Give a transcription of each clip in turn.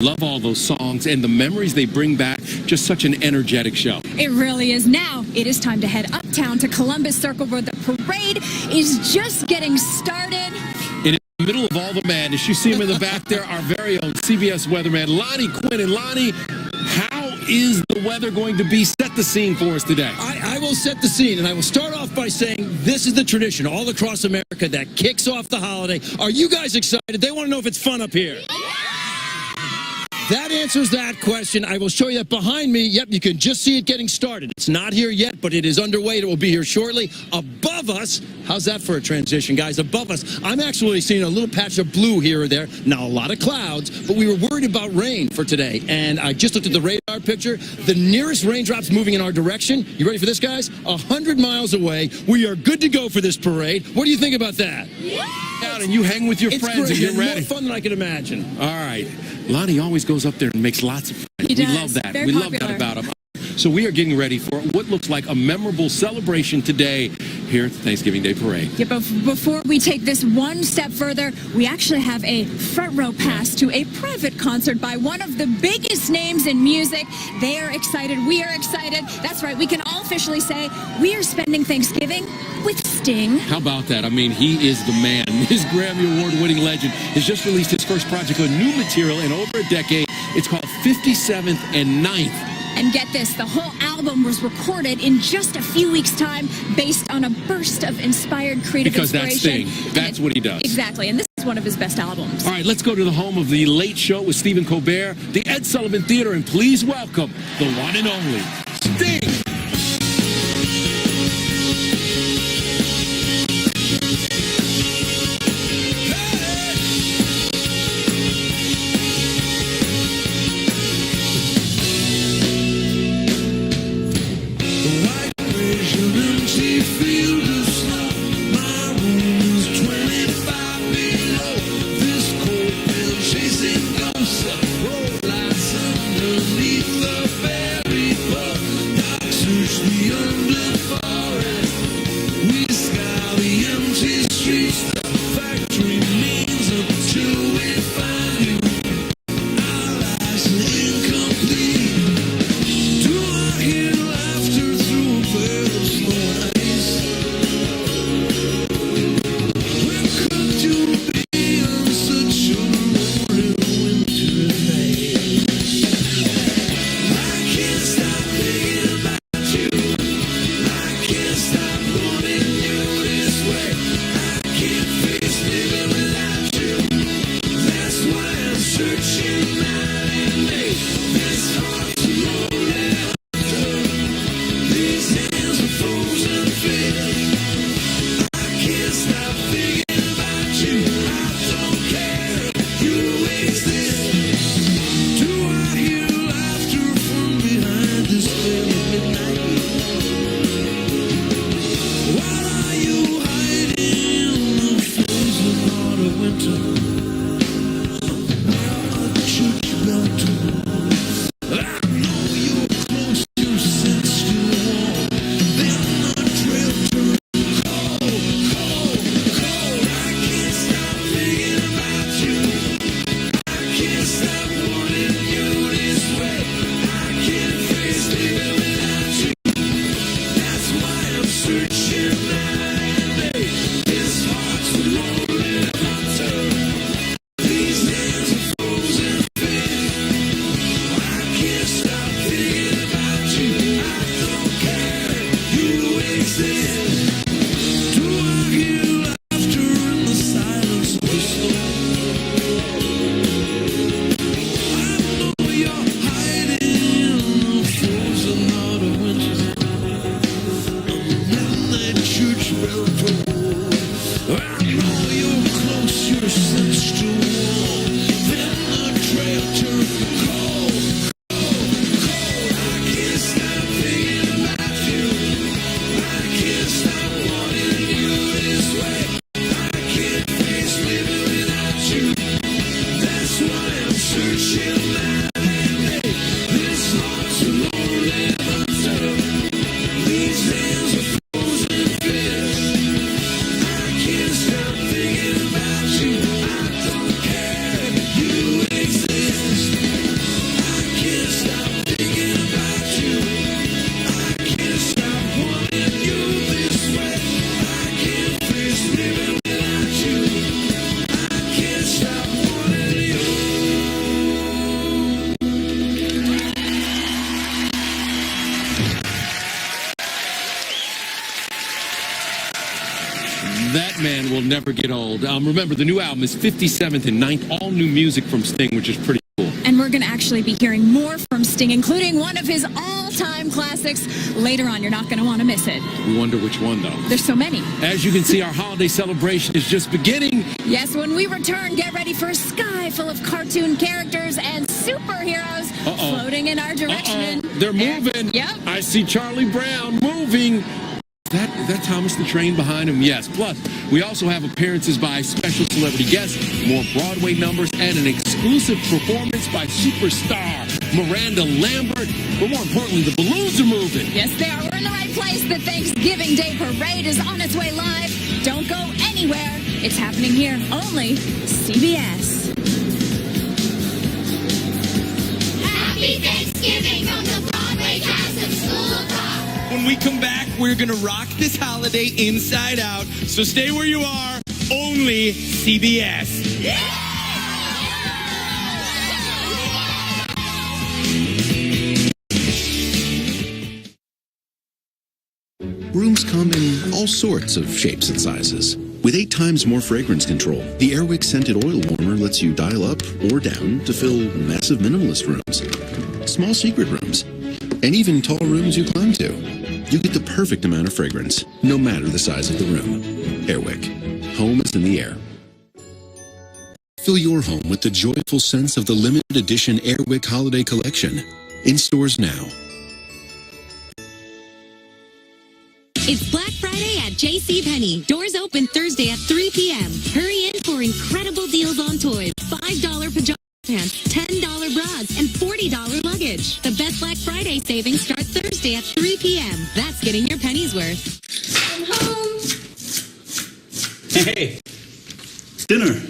Love all those songs and the memories they bring back. Just such an energetic show. It really is. Now, it is time to head uptown to Columbus Circle, where the parade is just getting started. In the middle of all the madness, you see him in the back there, our very own CBS weatherman, Lonnie Quinn. And Lonnie, how is the weather going to be? Set the scene for us today. I will set the scene, and I will start off by saying this is the tradition all across America that kicks off the holiday. Are you guys excited? They want to know if it's fun up here. That answers that question. I will show you that behind me. Yep, you can just see it getting started. It's not here yet, but it is underway. It will be here shortly. Above us, how's that for a transition, guys? Above us, I'm actually seeing a little patch of blue here or there. Now, a lot of clouds, but we were worried about rain for today. And I just looked at the radar picture. The nearest raindrops moving in our direction. You ready for this, guys? 100 miles away. We are good to go for this parade. What do you think about that? Out and you hang with your friends and get ready. More fun than I could imagine. All right. Lonnie always goes up there and makes lots of friends. He does. We love that. Very we popular. love that about him. So we are getting ready for what looks like a memorable celebration today here at the Thanksgiving Day Parade. Yeah, but before we take this one step further, we actually have a front row pass to a private concert by one of the biggest names in music. They are excited. We are excited. That's right. We can all officially say we are spending Thanksgiving with Sting. How about that? I mean, he is the man. His Grammy Award-winning legend has just released his first project with new material in over a decade. It's called 57th and 9th. And get this, the whole album was recorded in just a few weeks' time based on a burst of inspired creative inspiration. Because that's Sting. That's what he does. Exactly, and this is one of his best albums. All right, let's go to the home of the Late Show with Stephen Colbert, the Ed Sullivan Theater, and please welcome the one and only Sting. will never get old. Remember, the new album is 57th and 9th, all new music from Sting, which is pretty cool. And we're going to actually be hearing more from Sting, including one of his all-time classics. Later on, you're not going to want to miss it. We wonder which one, though. There's so many. As you can see, our holiday celebration is just beginning. Yes, when we return, get ready for a sky full of cartoon characters and superheroes floating in our direction. They're moving. Yep. I see Charlie Brown moving. Is that Thomas the Train behind him? Yes. Plus, we also have appearances by special celebrity guests, more Broadway numbers, and an exclusive performance by superstar Miranda Lambert. But more importantly, the balloons are moving. Yes, they are. We're in the right place. The Thanksgiving Day Parade is on its way live. Don't go anywhere. It's happening here, only CBS. Happy Thanksgiving from the Broadway cast of School of Rock. When we come back, we're going to rock this holiday inside out. So stay where you are, only CBS. Rooms come in all sorts of shapes and sizes. With 8 times more fragrance control, the Airwick Scented Oil Warmer lets you dial up or down to fill massive minimalist rooms, small secret rooms, and even tall rooms you climb to. You get the perfect amount of fragrance, no matter the size of the room. Airwick. Home is in the air. Fill your home with the joyful sense of the limited edition Airwick Holiday Collection. In stores now. It's Black Friday at JCPenney. Doors open Thursday at 3 p.m. Hurry in for incredible deals on toys. $5 pajama pants, $10 bras, and $40 luggage. The best Black Friday savings start Thursday at 3 p.m. That's getting your pennies worth. I'm home. Hey, dinner.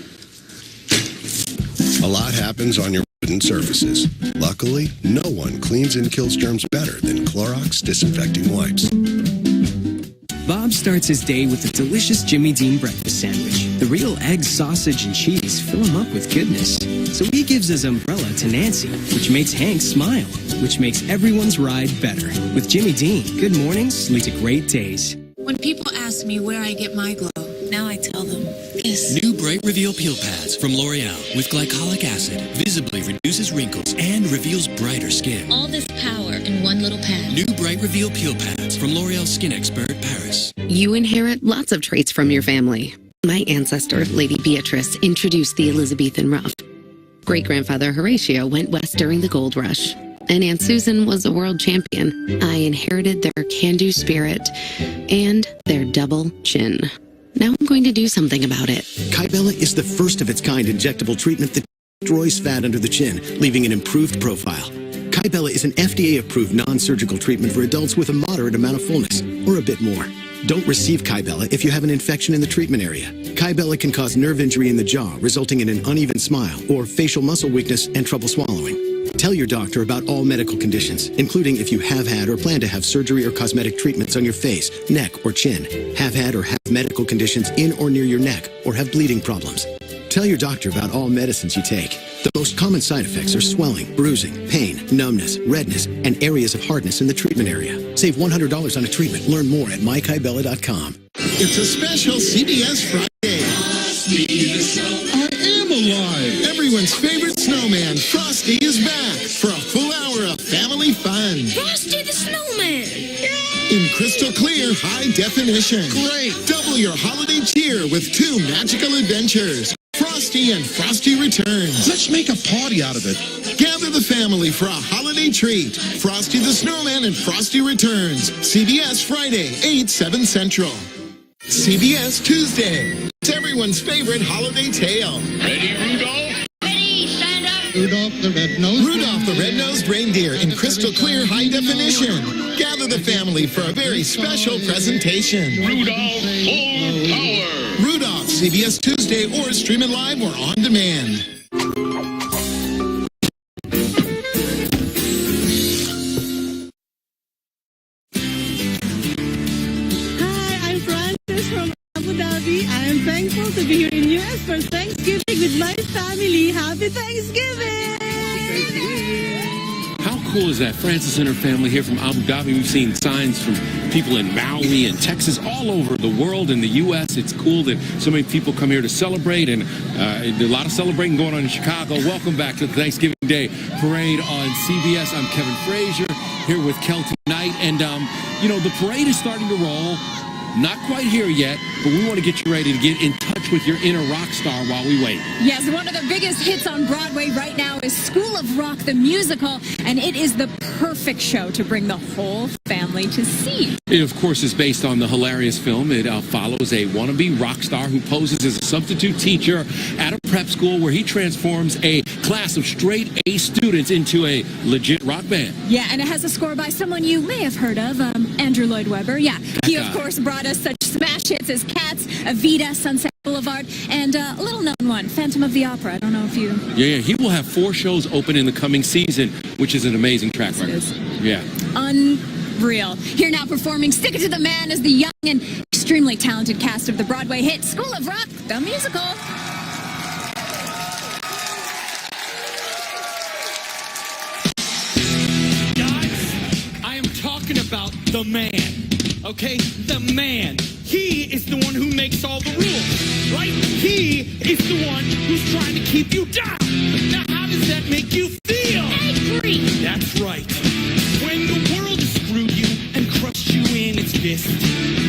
A lot happens on your wooden surfaces. Luckily, no one cleans and kills germs better than Clorox disinfecting wipes. Bob starts his day with a delicious Jimmy Dean breakfast sandwich. The real eggs, sausage, and cheese fill him up with goodness. So he gives his umbrella to Nancy, which makes Hank smile, which makes everyone's ride better. With Jimmy Dean, good mornings lead to great days. When people ask me where I get my glow, now I tell them, kiss. New Bright Reveal Peel Pads from L'Oreal with glycolic acid visibly reduces wrinkles and reveals brighter skin. All this power in one little pad. New Bright Reveal Peel Pads from L'Oreal Skin Expert Paris. You inherit lots of traits from your family. My ancestor, Lady Beatrice, introduced the Elizabethan ruff. Great-grandfather Horatio went west during the gold rush. And Aunt Susan was a world champion. I inherited their can-do spirit and their double chin. Now I'm going to do something about it. Kybella is the first of its kind injectable treatment that destroys fat under the chin, leaving an improved profile. Kybella is an FDA-approved non-surgical treatment for adults with a moderate amount of fullness, or a bit more. Don't receive Kybella if you have an infection in the treatment area. Kybella can cause nerve injury in the jaw, resulting in an uneven smile, or facial muscle weakness and trouble swallowing. Tell your doctor about all medical conditions, including if you have had or plan to have surgery or cosmetic treatments on your face, neck, or chin, have had or have medical conditions in or near your neck, or have bleeding problems. Tell your doctor about all medicines you take. The most common side effects are swelling, bruising, pain, numbness, redness, and areas of hardness in the treatment area. Save $100 on a treatment. Learn more at mykybella.com. It's a special CBS Friday. I am alive. Everyone's favorite snowman, Frosty, is back for a full hour of family fun. Frosty the Snowman. In crystal clear, high definition. Great. Double your holiday cheer with 2 magical adventures. Frosty and Frosty Returns. Let's make a party out of it. Gather the family for a holiday treat. Frosty the Snowman and Frosty Returns. CBS Friday, 8, 7 Central. CBS Tuesday. It's everyone's favorite holiday tale. Ready, Rudolph? Ready, stand up. Rudolph the Red-Nosed Reindeer in crystal clear high definition. Gather the family for a very special presentation. Rudolph, full power. Rudolph, CBS Tuesday, or stream it live or on demand. Hi, I'm Frances from Abu Dhabi. I am thankful to be here in US for Thanksgiving with my family. Happy Thanksgiving! How cool is that? Frances and her family here from Abu Dhabi. We've seen signs from people in Maui and Texas, all over the world, in the U.S. It's cool that so many people come here to celebrate, and a lot of celebrating going on in Chicago. Welcome back to the Thanksgiving Day Parade on CBS. I'm Kevin Frazier here with Kel tonight, and the parade is starting to roll. Not quite here yet, but we want to get you ready to get in touch with your inner rock star while we wait. Yes, one of the biggest hits on Broadway right now is School of Rock, the musical, and it is the perfect show to bring the whole family to see. It, of course, is based on the hilarious film. It follows a wannabe rock star who poses as a substitute teacher at a prep school where he transforms a class of straight A students into a legit rock band. Yeah, and it has a score by someone you may have heard of, Andrew Lloyd Webber. Yeah, he, of course, brought us such smash hits as Cats, Evita, Sunset Boulevard, and a little-known one, Phantom of the Opera. I don't know if you... Yeah, he will have 4 shows open in the coming season, which is an amazing track record. It is. Yeah. Unreal. Here now performing Stick It to the Man is the young and extremely talented cast of the Broadway hit School of Rock, the musical. Guys, I am talking about the man. Okay, the man. He is the one who makes all the rules, right? He is the one who's trying to keep you down. Now, how does that make you feel? Angry. That's right. When the world has screwed you and crushed you in its fist.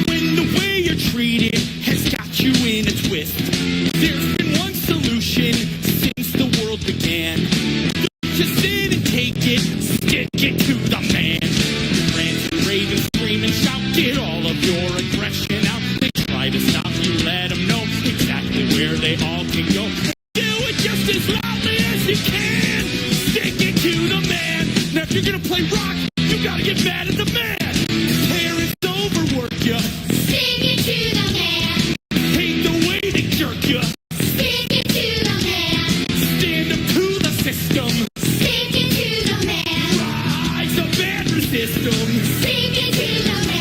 When the way you're treated has got you in a twist. There's been one solution since the world began. Don't just sit and take it, stick it to the man. Rant and rave and scream and shout, get all of your aggression out. They try to stop you, let them know exactly where they all can go. Do it just as loudly as you can. Stick it to the man. Now if you're gonna play rock, you gotta get mad at the man. Parents overwork you. Stick it to the man. Hate the way they jerk you. Stick it to the man. Stand up to the system. Stick it to the man. Rise up and resist them. Stick it to the man.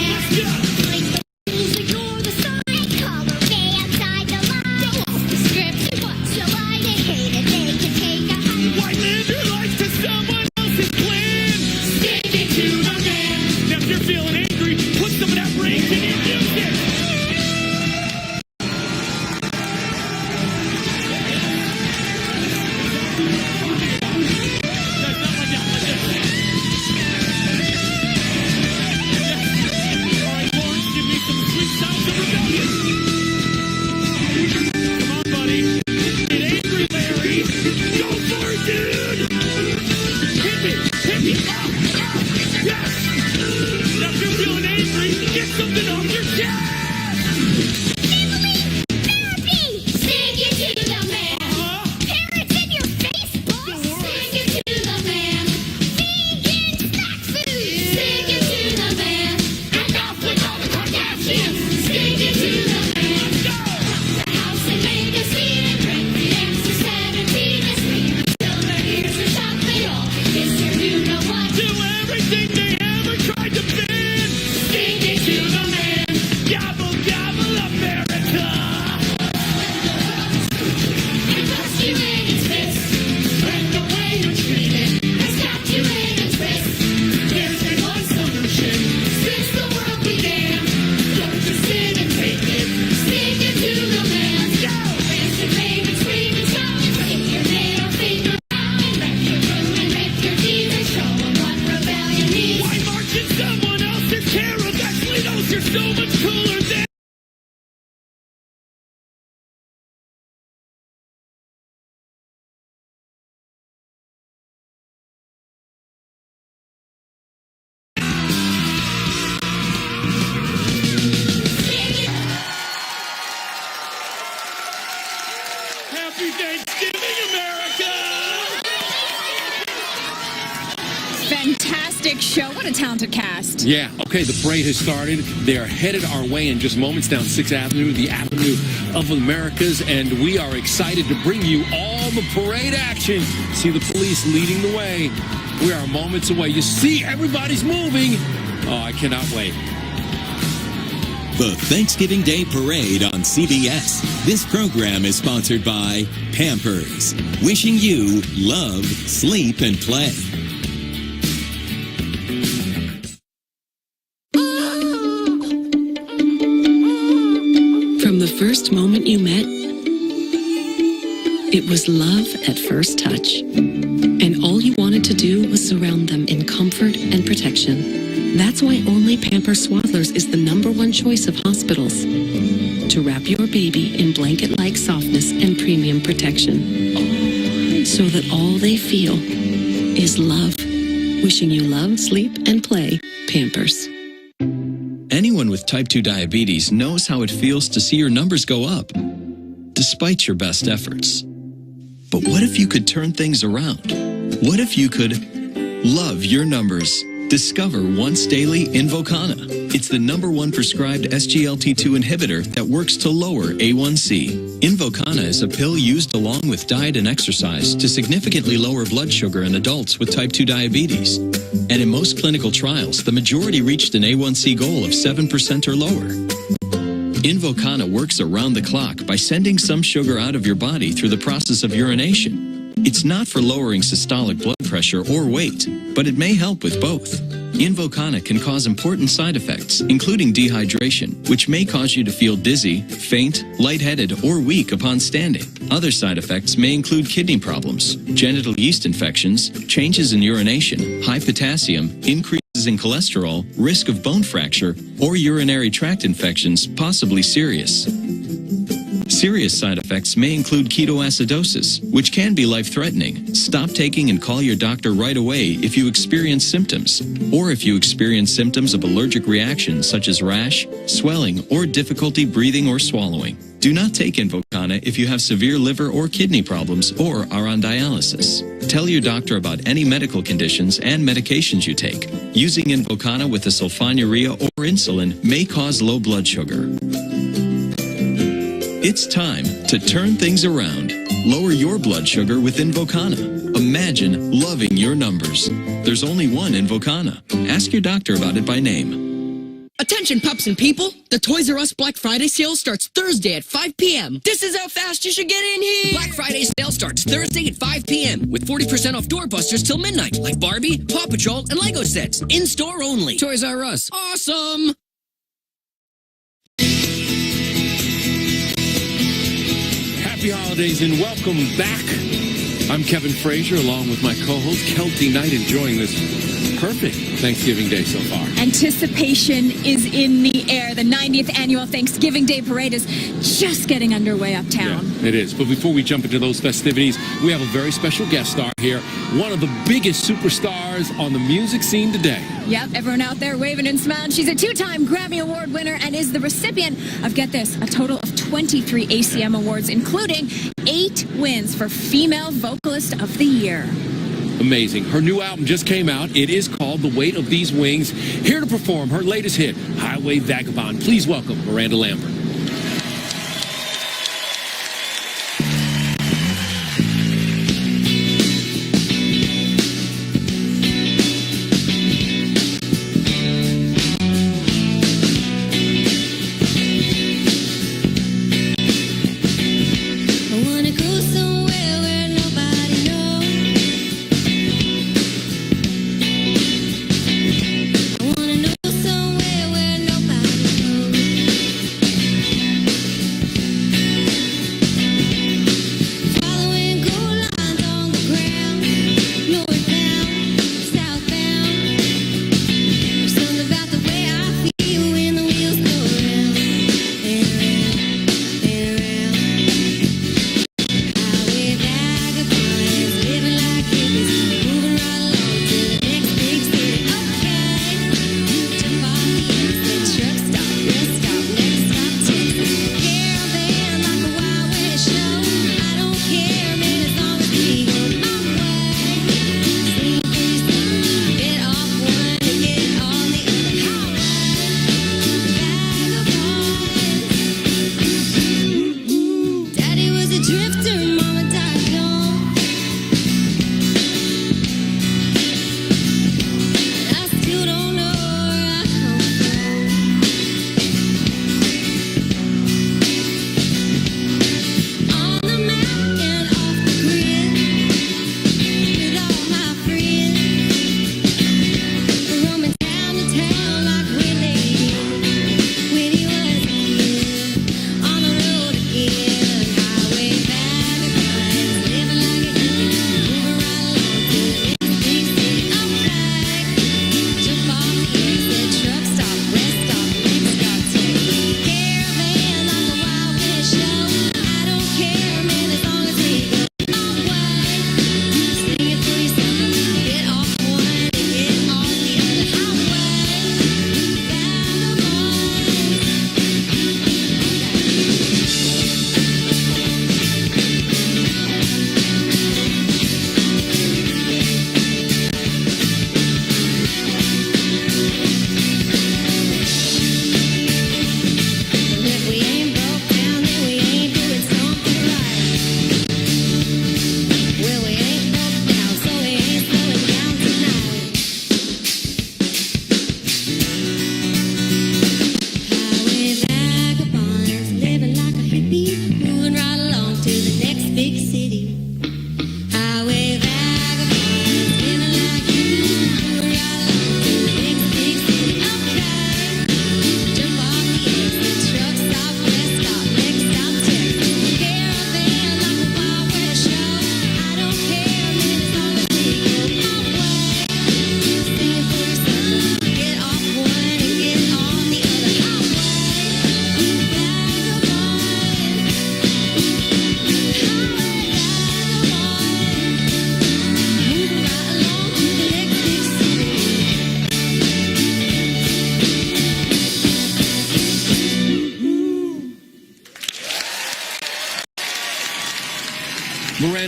Break the rules, ignore the sign. Color stay outside the line. Go off the script, do what you like. They hate it, they can take a hike. Why live your life to someone else's plan? Stick it to the man. Now if you're feeling angry, put some of that rage in your music. Happy Thanksgiving, America! Fantastic show. What a talented cast. Yeah, okay, the parade has started. They are headed our way in just moments down 6th Avenue, the Avenue of Americas, and we are excited to bring you all the parade action. See the police leading the way. We are moments away. You see, everybody's moving. Oh, I cannot wait. The Thanksgiving Day Parade on CBS. This program is sponsored by Pampers. Wishing you love, sleep, and play. first moment you met, it was love at first touch. And all you wanted to do was surround them in comfort and protection. That's why only Pampers Swaddlers is the #1 choice of hospitals. To wrap your baby in blanket-like softness and premium protection. So that all they feel is love. Wishing you love, sleep, and play. Pampers. Anyone with type 2 diabetes knows how it feels to see your numbers go up, despite your best efforts. But what if you could turn things around? What if you could love your numbers? Discover once daily Invokana. It's the #1 prescribed SGLT2 inhibitor that works to lower A1C. Invokana is a pill used along with diet and exercise to significantly lower blood sugar in adults with type 2 diabetes. And in most clinical trials, the majority reached an A1C goal of 7% or lower. Invokana works around the clock by sending some sugar out of your body through the process of urination. It's not for lowering systolic blood pressure or weight, but it may help with both. Invokana can cause important side effects, including dehydration, which may cause you to feel dizzy, faint, lightheaded, or weak upon standing. Other side effects may include kidney problems, genital yeast infections, changes in urination, high potassium, increases in cholesterol, risk of bone fracture, or urinary tract infections, possibly serious. Serious side effects may include ketoacidosis, which can be life-threatening. Stop taking and call your doctor right away if you experience symptoms, or if you experience symptoms of allergic reactions such as rash, swelling, or difficulty breathing or swallowing. Do not take Invokana if you have severe liver or kidney problems or are on dialysis. Tell your doctor about any medical conditions and medications you take. Using Invokana with a sulfonylurea or insulin may cause low blood sugar. It's time to turn things around. Lower your blood sugar with Invokana. Imagine loving your numbers. There's only one Invokana. Ask your doctor about it by name. Attention pups and people, the Toys R Us Black Friday sale starts Thursday at 5 p.m. This is how fast you should get in here! The Black Friday sale starts Thursday at 5 p.m. with 40% off doorbusters till midnight, like Barbie, Paw Patrol, and Lego sets. In-store only. Toys R Us. Awesome! Happy holidays and welcome back. I'm Kevin Frazier along with my co-host Kelty Knight, enjoying this perfect Thanksgiving Day so far. Anticipation is in the air. The 90th annual Thanksgiving Day Parade is just getting underway uptown. Yeah, it is. But before we jump into those festivities, we have a very special guest star here, one of the biggest superstars on the music scene today. Yep, everyone out there waving and smiling. She's a 2-time Grammy Award winner and is the recipient of, get this, a total of 23 ACM awards, including 8 wins for Female Vocalist of the Year. Amazing. Her new album just came out. It is called The Weight of These Wings. Here to perform her latest hit, Highway Vagabond. Please welcome Miranda Lambert.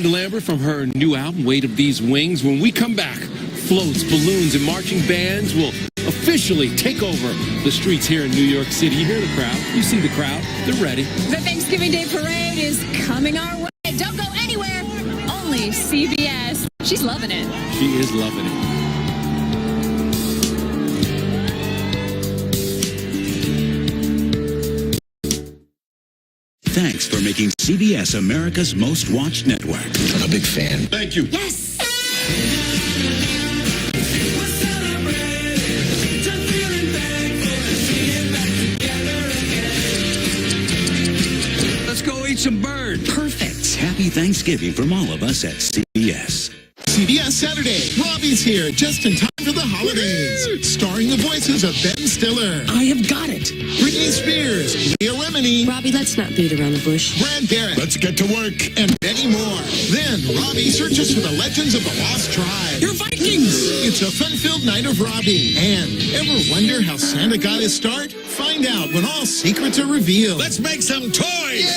Amanda Lambert from her new album, Weight of These Wings. When we come back, floats, balloons, and marching bands will officially take over the streets here in New York City. You hear the crowd. You see the crowd. They're ready. The Thanksgiving Day Parade is coming our way. Don't go anywhere. Only CBS. She's loving it. She is loving it. Thanks for making CBS America's most watched network. I'm a big fan. Thank you. Yes. Let's go eat some bird. Perfect. Happy Thanksgiving from all of us at CBS. CBS Saturday. Robbie's here just in time for the holidays. Starring the voices of Ben Stiller, I have got it. Britney Spears, Leah Remini, Robbie, let's not beat around the bush. Brad Garrett, Let's get to work. and many more. Then Robbie searches for the legends of the Lost Tribe. You're Vikings. It's a fun-filled night of Robbie. And ever wonder how Santa got his start? Find out when all secrets are revealed. Let's make some toys.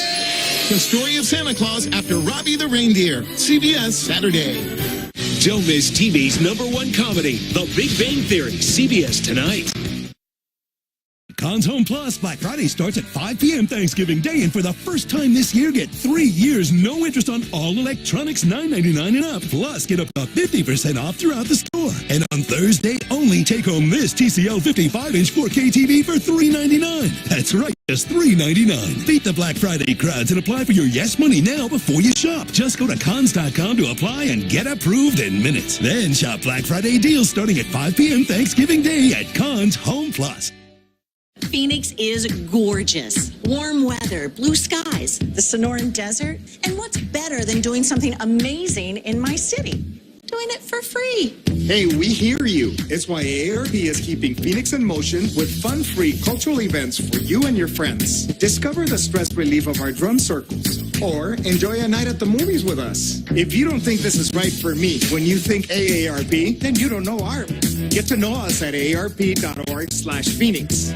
The story of Santa Claus after Robbie the Reindeer. CBS Saturday. Don't miss TV's #1 comedy, The Big Bang Theory, CBS tonight. Cons Home Plus Black Friday starts at 5 p.m. Thanksgiving Day, and for the first time this year, get 3 years no interest on all electronics, $9.99 and up. Plus, get up to 50% off throughout the store. And on Thursday, only take home this TCL 55-inch 4K TV for $3.99. That's right, just $3.99. Beat the Black Friday crowds and apply for your Yes Money now before you shop. Just go to cons.com to apply and get approved in minutes. Then shop Black Friday deals starting at 5 p.m. Thanksgiving Day at Cons Home Plus. Phoenix is gorgeous. Warm weather, blue skies, the Sonoran Desert. And what's better than doing something amazing in my city? Doing it for free. Hey, we hear you. It's why AARP is keeping Phoenix in motion with fun-free cultural events for you and your friends. Discover the stress relief of our drum circles, or enjoy a night at the movies with us. If you don't think this is right for me when you think AARP, then you don't know ARP. Get to know us at aarp.org/Phoenix.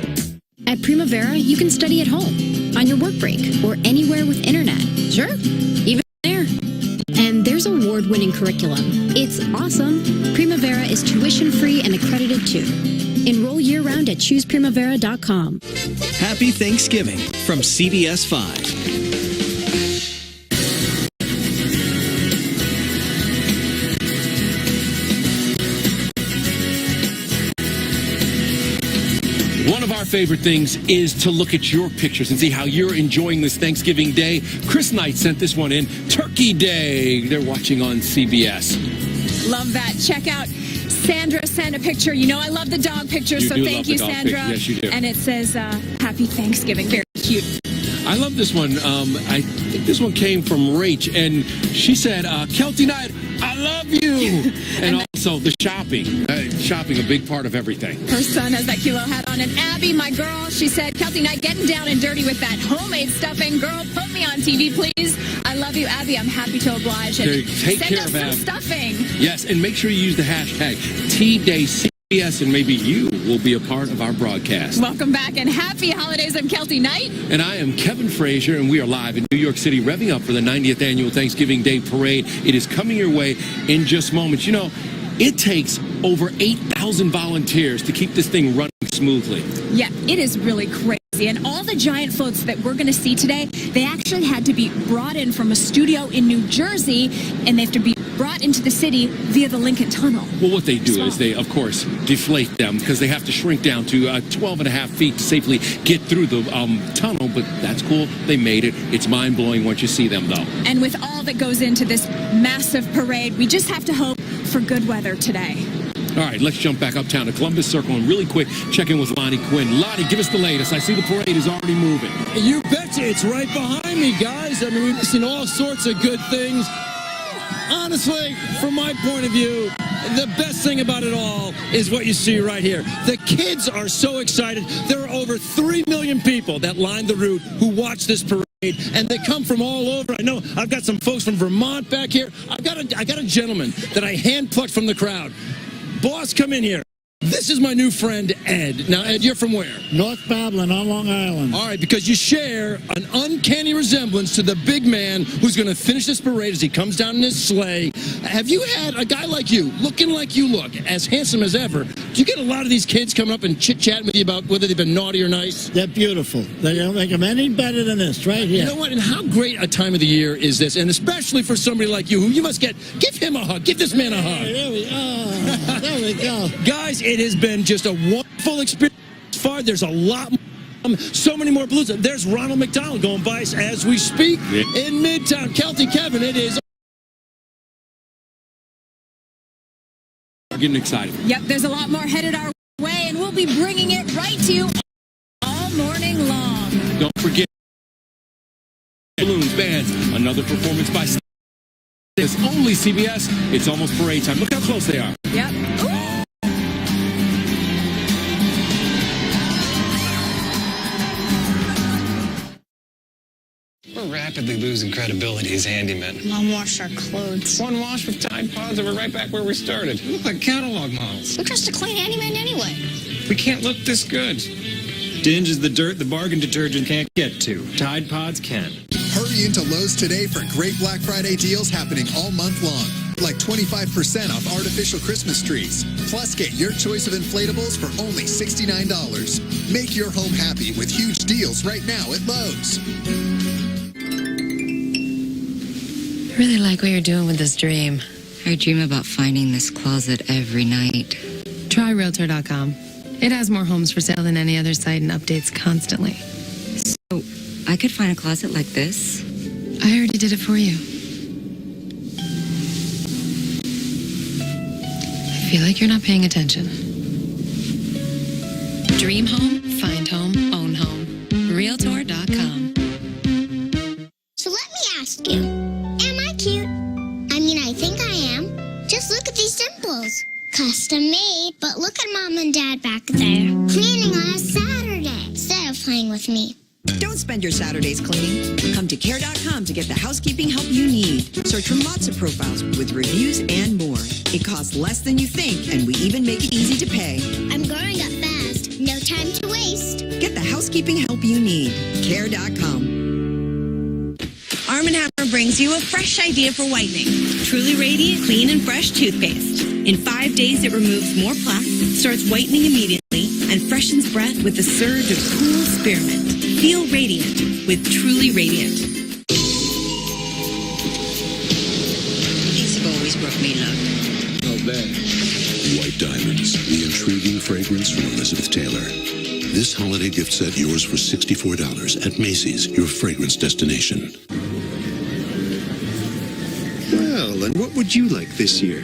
At Primavera, you can study at home, on your work break, or anywhere with internet. Sure, even there. And there's award-winning curriculum. It's awesome. Primavera is tuition-free and accredited too. Enroll year-round at chooseprimavera.com. Happy Thanksgiving from CBS 5. One of our favorite things is to look at your pictures and see how you're enjoying this Thanksgiving Day. Chris Knight sent this one in. Turkey Day. They're watching on CBS. Love that. Check out Sandra sent a picture. You know I love the dog picture, You so do thank love you, the dog Sandra. picture. Yes, you do. And it says, Happy Thanksgiving. Very cute. I love this one. I think this one came from Rach, and she said, Kelty Knight, I love you. And also the shopping. Shopping, a big part of everything. Her son has that cute little hat on. And Abby, my girl, she said, Kelty Knight, getting down and dirty with that homemade stuffing. Girl, put me on TV, please. I love you, Abby. I'm happy to oblige. And Take send care us of some Ab. stuffing. Yes, and make sure you use the hashtag TDayCBS, and maybe you will be a part of our broadcast. Welcome back and happy holidays. I'm Kelty Knight. And I am Kevin Frazier, and we are live in New York City, revving up for the 90th Annual Thanksgiving Day Parade. It is coming your way in just moments. You know, it takes over 8,000 volunteers to keep this thing running smoothly. Yeah, it is really crazy. And all the giant floats that we're going to see today, they actually had to be brought in from a studio in New Jersey, and they have to be brought into the city via the Lincoln Tunnel. Well, what they do is they, of course, deflate them because they have to shrink down to 12 and a half feet to safely get through the tunnel. But that's cool. They made it. It's mind-blowing once you see them, though. And with all that goes into this massive parade, we just have to hope for good weather today. All right, let's jump back uptown to Columbus Circle and really quick check in with Lonnie Quinn. Lonnie, give us the latest. I see the parade is already moving. You betcha. It's right behind me, guys. I mean, we've seen all sorts of good things. Honestly, from my point of view, the best thing about it all is what you see right here. The kids are so excited. There are over 3 million people that line the route who watch this parade, and they come from all over. I know I've got some folks from Vermont back here. I got a gentleman that I hand-plucked from the crowd. Boss, come in here. This is my new friend, Ed. Now, Ed, you're from where? North Babylon on Long Island. All right, because you share an uncanny resemblance to the big man who's going to finish this parade as he comes down in his sleigh. Have you had a guy like you, looking like you look, as handsome as ever? Do you get a lot of these kids coming up and chit-chatting with you about whether they've been naughty or nice? They're beautiful. They don't make them any better than this, right here. You know what? And how great a time of the year is this? And especially for somebody like you, who you must give him a hug. Give this man a hug. There we go. Guys, it has been just a wonderful experience so far. There's a lot more, so many more blues. There's Ronald McDonald going by us as we speak in Midtown. Kelty, Kevin, it is. We're getting excited. Yep, there's a lot more headed our way, and we'll be bringing it right to you all morning long. Don't forget, balloons, bands, another performance by. It's only CBS. It's almost parade time. Look how close they are. Yep. We're rapidly losing credibility as handymen. Mom washed our clothes. One wash with Tide Pods and we're right back where we started. We look like catalog models. We're just a clean handyman anyway. We can't look this good. Dinge is the dirt the bargain detergent can't get to. Tide Pods can. Hurry into Lowe's today for great Black Friday deals happening all month long. Like 25% off artificial Christmas trees. Plus, get your choice of inflatables for only $69. Make your home happy with huge deals right now at Lowe's. I really like what you're doing with this dream. I dream about finding this closet every night. Try Realtor.com. It has more homes for sale than any other site and updates constantly. So, I could find a closet like this? I already did it for you. I feel like you're not paying attention. Dream home, find home, own home. Realtor.com. So let me ask you, am I cute? I mean, I think I am. Just look at these dimples. Custom made, but look at Mom and Dad back there. Cleaning on a Saturday instead of playing with me. Don't spend your Saturdays cleaning. Come to care.com to get the housekeeping help you need. Search from lots of profiles with reviews and more. It costs less than you think, and we even make it easy to pay. I'm growing up fast. No time to waste. Get the housekeeping help you need. Care.com. Arm & Hammer brings you a fresh idea for whitening. Truly Radiant Clean and Fresh Toothpaste. In 5 days, it removes more plaque, starts whitening immediately, and freshens breath with a surge of cool spearmint. Feel radiant with Truly Radiant. These have always brought me luck. Not bad. White Diamonds, the intriguing fragrance from Elizabeth Taylor. This holiday gift set yours for $64 at Macy's, your fragrance destination. Well, and what would you like this year?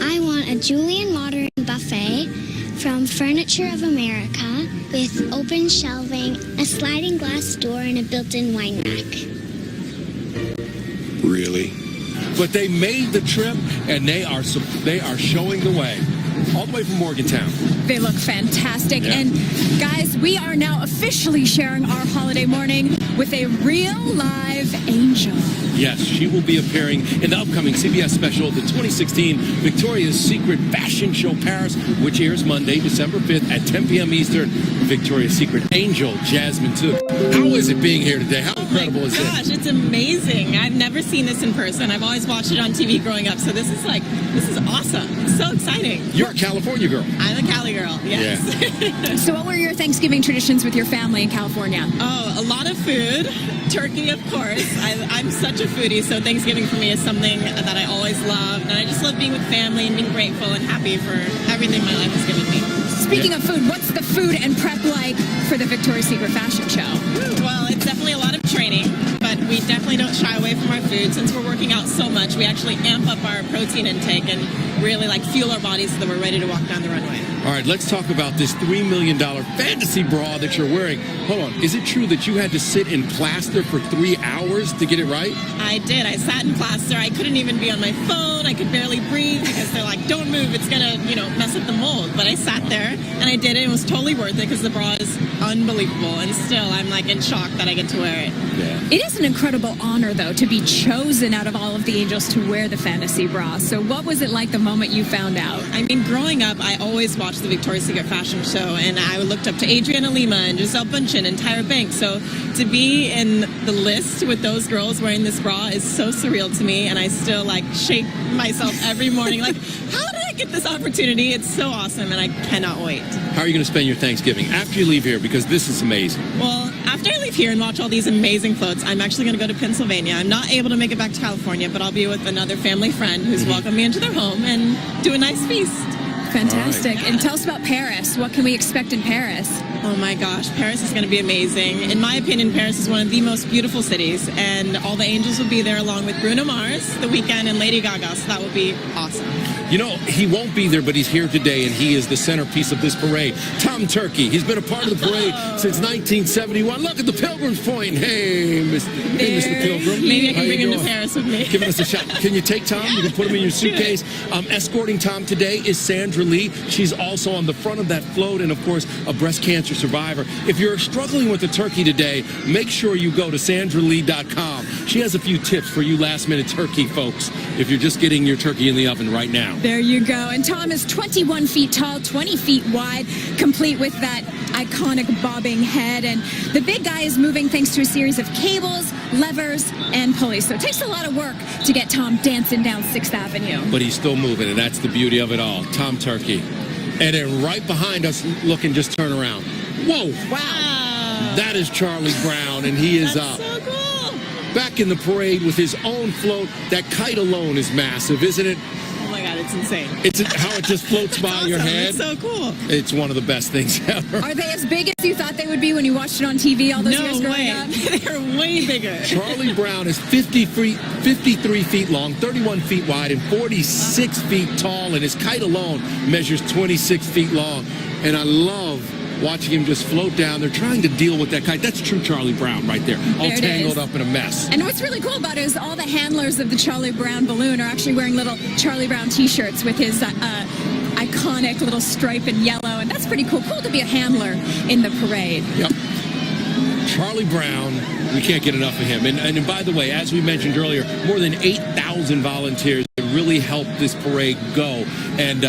I want a Julian modern buffet from Furniture of America with open shelving, a sliding glass door, and a built-in wine rack. Really? But they made the trip, and they are showing the way. All the way from Morgantown. They look fantastic. Yeah. And guys, we are now officially sharing our holiday morning with a real live angel. Yes, she will be appearing in the upcoming CBS special, the 2016 Victoria's Secret Fashion Show Paris, which airs Monday, December 5th at 10 p.m. Eastern. Victoria's Secret angel, Jasmine Took. How is it being here today? How incredible is it? Gosh, it's amazing. I've never seen this in person. I've always watched it on TV growing up, so this is awesome. It's so exciting. You're a California girl. I'm a Cali girl, yes. Yeah. So what were your Thanksgiving traditions with your family in California? Oh, a lot of food. Turkey, of course. I'm such a foodie, so Thanksgiving for me is something that I always loved. And I just love being with family and being grateful and happy for everything my life has given me. Speaking of food, what's the food and prep like for the Victoria's Secret Fashion Show? Well, it's definitely a lot of training, but we definitely don't shy away from our food. Since we're working out so much, we actually amp up our protein intake and really fuel our bodies so that we're ready to walk down the runway. All right, let's talk about this $3 million fantasy bra that you're wearing. Hold on, is it true that you had to sit in plaster for 3 hours to get it right? I did. I sat in plaster. I couldn't even be on my phone. I could barely breathe because they're like, don't move. It's going to, mess up the mold. But I sat there and I did it. It was totally worth it because the bra is unbelievable. And still, I'm in shock that I get to wear it. Yeah. It is an incredible honor, though, to be chosen out of all of the angels to wear the fantasy bra. So what was it like the moment you found out? I mean, growing up, I always watched the Victoria's Secret fashion show, and I looked up to Adriana Lima and Giselle Bundchen and Tyra Banks. So to be in the list with those girls wearing this bra is so surreal to me, and I still like shake myself every morning. Like, how did I get this opportunity? It's so awesome, and I cannot wait. How are you going to spend your Thanksgiving after you leave here? Because this is amazing. Well, after I leave here and watch all these amazing floats, I'm actually going to go to Pennsylvania. I'm not able to make it back to California, but I'll be with another family friend who's welcomed me into their home and do a nice feast. Fantastic. Right. And tell us about Paris. What can we expect in Paris? Oh my gosh, Paris is going to be amazing. In my opinion, Paris is one of the most beautiful cities, and all the angels will be there along with Bruno Mars, The Weeknd, and Lady Gaga, so that will be awesome. You know, he won't be there, but he's here today, and he is the centerpiece of this parade. Tom Turkey. He's been a part of the parade since 1971. Look at the Pilgrim's Point. Hey, Mr. Pilgrim. Maybe I can How bring you him to doing? Paris with me. Giving us a shot. Can you take Tom? You can put him in your suitcase. Escorting Tom today is Sandra Lee. She's also on the front of that float, and of course, a breast cancer survivor. If you're struggling with the turkey today, make sure you go to sandralee.com. She has a few tips for you last-minute turkey folks if you're just getting your turkey in the oven right now. There you go. And Tom is 21 feet tall, 20 feet wide, complete with that iconic bobbing head. And the big guy is moving thanks to a series of cables, levers, and pulleys. So it takes a lot of work to get Tom dancing down 6th Avenue. But he's still moving, and that's the beauty of it all. Tom Turkey. And then right behind us, look and just turn around. Whoa. Wow. That is Charlie Brown, and he is That's so cool. back in the parade with his own float. That kite alone is massive, isn't it? Oh my God, it's insane. It's how it just floats by your head. It's so cool. It's one of the best things ever. Are they as big as you thought they would be when you watched it on TV all those years No growing way. up? They're way bigger. Charlie Brown is 53 feet long, 31 feet wide, and 46 feet tall, and his kite alone measures 26 feet long. And I love watching him just float down. They're trying to deal with that kite. That's true Charlie Brown right there, all There it tangled is. up in a mess. And what's really cool about it is all the handlers of the Charlie Brown balloon are actually wearing little Charlie Brown t-shirts with his iconic little stripe in yellow. And that's pretty cool. Cool to be a handler in the parade. Yep. Charlie Brown, we can't get enough of him. And by the way, as we mentioned earlier, more than 8,000 volunteers that really helped this parade go. And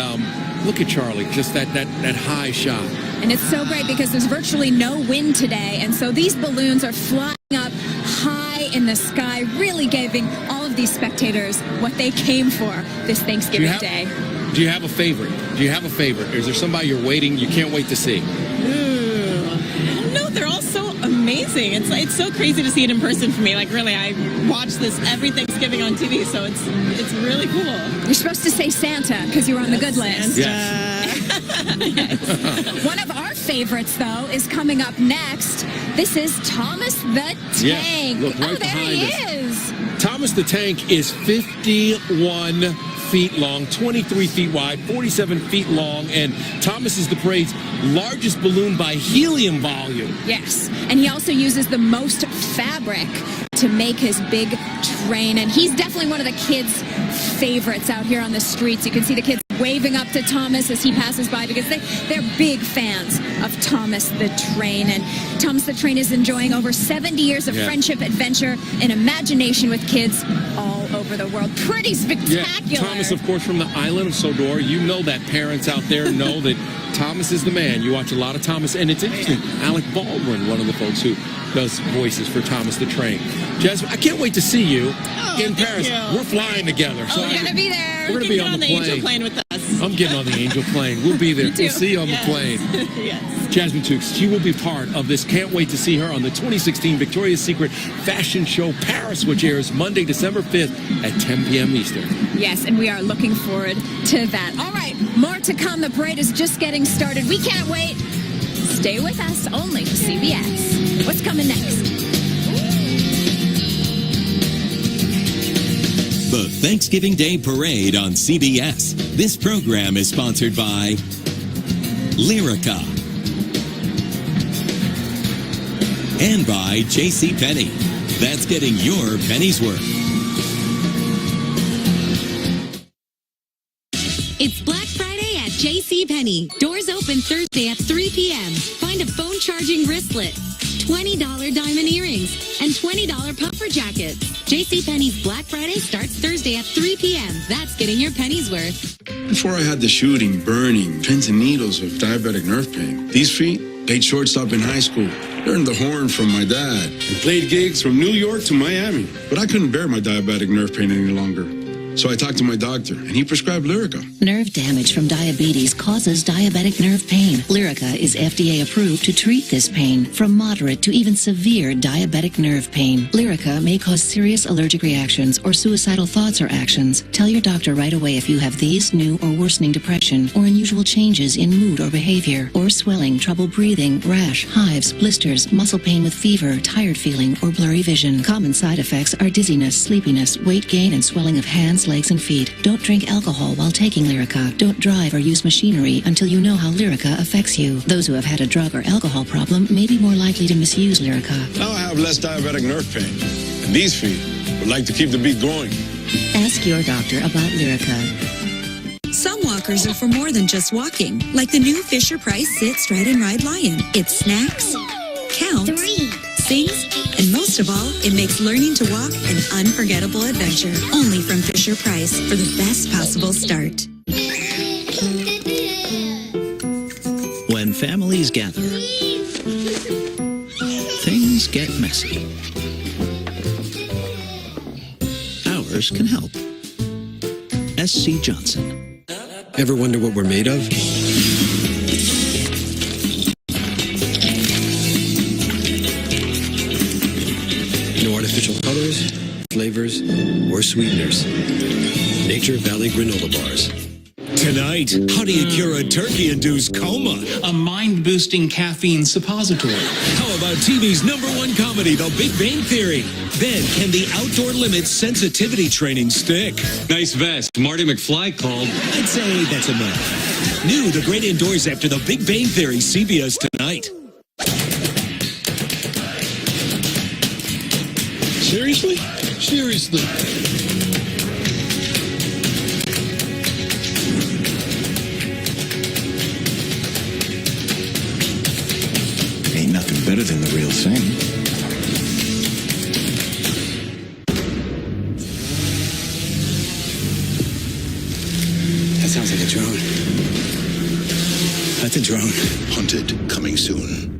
look at Charlie, just that high shot. And it's so great because there's virtually no wind today. And so these balloons are flying up high in the sky, really giving all of these spectators what they came for this Thanksgiving Day. Do you have a favorite? Do you have a favorite? Is there somebody you're waiting, you can't wait to see? No, they're all so amazing. It's so crazy to see it in person for me. Like, really, I watch this every Thanksgiving on TV, so it's really cool. You're supposed to say Santa because you were on the good list. Yes. One of our favorites, though, is coming up next. This is Thomas the Tank. Look right there behind he us. is. Thomas the Tank is 51 feet long, 23 feet wide, 47 feet long, and Thomas is the parade's largest balloon by helium volume. Yes, and he also uses the most fabric to make his big train, and he's definitely one of the kids' favorites out here on the streets. You can see the kids waving up to Thomas as he passes by because they're big fans of Thomas the Train. And Thomas the Train is enjoying over 70 years of friendship, adventure, and imagination with kids all over the world. Pretty spectacular. Yeah, Thomas, of course, from the island of Sodor. You know that parents out there know that Thomas is the man. You watch a lot of Thomas, and it's interesting. Alec Baldwin, one of the folks who does voices for Thomas the Train. Jasmine, I can't wait to see you in Paris. We're flying together. So we're going to be there. We're going to be on the plane. Angel plane with us. I'm getting on the Angel plane. We'll be there. We'll see you on the plane. Yes. Jasmine Tukes, she will be part of this. Can't wait to see her on the 2016 Victoria's Secret Fashion Show Paris, which airs Monday, December 5th at 10 p.m. Eastern. Yes, and we are looking forward to that. All right, more to come. The parade is just getting started. We can't wait. Stay with us only to CBS. What's coming next? The Thanksgiving Day Parade on CBS. This program is sponsored by Lyrica and by JCPenney. That's getting your penny's worth. It's Black Friday at JCPenney. Doors open Thursday at 3 p.m. Find a phone charging wristlet, $20 diamond earrings, and $20 puffer jackets. JCPenney's Black Friday starts Thursday at 3 p.m. That's getting your penny's worth. Before I had the shooting, burning, pins and needles of diabetic nerve pain, these feet played shortstop in high school, earned the horn from my dad, and played gigs from New York to Miami. But I couldn't bear my diabetic nerve pain any longer. So I talked to my doctor, and he prescribed Lyrica. Nerve damage from diabetes causes diabetic nerve pain. Lyrica is FDA approved to treat this pain, from moderate to even severe diabetic nerve pain. Lyrica may cause serious allergic reactions or suicidal thoughts or actions. Tell your doctor right away if you have these, new or worsening depression, or unusual changes in mood or behavior, or swelling, trouble breathing, rash, hives, blisters, muscle pain with fever, tired feeling, or blurry vision. Common side effects are dizziness, sleepiness, weight gain, and swelling of hands, legs, and feet. Don't drink alcohol while taking Lyrica. Don't drive or use machinery until you know how Lyrica affects you. Those who have had a drug or alcohol problem may be more likely to misuse Lyrica. Now I have less diabetic nerve pain, and these feet would like to keep the beat going. Ask your doctor about Lyrica. Some walkers are for more than just walking, like the new Fisher-Price Sit, Stride, and Ride Lion. It snacks, counts, sings, and most of all, it makes learning to walk an unforgettable adventure. Only from Fisher-Price for the best possible start. When families gather, things get messy. Ours can help. S.C. Johnson. Ever wonder what we're made of? No artificial colors, flavors, or sweeteners. Nature Valley granola bars. Tonight, how do you cure a turkey-induced coma? A mind-boosting caffeine suppository. How about TV's #1 comedy, The Big Bang Theory? Then, can the outdoor limits sensitivity training stick? Nice vest. Marty McFly called. I'd say that's enough. New The Great Indoors after The Big Bang Theory, CBS tonight. Seriously? Seriously. Ain't nothing better than the real thing. That sounds like a drone. That's a drone. Hunted, coming soon.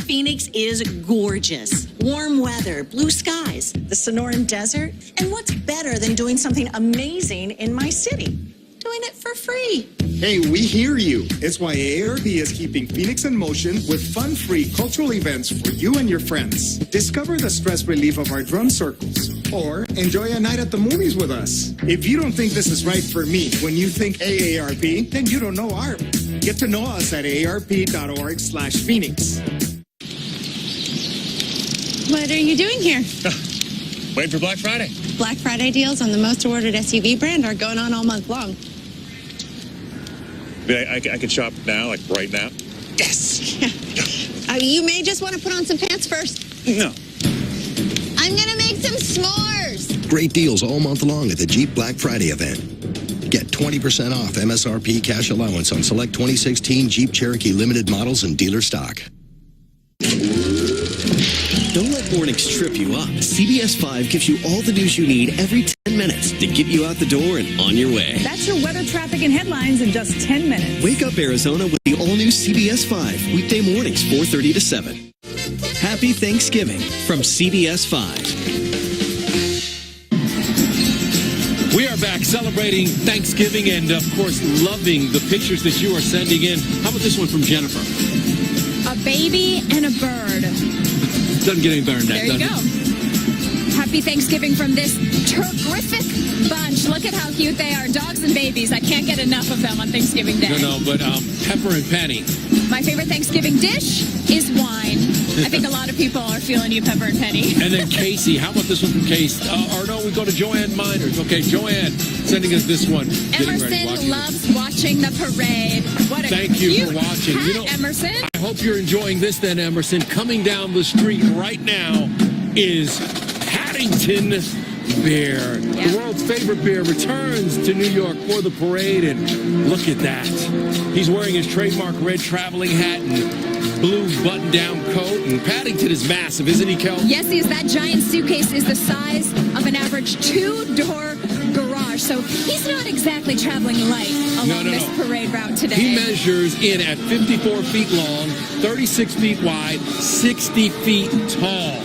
Phoenix is gorgeous. Warm weather, blue skies, the Sonoran Desert. And what's better than doing something amazing in my city? Doing it for free. Hey, we hear you. It's why AARP is keeping Phoenix in motion with fun-free cultural events for you and your friends. Discover the stress relief of our drum circles, or enjoy a night at the movies with us. If you don't think this is right for me when you think AARP, then you don't know ARP. Get to know us at aarp.org/Phoenix. What are you doing here? Wait for Black Friday. Black Friday deals on the most awarded SUV brand are going on all month long. I could shop now, like right now. Yes. You may just want to put on some pants first. No. I'm gonna make some s'mores. Great deals all month long at the Jeep Black Friday event. Get 20% off MSRP cash allowance on select 2016 Jeep Cherokee limited models and dealer stock. Don't let mornings trip you up. CBS 5 gives you all the news you need every 10 minutes to get you out the door and on your way. That's your weather, traffic, and headlines in just 10 minutes. Wake up, Arizona, with the all-new CBS 5, weekday mornings, 4:30 to 7. Happy Thanksgiving from CBS 5. We are back celebrating Thanksgiving and, of course, loving the pictures that you are sending in. How about this one from Jennifer? A baby and a bird. Doesn't get any better than that, There you does go. it? Happy Thanksgiving from this terrific bunch. Look at how cute they are. Dogs and babies. I can't get enough of them on Thanksgiving Day. No, but Pepper and Penny. My favorite Thanksgiving dish is wine. I think a lot of people are feeling you, Pepper and Penny. And then Casey. How about this one from Casey? Or no, we go to Joanne Miners. Okay, Joanne sending us this one. Emerson loves watching the parade. What a Thank you cute for watching. hat, Emerson. I hope you're enjoying this then, Emerson. Coming down the street right now is Paddington Bear. Yeah. The world's favorite bear returns to New York for the parade, and look at that. He's wearing his trademark red traveling hat and blue button-down coat, and Paddington is massive, isn't he, Kel? Yes, he is. That giant suitcase is the size of an average two-door garage, so he's not exactly traveling light along this parade route today. He measures in at 54 feet long, 36 feet wide, 60 feet tall.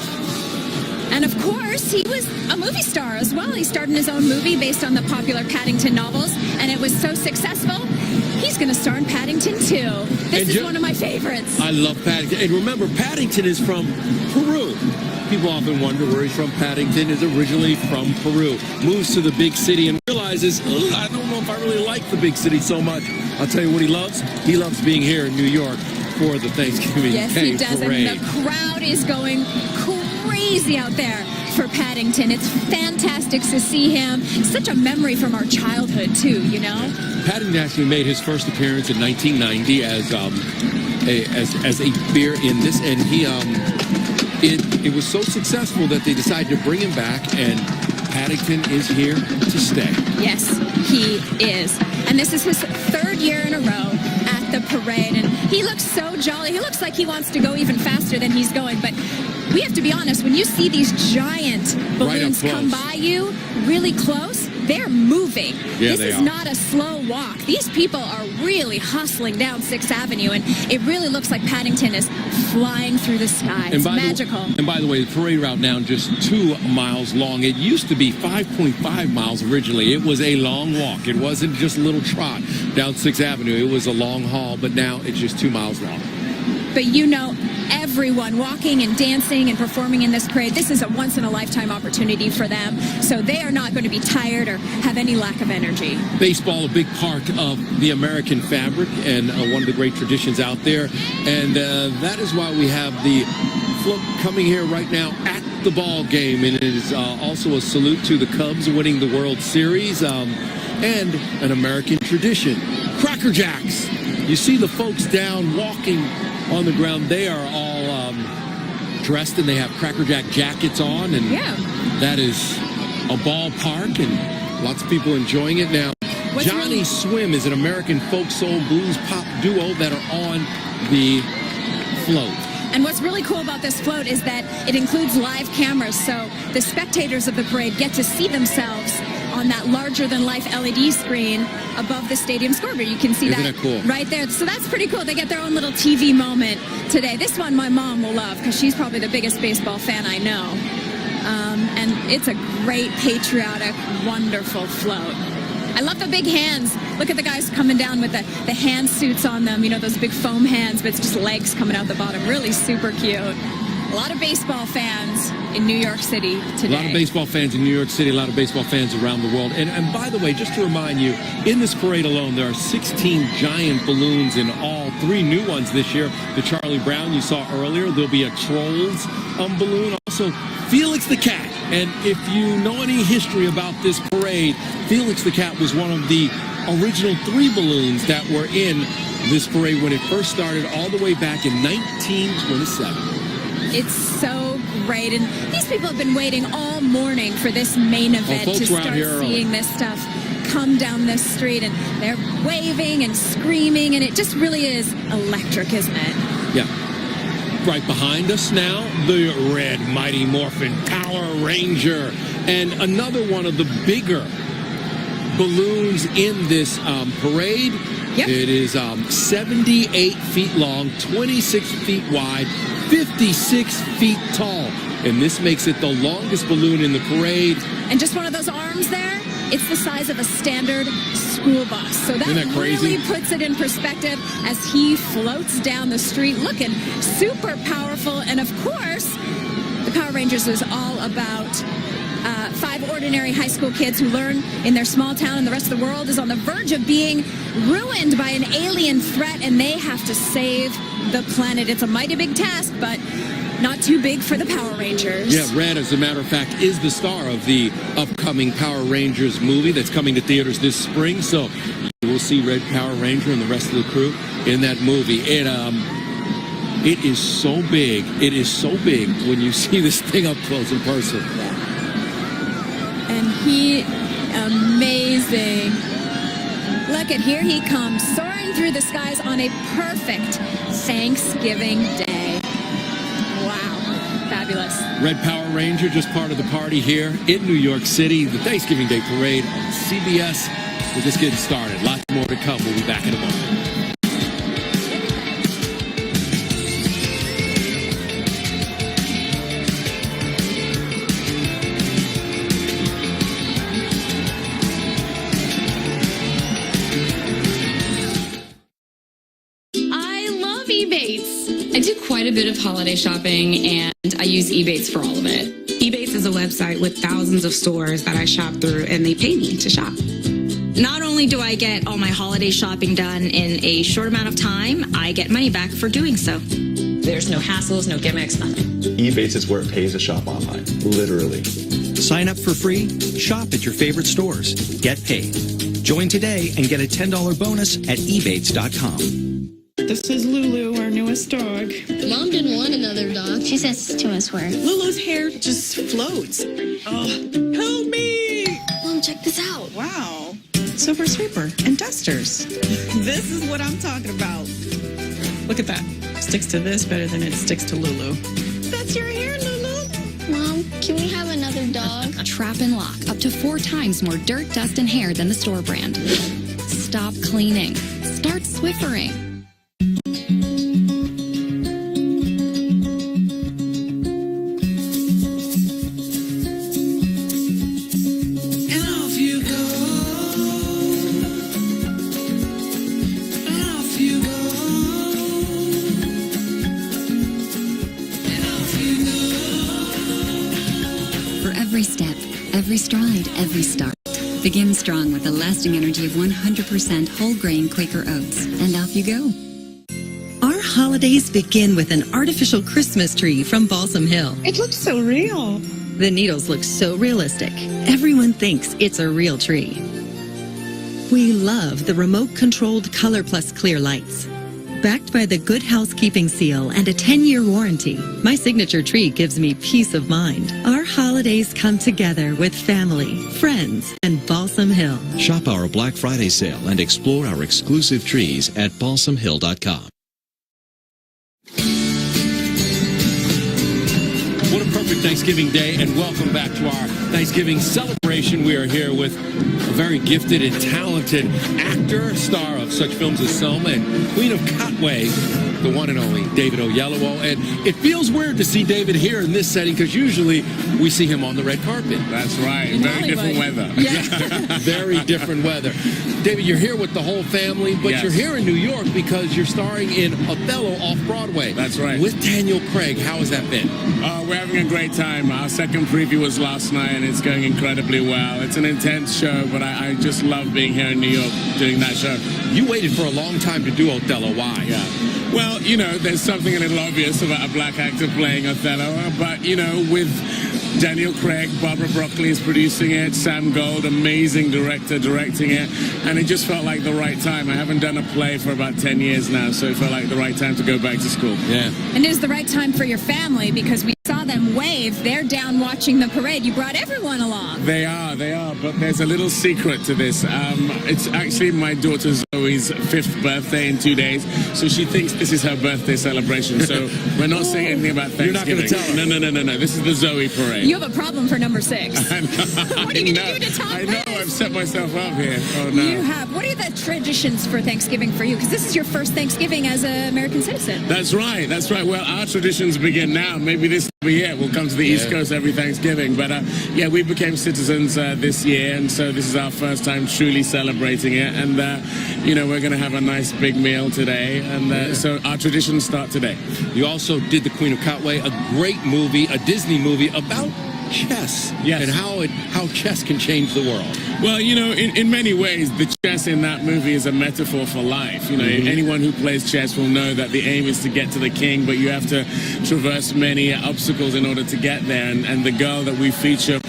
And of course, he was a movie star as well. He starred in his own movie based on the popular Paddington novels, and it was so successful, he's going to star in Paddington 2. This is one of my favorites. I love Paddington. And remember, Paddington is from Peru. People often wonder where he's from. Paddington is originally from Peru. Moves to the big city and realizes, I don't know if I really like the big city so much. I'll tell you what he loves. He loves being here in New York for the Thanksgiving Day he does. parade. And the crowd is going crazy out there for Paddington. It's fantastic to see him. Such a memory from our childhood, too, you know? Paddington actually made his first appearance in 1990 as a bear in this, and he it was so successul that they decided to bring him back, and Paddington is here to stay. Yes, he is. And this is his third year in a row at the parade, and he looks so jolly. He looks like he wants to go even faster than he's going, but we have to be honest, when you see these giant balloons come by you really close, they're moving. Yeah, this is not a slow walk. These people are really hustling down 6th Avenue, and it really looks like Paddington is flying through the sky. It's magical. And by the way, the parade route now just 2 miles long. It used to be 5.5 miles originally. It was a long walk. It wasn't just a little trot down 6th Avenue. It was a long haul, but now it's just 2 miles long. But you know, everyone walking and dancing and performing in this parade, this is a once-in-a-lifetime opportunity for them. So they are not going to be tired or have any lack of energy. Baseball, a big part of the American fabric and one of the great traditions out there. And that is why we have the float coming here right now at the ball game. And it is also a salute to the Cubs winning the World Series and an American tradition. Cracker Jacks. You see the folks down walking on the ground. They are all dressed and they have Cracker Jack jackets on, and that is a ballpark and lots of people enjoying it now. Johnny Swim is an American folk soul blues pop duo that are on the float. And what's really cool about this float is that it includes live cameras, so the spectators of the parade get to see themselves on that larger-than-life LED screen above the stadium scoreboard. You can see that cool? Right there. So that's pretty cool. They get their own little TV moment today. This one my mom will love because she's probably the biggest baseball fan I know. And it's a great, patriotic, wonderful float. I love the big hands. Look at the guys coming down with the hand suits on them. You know, those big foam hands, but it's just legs coming out the bottom. Really super cute. A lot of baseball fans in New York City today. A lot of baseball fans in New York City, a lot of baseball fans around the world. And by the way, just to remind you, in this parade alone, there are 16 giant balloons in all, 3 new ones this year. The Charlie Brown you saw earlier. There'll be a Trolls balloon. Also, Felix the Cat. And if you know any history about this parade, Felix the Cat was one of the original 3 balloons that were in this parade when it first started all the way back in 1927. It's so great, and these people have been waiting all morning for this main event to start seeing this stuff come down this street, and they're waving and screaming, and it just really is electric, isn't it? Yeah. Right behind us now, the red Mighty Morphin Power Ranger, and another one of the bigger balloons in this parade. Yep. It is 78 feet long, 26 feet wide, 56 feet tall. And this makes it the longest balloon in the parade. And just one of those arms there, it's the size of a standard school bus. So that really puts it in perspective as he floats down the street looking super powerful. And of course, the Power Rangers is all about 5 ordinary high school kids who learn in their small town, and the rest of the world is on the verge of being ruined by an alien threat, and they have to save the planet. It's a mighty big task, but not too big for the Power Rangers. Yeah, Red, as a matter of fact, is the star of the upcoming Power Rangers movie that's coming to theaters this spring. So you will see Red Power Ranger and the rest of the crew in that movie. It is so big. It is so big when you see this thing up close in person. And amazing. Look at, here he comes, soaring through the skies on a perfect Thanksgiving day. Wow, fabulous. Red Power Ranger, just part of the party here in New York City. The Thanksgiving Day Parade on CBS. We're just getting started. Lots more to come. We'll be back in a moment. I do quite a bit of holiday shopping, and I use Ebates for all of it. Ebates is a website with thousands of stores that I shop through, and they pay me to shop. Not only do I get all my holiday shopping done in a short amount of time, I get money back for doing so. There's no hassles, no gimmicks, nothing. Ebates is where it pays to shop online, literally. Sign up for free, shop at your favorite stores, get paid. Join today and get a $10 bonus at ebates.com. This is Lulu, our newest dog. Mom didn't want another dog. She says it's too much work. Lulu's hair just floats. Oh, help me! Mom, check this out. Wow. Silver sweeper and dusters. This is what I'm talking about. Look at that. Sticks to this better than it sticks to Lulu. That's your hair, Lulu. Mom, can we have another dog? Trap and Lock, up to 4 times more dirt, dust, and hair than the store brand. Stop cleaning. Start Swiffering. Every step, every stride, every start. Begin strong with the lasting energy of 100% whole grain Quaker oats. And off you go. Our holidays begin with an artificial Christmas tree from Balsam Hill. It looks so real. The needles look so realistic. Everyone thinks it's a real tree. We love the remote-controlled Color Plus clear lights. Backed by the Good Housekeeping Seal and a 10-year warranty, my signature tree gives me peace of mind. Our holidays come together with family, friends, and Balsam Hill. Shop our Black Friday sale and explore our exclusive trees at balsamhill.com. What a perfect Thanksgiving day, and welcome back to our Thanksgiving celebration. We are here with a very gifted and talented actor, star of such films as Selma and Queen of Katwe, the one and only David Oyelowo. And it feels weird to see David here in this setting because usually we see him on the red carpet. That's right. Very different weather. Yeah. Very different weather. David, you're here with the whole family, but you're here in New York because you're starring in Othello off-Broadway. That's right. With Daniel Craig. How has that been? We're having a great time. Our second preview was last night, and it's going incredibly well. It's an intense show, but I just love being here in New York doing that show. You waited for a long time to do Othello. Why? Yeah. Well, you know, there's something a little obvious about a black actor playing Othello, but, you know, with Daniel Craig, Barbara Broccoli is producing it, Sam Gold, amazing director, directing it, and it just felt like the right time. I haven't done a play for about 10 years now, so it felt like the right time to go back to school. Yeah. And it was the right time for your family because we saw them wave. They're down watching the parade. You brought everyone along. They are, but there's a little secret to this. It's actually my daughter Zoe's 5th birthday in 2 days, so she thinks this is her birthday celebration, so we're not saying anything about Thanksgiving. You're not going to tell her? No. This is the Zoe parade. You have a problem for number 6. What are you going to do to top I know, I've set myself up here. Oh, no. You have. What are the traditions for Thanksgiving for you? Because this is your first Thanksgiving as an American citizen. That's right. Well, our traditions begin now. Maybe this will be it. We'll come to the East Coast every Thanksgiving. But, we became citizens this year, and so this is our first time truly celebrating it. And, we're going to have a nice big meal today. And so our traditions start today. You also did The Queen of Katwe, a great movie, a Disney movie about chess. Yes. And how chess can change the world. Well, in many ways, the chess in that movie is a metaphor for life. Anyone who plays chess will know that the aim is to get to the king, but you have to traverse many obstacles in order to get there. And the girl that we feature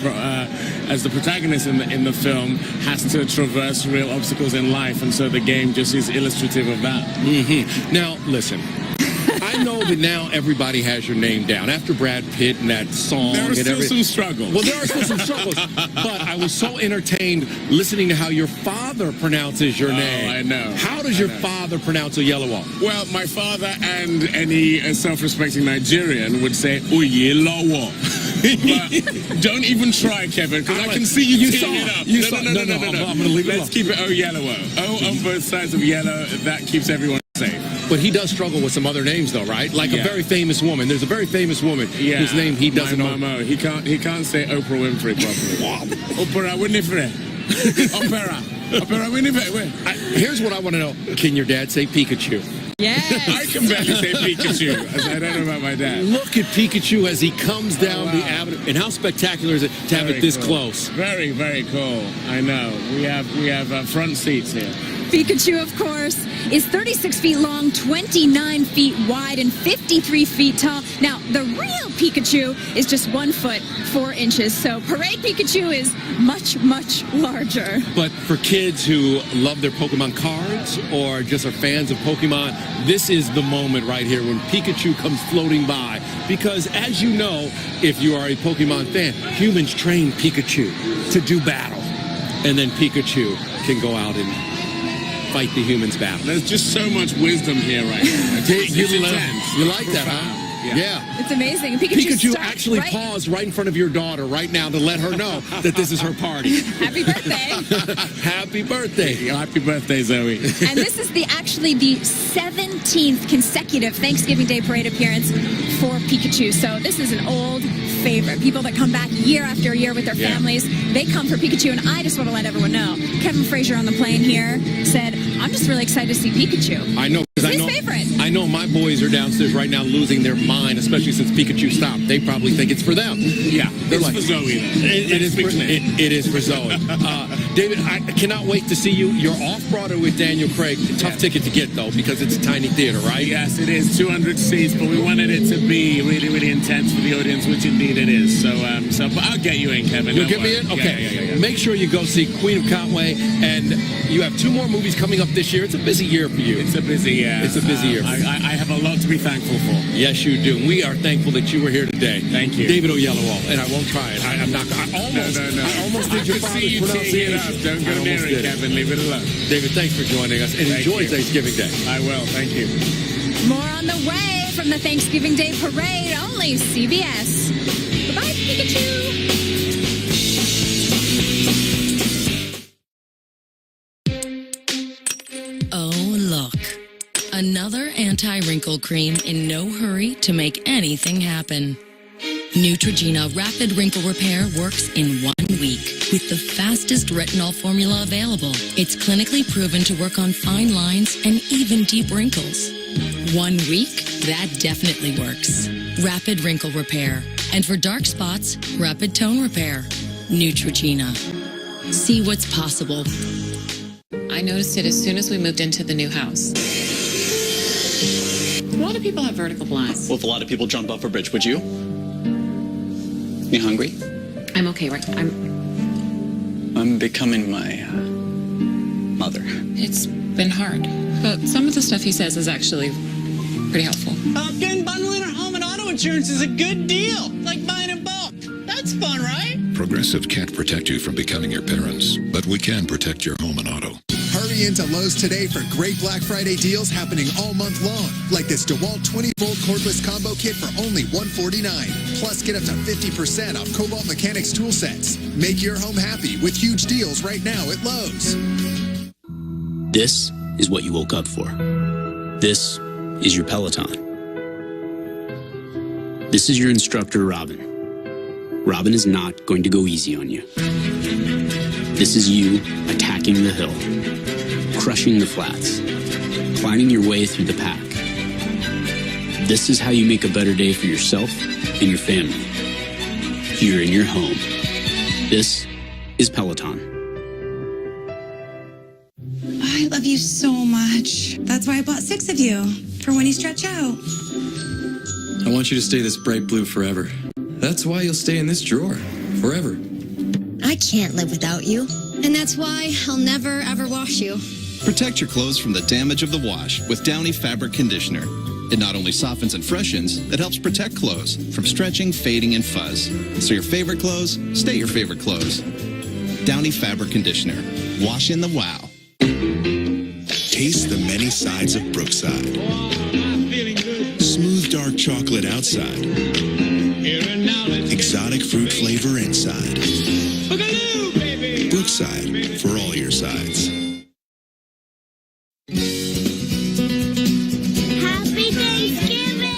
as the protagonist in the film has to traverse real obstacles in life. And so the game just is illustrative of that. Mm-hmm. Now, listen. I know that now everybody has your name down. After Brad Pitt and that song There are and still everything. some struggles. Well, there are still some struggles. But I was so entertained listening to how your father pronounces your name. I know. How does your father pronounce Oyelowo? Well, my father and any self-respecting Nigerian would say Oyelowo. But don't even try, Kevin, because I can see you teeing it up. No. I'm going to leave it Let's keep it Oyelowo. O on both sides of yellow. That keeps everyone safe. But he does struggle with some other names, though, right? Like a very famous woman. There's a very famous woman whose name he doesn't know. He can't say Oprah Winfrey properly. Oprah Winfrey. Opera Winfrey. Here's what I want to know. Can your dad say Pikachu? Yes. I can barely say Pikachu. I don't know about my dad. Look at Pikachu as he comes down the avenue. And how spectacular is it to have it this close? Very, very cool. I know. We have front seats here. Pikachu, of course, is 36 feet long, 29 feet wide, and 53 feet tall. Now, the real Pikachu is just 1 foot, 4 inches. So Parade Pikachu is much, much larger. But for kids who love their Pokemon cards or just are fans of Pokemon, this is the moment right here when Pikachu comes floating by. Because as you know, if you are a Pokemon fan, humans train Pikachu to do battle. And then Pikachu can go out and fight the humans' battle. There's just so much wisdom here right now. You like that, huh? Yeah. It's amazing. Pikachu actually paused right in front of your daughter right now to let her know that this is her party. Happy birthday. Happy birthday. Happy birthday, Zoe. And this is actually the 17th consecutive Thanksgiving Day Parade appearance for Pikachu. So this is an old favorite. People that come back year after year with their families, they come for Pikachu. And I just want to let everyone know, Kevin Frazier on the plane here said, I'm just really excited to see Pikachu. I know. It's his favorite. I know my boys are downstairs right now losing their mind, especially since Pikachu stopped. They probably think it's for them. Yeah, they're it's like, for Zoe. It is for Zoe. David, I cannot wait to see you. You're off Broadway with Daniel Craig. Tough ticket to get, though, because it's a tiny theater, right? Yes, it is. 200 seats, but we wanted it to be really, really intense for the audience, which indeed it is. But I'll get you in, Kevin. You'll get me in? Okay. Yeah. Make sure you go see Queen of Conway, and you have 2 more movies coming up this year. It's a busy year for you. It's a busy year. It's a busy year. I have a lot to be thankful for. Yes, you do. We are thankful that you were here today. Thank you. David Oyelowo, and I won't try it. I'm not. I almost did your father's pronunciation. Don't go near it, Kevin. Leave it alone. David, thanks for joining us, and enjoy Thanksgiving Day. I will. Thank you. More on the way from the Thanksgiving Day Parade, only CBS. Bye-bye, Pikachu. Oh, look. Another anti-wrinkle cream in no hurry to make anything happen. Neutrogena Rapid Wrinkle Repair works in 1 week with the fastest retinol formula available. It's clinically proven to work on fine lines and even deep wrinkles. 1 week? That definitely works. Rapid Wrinkle Repair. And for dark spots, Rapid Tone Repair. Neutrogena. See what's possible. I noticed it as soon as we moved into the new house. A lot of people have vertical blinds. Well, if a lot of people jump off a bridge, would you? You hungry? I'm okay, right? I'm becoming my mother. It's been hard. But some of the stuff he says is actually pretty helpful. Getting bundling our home and auto insurance is a good deal. Like buying a boat. That's fun, right? Progressive can't protect you from becoming your parents, but we can protect your home and auto. Hurry into Lowe's today for great Black Friday deals happening all month long. Like this DeWalt 20-volt cordless combo kit for only $149. Plus, get up to 50% off Cobalt Mechanics tool sets. Make your home happy with huge deals right now at Lowe's. This is what you woke up for. This is your Peloton. This is your instructor, Robin. Robin is not going to go easy on you. This is you attacking the hill, crushing the flats, finding your way through the pack. This is how you make a better day for yourself and your family. Here in your home. This is Peloton. I love you so much. That's why I bought 6 of you, for when you stretch out. I want you to stay this bright blue forever. That's why you'll stay in this drawer, forever. I can't live without you, and that's why I'll never, ever wash you. Protect your clothes from the damage of the wash with Downy Fabric Conditioner. It not only softens and freshens, it helps protect clothes from stretching, fading, and fuzz. So your favorite clothes stay your favorite clothes. Downy Fabric Conditioner. Wash in the wow. Taste the many sides of Brookside. Smooth dark chocolate outside. Exotic fruit flavor inside. Brookside, for all your sides. Happy Thanksgiving!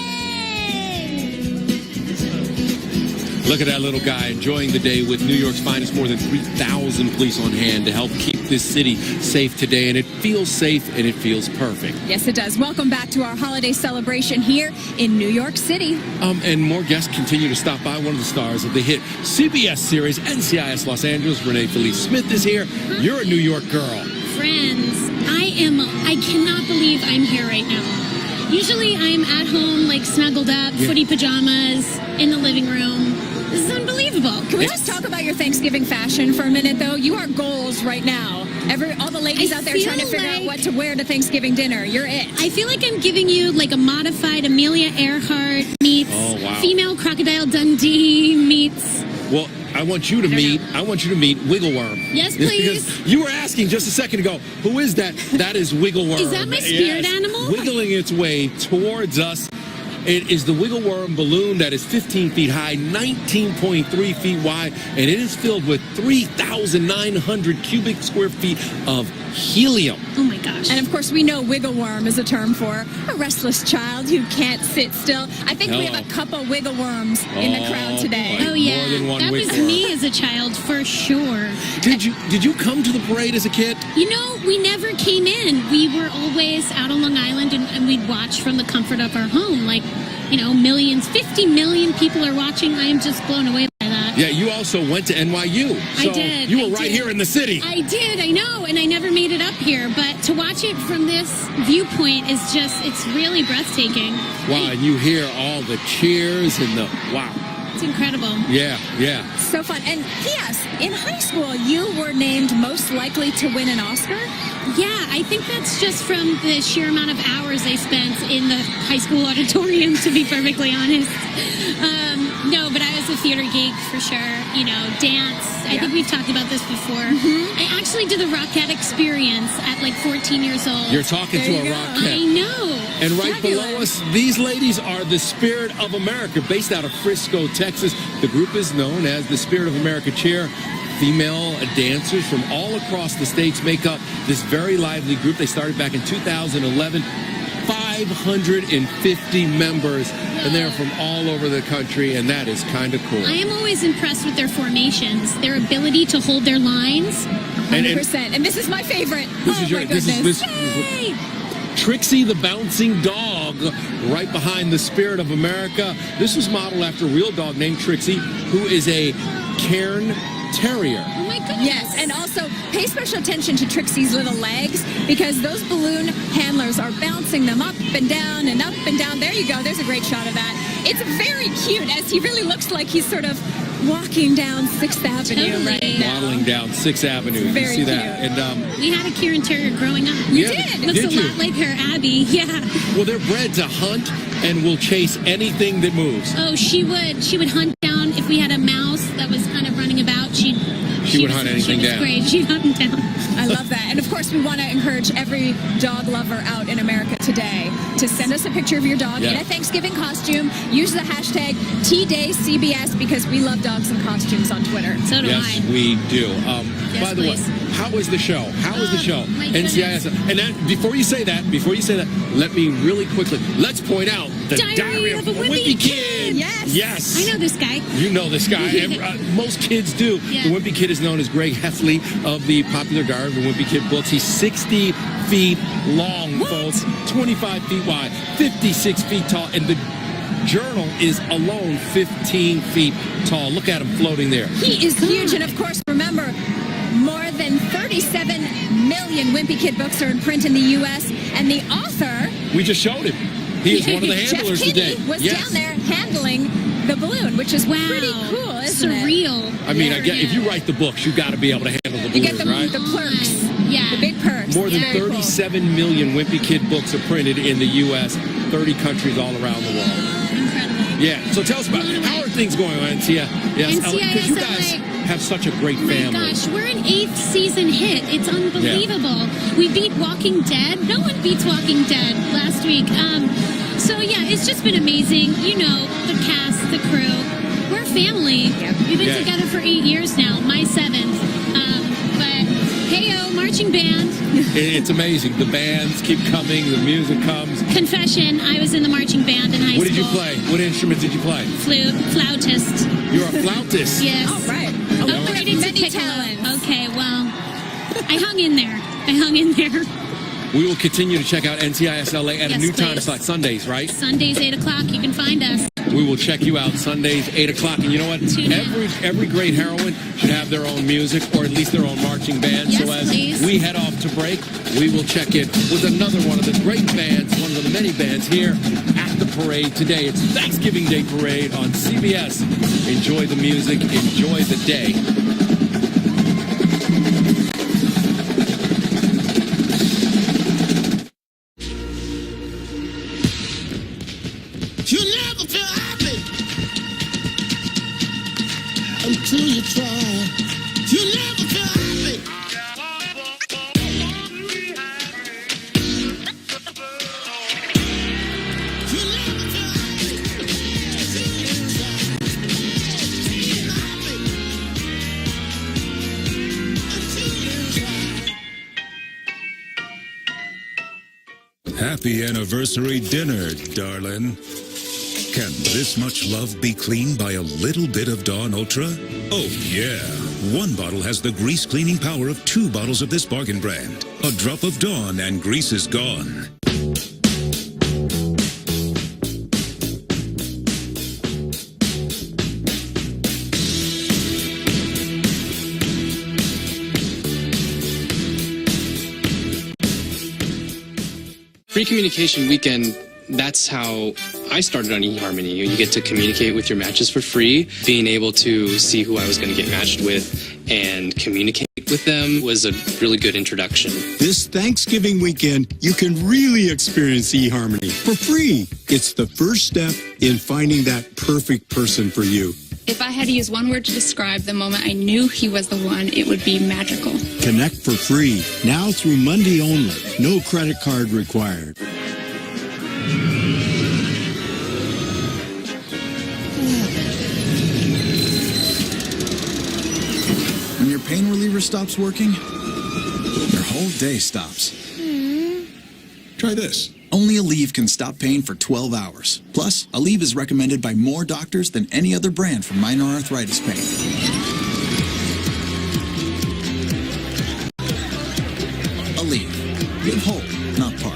Look at that little guy enjoying the day with New York's finest. More than 3,000 police on hand to help keep this city safe today. And it feels safe and it feels perfect. Yes, it does. Welcome back to our holiday celebration here in New York City. And more guests continue to stop by. One of the stars of the hit CBS series NCIS Los Angeles, Renee Felice Smith, is here. You're a New York girl. Friends, I cannot believe I'm here right now. Usually I'm at home, like snuggled up, footy pajamas, in the living room. This is unbelievable. Can we just talk about your Thanksgiving fashion for a minute, though? You are goals right now. All the ladies out there trying to figure out what to wear to Thanksgiving dinner. You're it. I feel like I'm giving you like a modified Amelia Earhart meets female Crocodile Dundee meets. Well, I want you to meet Wiggle Worm. Yes, please. Because you were asking just a second ago, who is that? That is Wiggle Worm. Is that my spirit animal? Wiggling its way towards us. It is the Wiggle Worm balloon that is 15 feet high, 19.3 feet wide, and it is filled with 3,900 cubic square feet of helium. Oh my gosh. And of course, we know wiggle worm is a term for a restless child who can't sit still. I think we have a couple wiggle worms in the crowd today. Oh yeah, that was me as a child for sure. Did you come to the parade as a kid? You know, we never came in. We were always out on Long Island, and we'd watch from the comfort of our home. Like, you know, 50 million people are watching. I am just blown away by that. Yeah, you also went to NYU. So I did. You were right here in the city. I did, I know, and I never made it up here. But to watch it from this viewpoint is it's really breathtaking. Wow, and you hear all the cheers and the wow. It's incredible. Yeah. So fun. And P.S., in high school, you were named most likely to win an Oscar? Yeah, I think that's just from the sheer amount of hours I spent in the high school auditorium, to be perfectly honest. No, but I was a theater geek for sure. You know, dance. I think we've talked about this before. I actually did the Rockette experience at like 14 years old. You're talking to a Rockette. I know. And right below us, these ladies are the Spirit of America, based out of Frisco, Texas. The group is known as the Spirit of America Cheer. Female dancers from all across the states make up this very lively group. They started back in 2011. 550 members, and they're from all over the country, and that is kind of cool. I am always impressed with their formations, their ability to hold their lines. 100%. And this is my favorite. This is Trixie the Bouncing Dog, right behind the Spirit of America. This was modeled after a real dog named Trixie, who is a Cairn Terrier. Oh my goodness. Yes, and also pay special attention to Trixie's little legs, because those balloon handlers are bouncing them up and down and up and down. There you go. There's a great shot of that. It's very cute, as he really looks like he's sort of walking down 6th Avenue right now. Waddling down 6th Avenue. Very you see cute. that? And we had a Kieran Terrier growing up. You did? Looks Did a you? lot like her Abby. Yeah. Well, they're bred to hunt and will chase anything that moves. Oh, she would hunt down if we had a mouse that was kind of running about. She would hunt anything down. Great. She'd hunt them down. I love that. And of course, we want to encourage every dog lover out in America today to send us a picture of your dog in a Thanksgiving costume. Use the hashtag TDayCBS, because we love dogs in costumes on Twitter. So do I. Yes, we do. By the please. way, how was the show? How was the show? My NCIS. And then, before you say that, let me really quickly, let's point out the Diary of a Wimpy Kid. Yes. I know this guy. You know this guy. Most kids do. Yeah. The Wimpy Kid is known as Greg Heffley of the popular Diary of the Wimpy Kid books. He's 60 feet long, folks, 25 feet wide, 56 feet tall, and the journal is alone 15 feet tall. Look at him floating there. He is huge, and of course, remember, more than 37 million Wimpy Kid books are in print in the U.S., and the author... We just showed him. He is one of the handlers Jeff Kinney today. was down there handling the balloon, which is pretty cool, isn't Surreal. I mean, if you write the books, you got to be able to handle the balloon, You get right? the clerks. Yeah. The big perks. More than Very cool. 37 million Wimpy Kid books are printed in the U.S. 30 countries all around the world. Incredible. Yeah. So tell us about it. How are things going on NCIS? Because you guys have such a great family. Oh my gosh, we're an 8th season hit. It's unbelievable. We beat Walking Dead. No one beats Walking Dead last week. So yeah, it's just been amazing. You know, the cast, the crew. We're a family. We've been together for 8 years now. My 7th. But hey-o, marching band. It's amazing. The bands keep coming. The music comes. Confession, I was in the marching band in high school. What did you play? What instrument did you play? Flute, flautist. You're a flautist? Yes. All right. Upgraded to piccolo. Okay, well, I hung in there. We will continue to check out NCIS LA at a new time slot, Sundays, right? Sundays, 8 o'clock. You can find us. We will check you out Sundays, 8 o'clock. And you know what? Every great heroine should have their own music or at least their own marching band. Yes, so as please. we head off to break, we will check in with another one of the great bands, one of the many bands here at the parade today. It's Thanksgiving Day Parade on CBS. Enjoy the music. Enjoy the day. You'll never feel happy until you try. You'll never feel happy. You'll never feel happy until you try. Until you try. Happy anniversary dinner, darling. Can this much love be cleaned by a little bit of Dawn Ultra? Oh, yeah. One bottle has the grease cleaning power of 2 bottles of this bargain brand. A drop of Dawn and grease is gone. Free Communication Weekend, that's how I started on eHarmony. You get to communicate with your matches for free. Being able to see who I was going to get matched with and communicate with them was a really good introduction. This Thanksgiving weekend, you can really experience eHarmony for free. It's the first step in finding that perfect person for you. If I had to use one word to describe the moment I knew he was the one, it would be magical. Connect for free, now through Monday only. No credit card required. When your pain reliever stops working, your whole day stops. Try this. Only Aleve can stop pain for 12 hours. Plus, Aleve is recommended by more doctors than any other brand for minor arthritis pain. Aleve. Live whole, not part.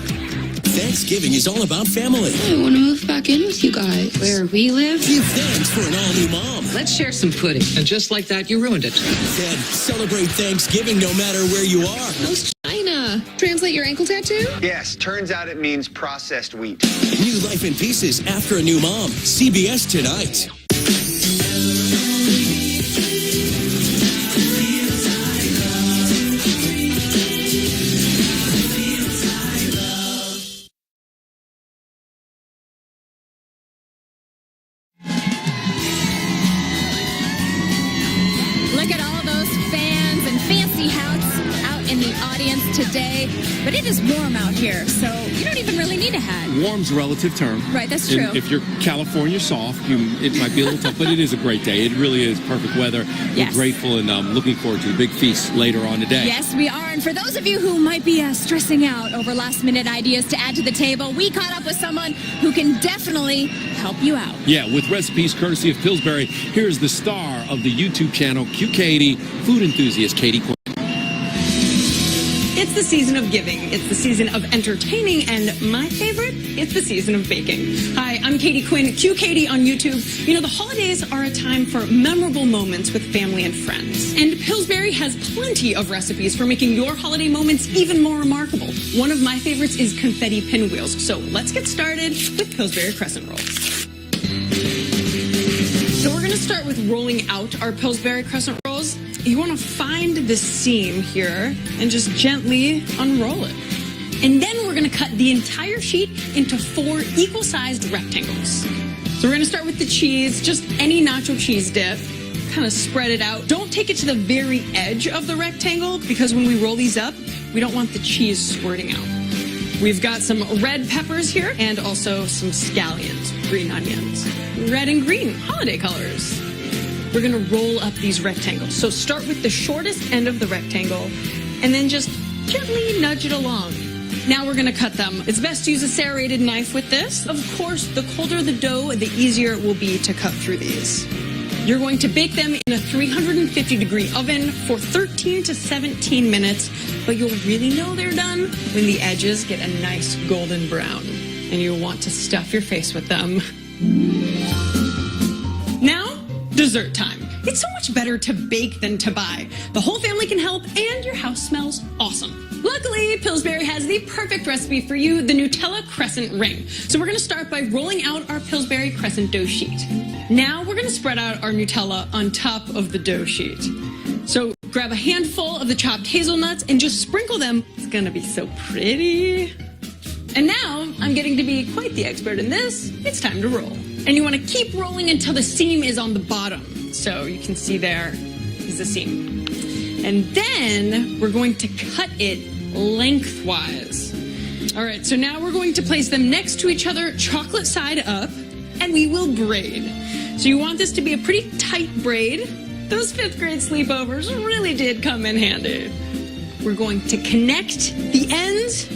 Thanksgiving is all about family. I want to move back in with you guys. Where we live? Give thanks for an all-new mom. Let's share some pudding. And just like that, you ruined it. Then celebrate Thanksgiving no matter where you are. How's China? Translate your ankle tattoo? Yes, turns out it means processed wheat. New life in pieces after a new mom. CBS tonight. Look at all those fans and fancy hats out in the audience today. But it is warm out here, so you don't even really need a hat. Warm's a relative term. Right, that's true. And if you're California soft, it might be a little tough, but it is a great day. It really is perfect weather. Yes. We're grateful and looking forward to the big feast later on today. Yes, we are. And for those of you who might be stressing out over last-minute ideas to add to the table, we caught up with someone who can definitely help you out. Yeah, with recipes courtesy of Pillsbury, here's the star of the YouTube channel, QKD, food enthusiast Katie Quinn. It's the season of giving. It's the season of entertaining, and my favorite, it's the season of baking. Hi, I'm Katie Quinn, QKD on YouTube. You know, the holidays are a time for memorable moments with family and friends. And Pillsbury has plenty of recipes for making your holiday moments even more remarkable. One of my favorites is confetti pinwheels. So let's get started with Pillsbury crescent rolls. So we're going to start with rolling out our Pillsbury crescent rolls. You want to find the seam here and just gently unroll it. And then we're going to cut the entire sheet into 4 equal-sized rectangles. So we're going to start with the cheese, just any nacho cheese dip. Kind of spread it out. Don't take it to the very edge of the rectangle because when we roll these up, we don't want the cheese squirting out. We've got some red peppers here and also some scallions, green onions. Red and green, holiday colors. We're going to roll up these rectangles. So start with the shortest end of the rectangle and then just gently nudge it along. Now we're going to cut them. It's best to use a serrated knife with this. Of course, the colder the dough, the easier it will be to cut through these. You're going to bake them in a 350-degree oven for 13 to 17 minutes, but you'll really know they're done when the edges get a nice golden brown, and you'll want to stuff your face with them. Now, dessert time. It's so much better to bake than to buy. The whole family can help, and your house smells awesome. Luckily, Pillsbury has the perfect recipe for you, the Nutella Crescent Ring. So we're going to start by rolling out our Pillsbury Crescent dough sheet. Now we're going to spread out our Nutella on top of the dough sheet. So grab a handful of the chopped hazelnuts and just sprinkle them. It's going to be so pretty. And now I'm getting to be quite the expert in this. It's time to roll. And you want to keep rolling until the seam is on the bottom. So you can see there is the seam. And then we're going to cut it lengthwise. All right, so now we're going to place them next to each other, chocolate side up, and we will braid. So you want this to be a pretty tight braid. Those 5th grade sleepovers really did come in handy. We're going to connect the ends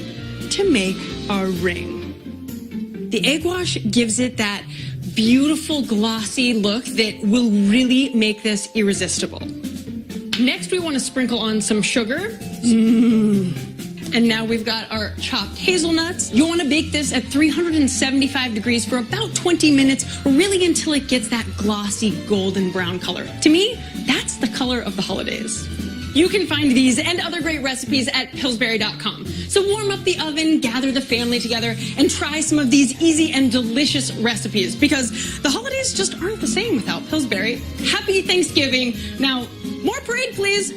to make our ring. The egg wash gives it that beautiful glossy look that will really make this irresistible. Next, we want to sprinkle on some sugar. And now we've got our chopped hazelnuts. You want to bake this at 375 degrees for about 20 minutes, or really until it gets that glossy golden brown color. To me, that's the color of the holidays. You can find these and other great recipes at Pillsbury.com. So warm up the oven, gather the family together, and try some of these easy and delicious recipes, because the holidays just aren't the same without Pillsbury. Happy Thanksgiving. Now, more parade, please.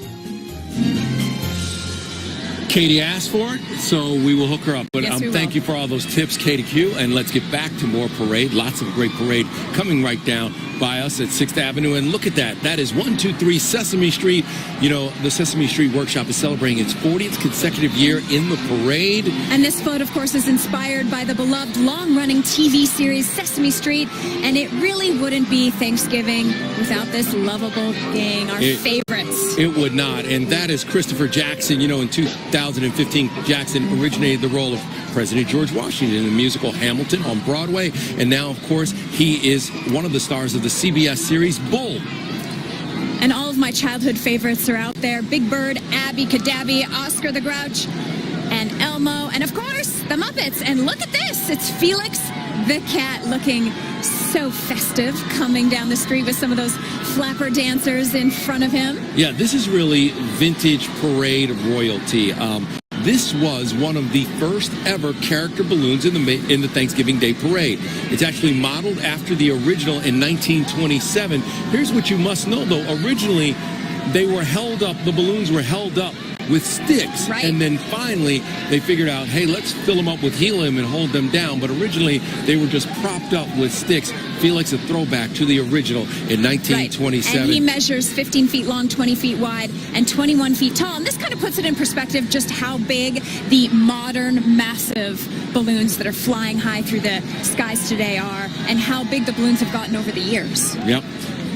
Katie asked for it, so we will hook her up. But Yes, we thank will. you for all those tips, Katie Q. And let's get back to more parade. Lots of great parade coming right down by us at 6th Avenue. And look at that. That is 123 Sesame Street. You know, the Sesame Street Workshop is celebrating its 40th consecutive year in the parade. And this float, of course, is inspired by the beloved long-running TV series Sesame Street. And it really wouldn't be Thanksgiving without this lovable gang, our favorites. It would not. And that is Christopher Jackson. You know, in 2015, Jackson originated the role of President George Washington in the musical Hamilton on Broadway. And now, of course, he is one of the stars of the CBS series Bull. And all of my childhood favorites are out there. Big Bird, Abby Cadabby, Oscar the Grouch, and Elmo. And, of course, the Muppets. And look at this. It's Felix the cat looking so festive, coming down the street with some of those flapper dancers in front of him. Yeah, this is really vintage parade royalty. This was one of the first ever character balloons in the Thanksgiving Day parade. It's actually modeled after the original in 1927. Here's what you must know, though. Originally, they were held up, the balloons were held up with sticks. Right. And then finally, they figured out, hey, let's fill them up with helium and hold them down. But originally, they were just propped up with sticks. Felix, a throwback to the original in 1927. Right. And he measures 15 feet long, 20 feet wide, and 21 feet tall. And this kind of puts it in perspective just how big the modern, massive balloons that are flying high through the skies today are, and how big the balloons have gotten over the years. Yep.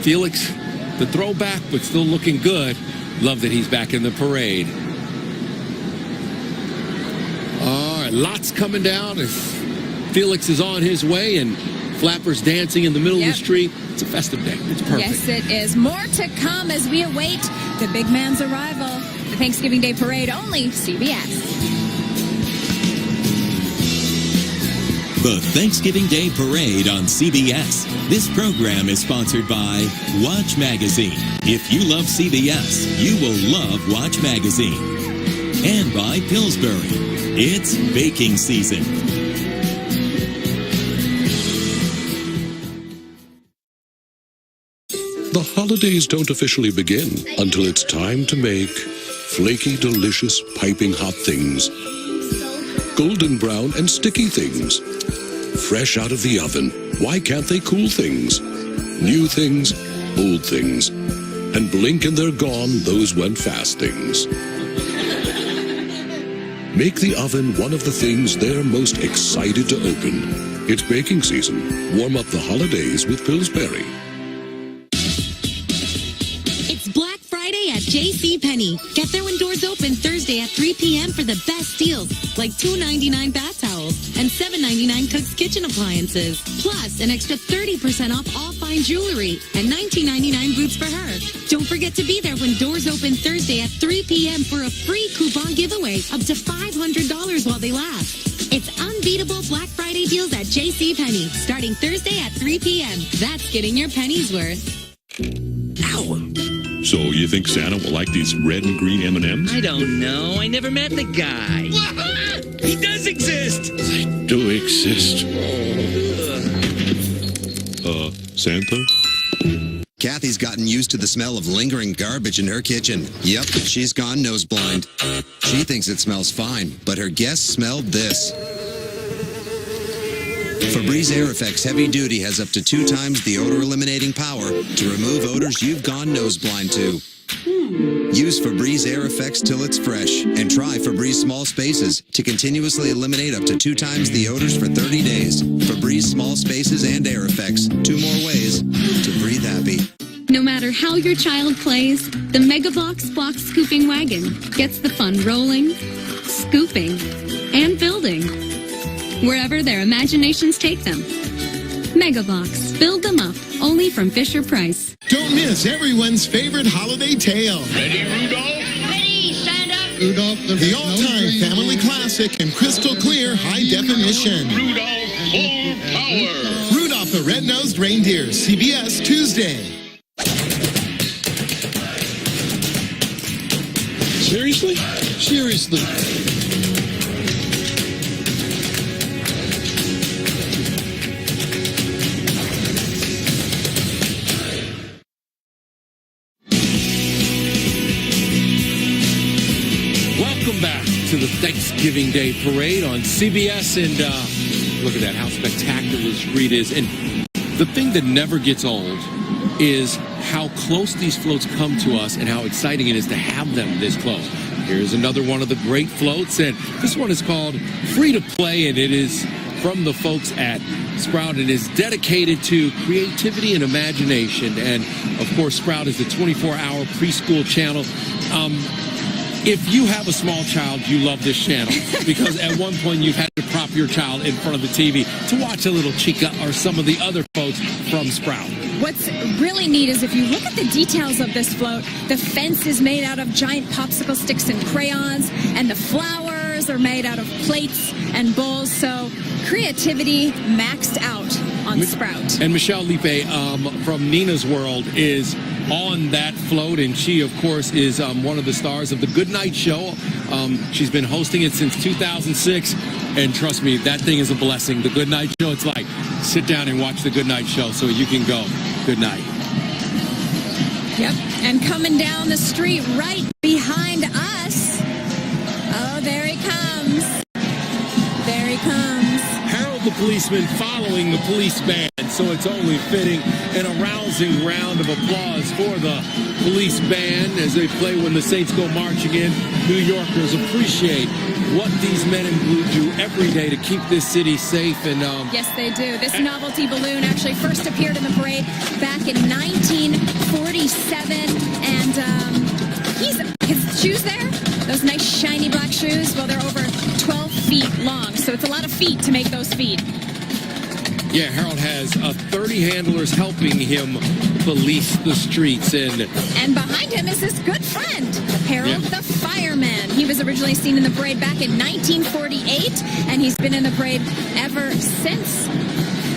Felix, the throwback, but still looking good. Love that he's back in the parade. All right, lots coming down. Felix is on his way, and flappers dancing in the middle of the street. It's a festive day. It's perfect. Yes, it is. More to come as we await the big man's arrival. The Thanksgiving Day Parade, only CBS. The Thanksgiving Day Parade on CBS. This program is sponsored by Watch Magazine. If you love CBS, you will love Watch Magazine. And by Pillsbury. It's baking season. The holidays don't officially begin until it's time to make flaky, delicious, piping hot things golden brown and sticky things. Fresh out of the oven, why can't they cool things? New things, old things. And blink and they're gone, those went fast things. Make the oven one of the things they're most excited to open. It's baking season. Warm up the holidays with Pillsbury. It's Black Friday at JCPenney. Get there when doors open Thursday at 3 p.m. for the best deals, like $2.99 bath towels and $7.99 Cook's Kitchen appliances. Plus, an extra 30% off all fine jewelry and $19.99 boots for her. Don't forget to be there when doors open Thursday at 3 p.m. for a free coupon giveaway up to $500 while they last. It's unbeatable Black Friday deals at JCPenney, starting Thursday at 3 p.m. That's getting your pennies worth. Ow! So you think Santa will like these red and green M&Ms? I don't know. I never met the guy. He does exist! They do exist. Santa? Kathy's gotten used to the smell of lingering garbage in her kitchen. Yep, she's gone nose blind. She thinks it smells fine, but her guests smelled this. Febreze Air Effects Heavy Duty has up to 2 times the odor-eliminating power to remove odors you've gone nose blind to. Use Febreze Air Effects till it's fresh, and try Febreze Small Spaces to continuously eliminate up to 2 times the odors for 30 days. Febreze Small Spaces and Air Effects, 2 more ways to breathe happy. No matter how your child plays, the Megabox Block Scooping Wagon gets the fun rolling, scooping, and building. Wherever their imaginations take them. Megabox. Build them up. Only from Fisher-Price. Don't miss everyone's favorite holiday tale. Ready, Rudolph? Ready, stand up. Rudolph the all-time family classic and crystal clear high definition. Rudolph, full power. Rudolph the Red-Nosed Reindeer, CBS Tuesday. Seriously? Seriously. Welcome back to the Thanksgiving Day Parade on CBS. And look at that, how spectacular the street is. And the thing that never gets old is how close these floats come to us and how exciting it is to have them this close. Here's another one of the great floats, and this one is called Free to Play, and it is from the folks at Sprout. It is dedicated to creativity and imagination. And, of course, Sprout is the 24-hour preschool channel. If you have a small child, you love this channel because at one point you've had to prop your child in front of the TV to watch a little Chica or some of the other folks from Sprout. What's really neat is if you look at the details of this float, the fence is made out of giant popsicle sticks and crayons, and the flowers are made out of plates and bowls. So creativity maxed out on Sprout. And Michelle Lipe from Nina's World is on that float, and she, of course, is one of the stars of the Good Night Show. She's been hosting it since 2006, and trust me, that thing is a blessing. The Good Night Show, it's like, sit down and watch the Good Night Show so you can go. Good night. Yep, and coming down the street right behind us. Oh, there he comes. There he comes. Harold the policeman following the police band, so it's only fitting. And a rousing round of applause for the police band as they play When the Saints Go Marching In. New Yorkers appreciate what these men in blue do every day to keep this city safe. And yes, they do. This novelty balloon actually first appeared in the parade back in 1947. And his shoes there, those nice shiny black shoes, well, they're over 12 feet long. So it's a lot of feet to make those feet. Yeah, Harold has 30 handlers helping him police the streets. And behind him is his good friend, Harold the fireman. He was originally seen in the parade back in 1948, and he's been in the parade ever since.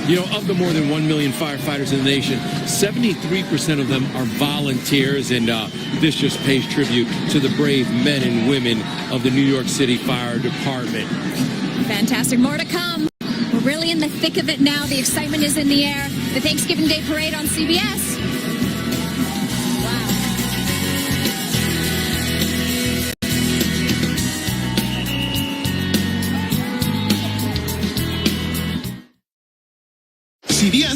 You know, of the more than 1 million firefighters in the nation, 73% of them are volunteers, and this just pays tribute to the brave men and women of the New York City Fire Department. Fantastic. More to come. We're really in the thick of it now. The excitement is in the air. The Thanksgiving Day Parade on CBS. Wow.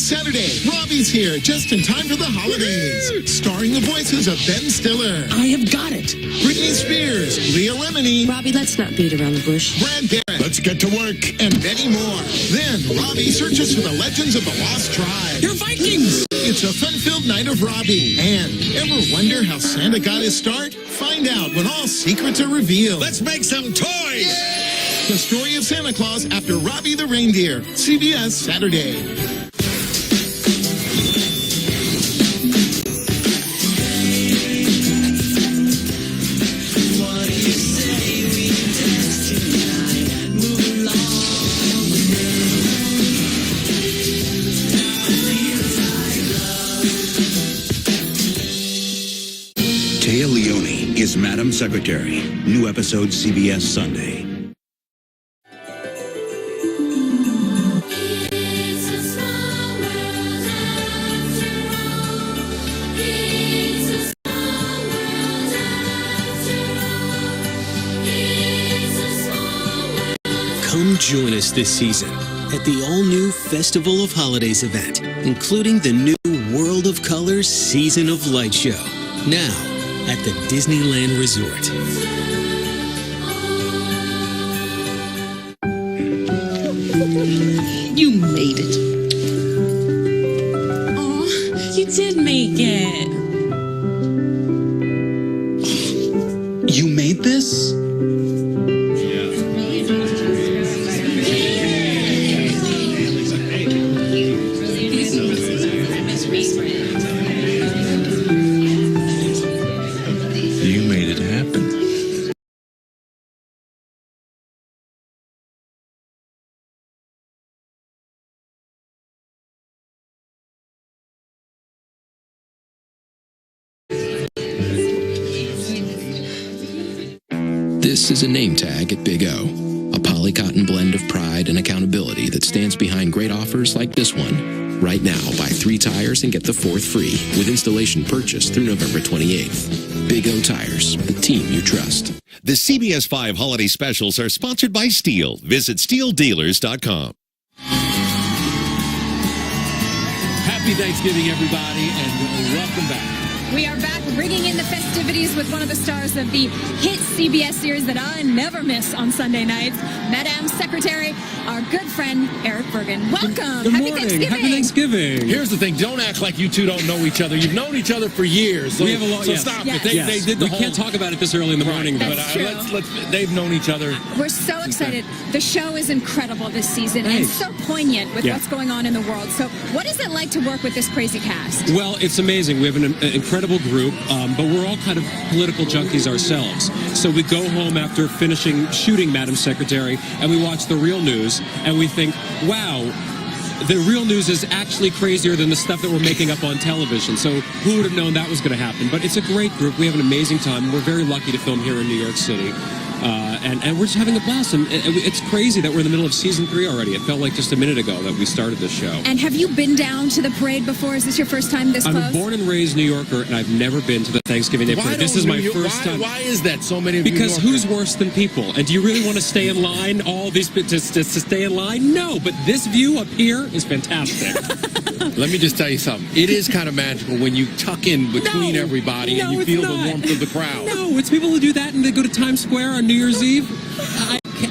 Saturday, Robbie's here just in time for the holidays. Starring the voices of Ben Stiller. I have got it. Britney Spears, Leah Remini, Robbie, let's not beat around the bush. Brad Garrett. Let's get to work. And many more. Then Robbie searches for the legends of the Lost Tribe. You're Vikings. It's a fun-filled night of Robbie. And ever wonder how Santa got his start? Find out when all secrets are revealed. Let's make some toys. The story of Santa Claus after Robbie the Reindeer. CBS Saturday. Is Madam Secretary. New episode CBS Sunday. Come join us this season at the all-new Festival of Holidays event, including the new World of Colors Season of Light show. Now, at the Disneyland Resort. You made it. Oh, you did make it. You made this? This is a name tag at Big O, a polycotton blend of pride and accountability that stands behind great offers like this one. Right now, buy 3 tires and get the 4th free with installation purchase through November 28th. Big O Tires, the team you trust. The CBS 5 holiday specials are sponsored by Steel. Visit SteelDealers.com. Happy Thanksgiving, everybody, and welcome back. We are back bringing in the festivities with one of the stars of the hit CBS series that I never miss on Sunday nights, Madam Secretary, our good friend, Eric Bergen. Welcome. Good Happy morning. Thanksgiving. Happy Thanksgiving. Here's the thing. Don't act like you two don't know each other. You've known each other for years. So, we have a lot. so Yes. stop Yes. it. They did the we whole... can't talk about it this early in the morning. That's true. They've known each other. We're so excited. The show is incredible this season and so poignant with what's going on in the world. So what is it like to work with this crazy cast? Well, it's amazing. We have an incredible group, but we're all kind of political junkies ourselves. So we go home after finishing shooting Madam Secretary, and we watch the real news, and we think, wow, the real news is actually crazier than the stuff that we're making up on television. So who would have known that was going to happen? But it's a great group. We have an amazing time. We're very lucky to film here in New York City. And we're just having a blast. And it's crazy that we're in the middle of season 3 already. It felt like just a minute ago that we started this show. And have you been down to the parade before? Is this your first time this close? I'm a born and raised New Yorker, and I've never been to the Thanksgiving Day parade. This is my first time. Why is that so many of you? Because who's worse than people? And do you really want to stay in line? All these to stay in line? No, but this view up here is fantastic. Let me just tell you something. It is kind of magical when you tuck in between everybody and you feel the warmth of the crowd. No, it's people who do that and they go to Times Square on New Year's Eve.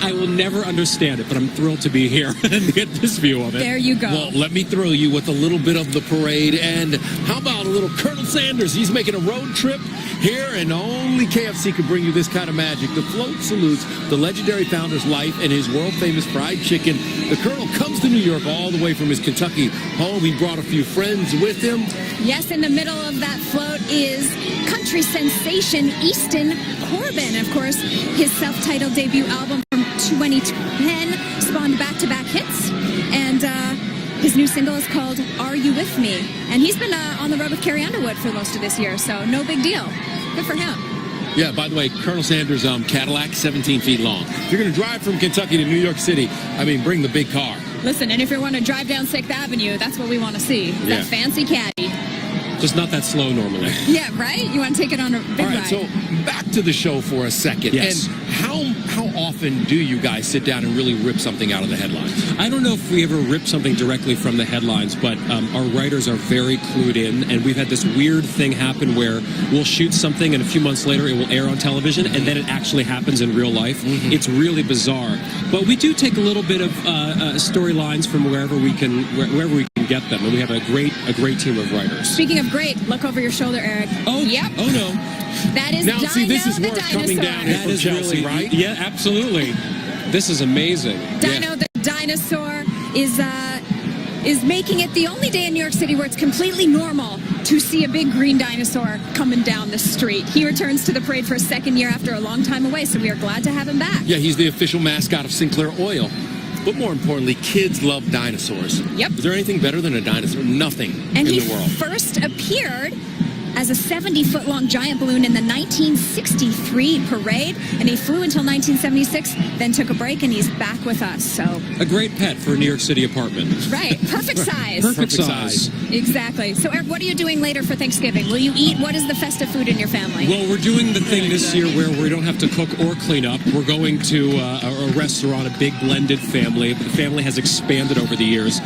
I will never understand it, but I'm thrilled to be here and get this view of it. There you go. Well, let me thrill you with a little bit of the parade. And how about a little Colonel Sanders? He's making a road trip here, and only KFC can bring you this kind of magic. The float salutes the legendary founder's life and his world-famous fried chicken. The Colonel comes to New York all the way from his Kentucky home. He brought a few friends with him. Yes, in the middle of that float is country sensation Easton Corbin. Of course, his self-titled debut album from 2010 spawned back-to-back hits. And his new single is called Are You With Me? And he's been on the road with Carrie Underwood for most of this year, so no big deal. Good for him. Yeah, by the way, Colonel Sanders' Cadillac, 17 feet long. If you're going to drive from Kentucky to New York City, I mean, bring the big car. Listen, and if you want to drive down 6th Avenue, that's what we want to see. Yeah. That fancy caddy. Just not that slow normally. Yeah, right? You want to take it on a big All right, ride. so back to the show for a second. Yes. And how often do you guys sit down and really rip something out of the headlines? I don't know if we ever rip something directly from the headlines, but our writers are very clued in, and we've had this weird thing happen where we'll shoot something and a few months later it will air on television, and then it actually happens in real life. Mm-hmm. It's really bizarre. But we do take a little bit of storylines from wherever we can get them, and we have a great team of writers. Speaking of great, look over your shoulder, Eric. Oh, yep. Oh no. That is now, Dino see, this is the worth dinosaur. coming down here from Chelsea, really, right? Yeah, absolutely. This is amazing. Dino the dinosaur is making it the only day in New York City where it's completely normal to see a big green dinosaur coming down the street. He returns to the parade for a second year after a long time away, so we are glad to have him back. Yeah, he's the official mascot of Sinclair Oil. But more importantly, kids love dinosaurs. Yep. Is there anything better than a dinosaur? Nothing in the world. And he first appeared as a 70-foot-long giant balloon in the 1963 parade, and he flew until 1976, then took a break, and he's back with us. So a great pet for a New York City apartment. Right, perfect size. Perfect size. Exactly. So, Eric, what are you doing later for Thanksgiving? Will you eat? What is the festive food in your family? Well, we're doing the thing this year where we don't have to cook or clean up. We're going to a restaurant, a big blended family. The family has expanded over the years.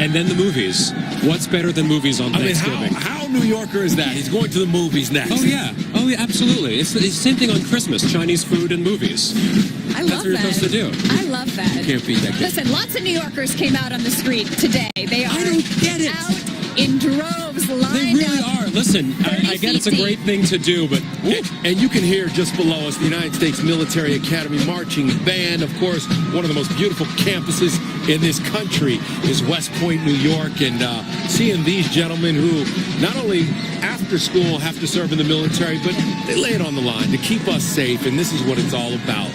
And then the movies. What's better than movies on Thanksgiving? How New Yorker is that? He's going to the movies next. Oh, yeah, absolutely. It's the same thing on Christmas, Chinese food and movies. I love That's what you're supposed to do. I love that. You can't beat that kid. Listen, lots of New Yorkers came out on the street today. They are I don't get it. out in droves, lined They really up. are. Listen, I get it's a great thing to do, but... And you can hear just below us the United States Military Academy Marching Band. Of course, one of the most beautiful campuses in this country is West Point, New York. And seeing these gentlemen who not only after school have to serve in the military, but they lay it on the line to keep us safe. And this is what it's all about.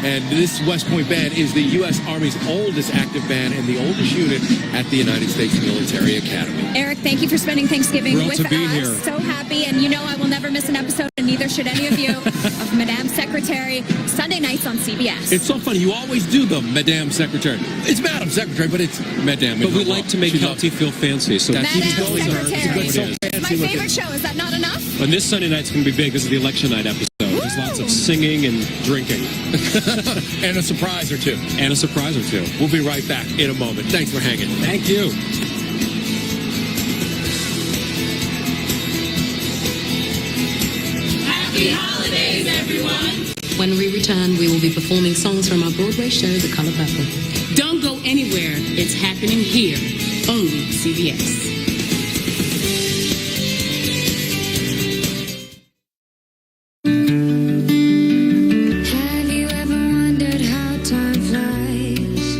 And this West Point Band is the U.S. Army's oldest active band and the oldest unit at the United States Military Academy. Eric, thank you for spending Thanksgiving Thrilled with to be us. here. So happy, and you know I will never miss an episode, and neither should any of you, of Madame Secretary, Sunday nights on CBS. It's so funny. You always do the Madame Secretary. It's Madam Secretary, but it's Madame. But we like to make Kelty feel fancy. So Madame Madame Secretary. It's my favorite show. Is that not enough? And this Sunday night's going to be big. This is the election night episode. There's lots of singing and drinking. And a surprise or two. And a surprise or two. We'll be right back in a moment. Thanks for hanging. Thank you. Happy holidays, everyone! When we return, we will be performing songs from our Broadway show, The Color Purple. Don't go anywhere. It's happening here, only CBS. Have you ever wondered how time flies?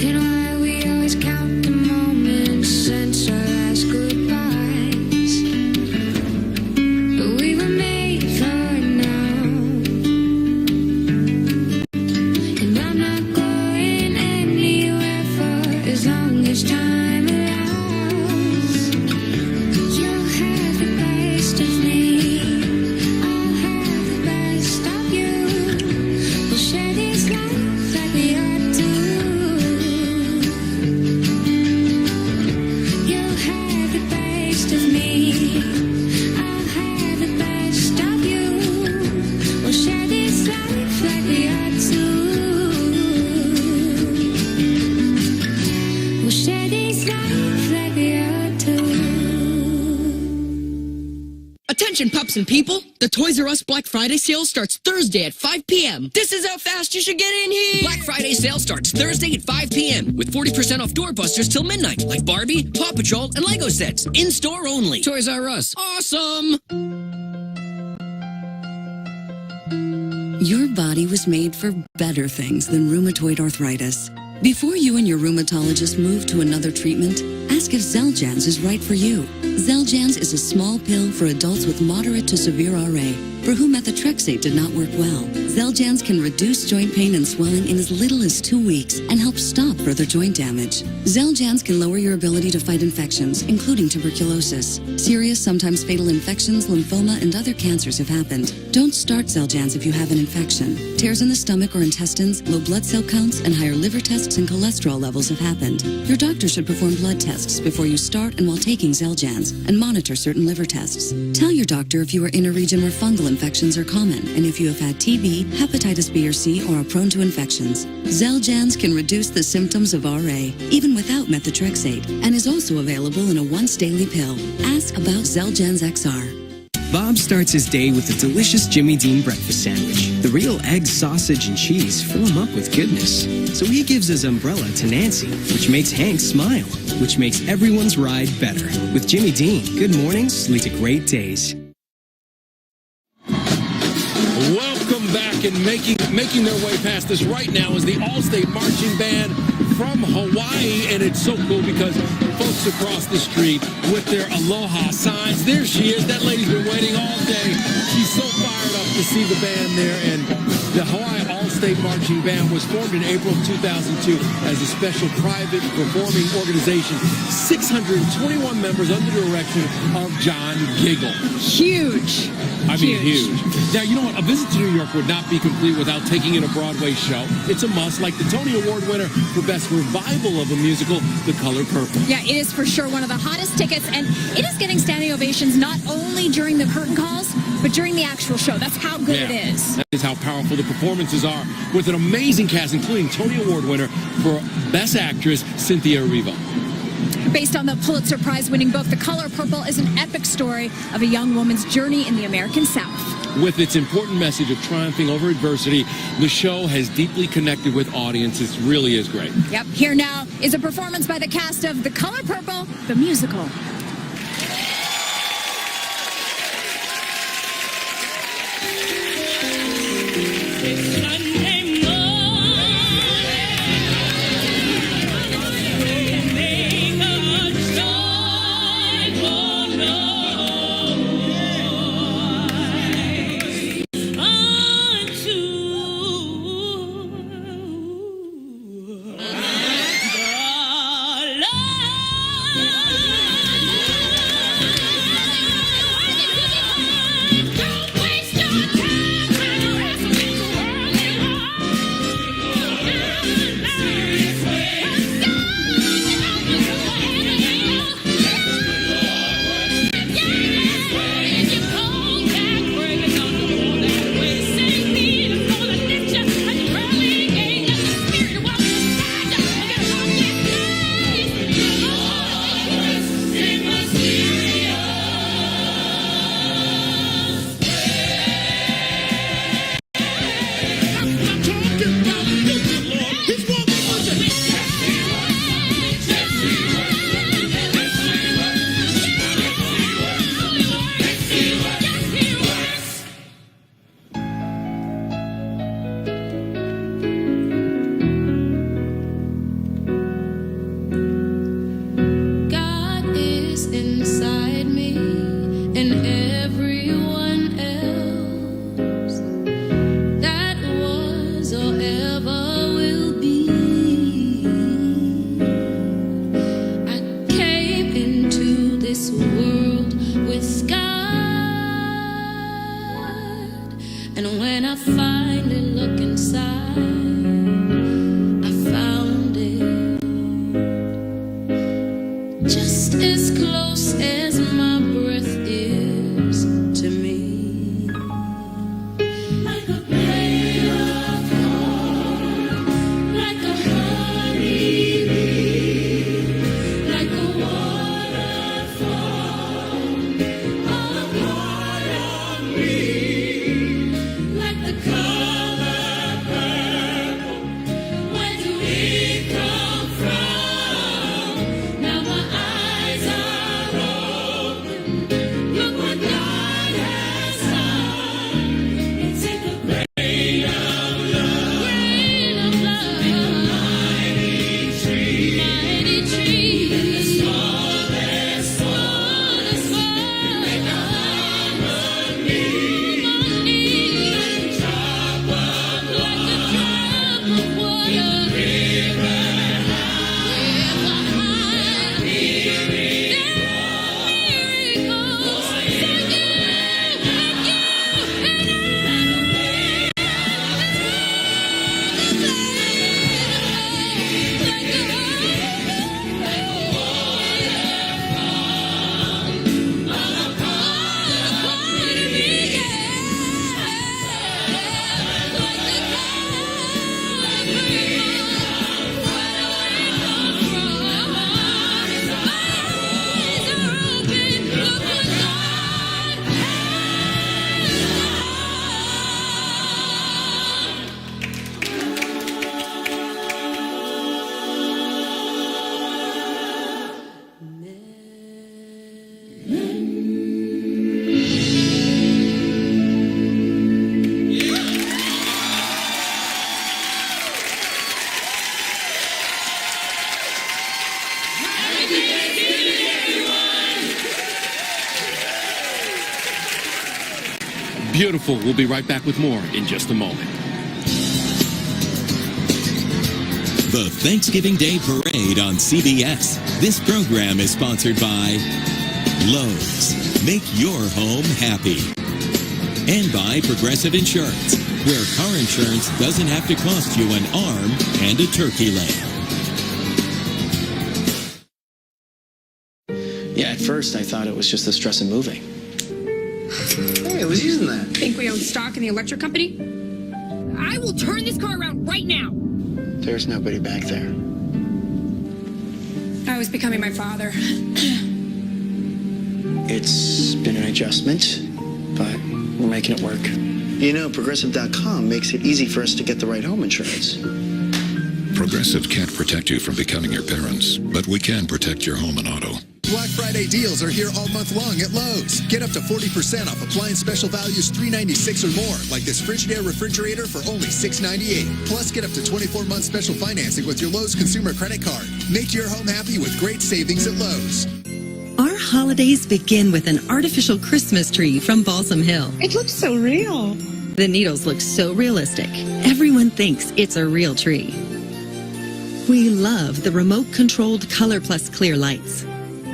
And why we always count the moments since our last goodbyes? But we were made for now. And I'm not going anywhere for as long as time allows. You'll have the best of me. I'll have the best of you. We'll share this life like we ought to. You'll have the best of me. I'll have the best of you. We'll share this life like we ought to. We'll share this life like we ought to. Attention pups and people, the Toys R Us Black Friday sale starts Thursday at 5 p.m. This is how fast you should get in here! Black Friday sale starts Thursday at 5 p.m. with 40% off doorbusters till midnight, like Barbie, Paw Patrol, and Lego sets. In-store only. Toys R Us. Awesome! Your body was made for better things than rheumatoid arthritis. Before you and your rheumatologist move to another treatment, ask if Xeljanz is right for you. Xeljanz is a small pill for adults with moderate to severe RA, for whom methotrexate did not work well. Xeljanz can reduce joint pain and swelling in as little as 2 weeks and help stop further joint damage. Xeljanz can lower your ability to fight infections, including tuberculosis. Serious, sometimes fatal infections, lymphoma, and other cancers have happened. Don't start Xeljanz if you have an infection. Tears in the stomach or intestines, low blood cell counts, and higher liver tests and cholesterol levels have happened. Your doctor should perform blood tests tests before you start and while taking Xeljanz, and monitor certain liver tests. Tell your doctor if you are in a region where fungal infections are common, and if you have had TB, hepatitis B or C, or are prone to infections. Xeljanz can reduce the symptoms of RA, even without methotrexate, and is also available in a once-daily pill. Ask about Xeljanz XR. Bob starts his day with a delicious Jimmy Dean breakfast sandwich. The real egg, sausage, and cheese fill him up with goodness. So he gives his umbrella to Nancy, which makes Hank smile, which makes everyone's ride better. With Jimmy Dean, good mornings lead to great days. Welcome back, and making their way past us right now is the Allstate Marching Band from Hawaii, and it's so cool because folks across the street with their aloha signs. There she is. That lady's been waiting all day. She's so fired up to see the band there, and the Hawaii Allstate Marching Band was formed in April of 2002 as a special private performing organization. 621 members under the direction of John Giggle. Huge. I mean, huge. Now, you know what? A visit to New York would not be complete without taking in a Broadway show. It's a must, like the Tony Award winner for Best Revival of a Musical, The Color Purple. Yeah, it is for sure one of the hottest tickets, and it is getting standing ovations not only during the curtain calls, but during the actual show. That's how good it is. That is how powerful the performances are, with an amazing cast, including Tony Award winner for Best Actress, Cynthia Erivo. Based on the Pulitzer Prize-winning book, The Color Purple is an epic story of a young woman's journey in the American South. With its important message of triumphing over adversity, the show has deeply connected with audiences. It really is great. Yep. Here now is a performance by the cast of The Color Purple, the musical. Like the color purple. Beautiful. We'll be right back with more in just a moment. The Thanksgiving Day Parade on CBS. This program is sponsored by Lowe's. Make your home happy. And by Progressive Insurance, where car insurance doesn't have to cost you an arm and a turkey leg. Yeah, at first I thought it was just the stress of moving. Hey, I was using that. Think we own stock in the electric company? I will turn this car around right now. There's nobody back there. I was becoming my father. It's been an adjustment, but we're making it work. You know, Progressive.com makes it easy for us to get the right home insurance. Progressive can't protect you from becoming your parents, but we can protect your home and auto. Black Friday deals are here all month long at Lowe's. Get up to 40% off appliance special values $396 or more, like this Frigidaire refrigerator for only $698. Plus, get up to 24-month special financing with your Lowe's consumer credit card. Make your home happy with great savings at Lowe's. Our holidays begin with an artificial Christmas tree from Balsam Hill. It looks so real. The needles look so realistic. Everyone thinks it's a real tree. We love the remote-controlled Color Plus clear lights.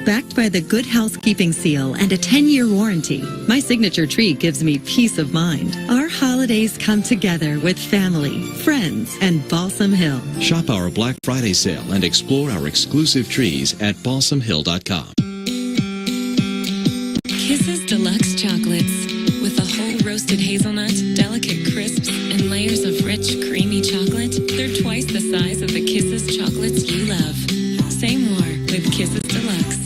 Backed by the Good Housekeeping Seal and a 10-year warranty, my signature tree gives me peace of mind. Our holidays come together with family, friends, and Balsam Hill. Shop our Black Friday sale and explore our exclusive trees at balsamhill.com. Kisses Deluxe Chocolates. With a whole roasted hazelnut, delicate crisps, and layers of rich, creamy chocolate, they're twice the size of the Kisses chocolates you love. Say more with Kisses Deluxe.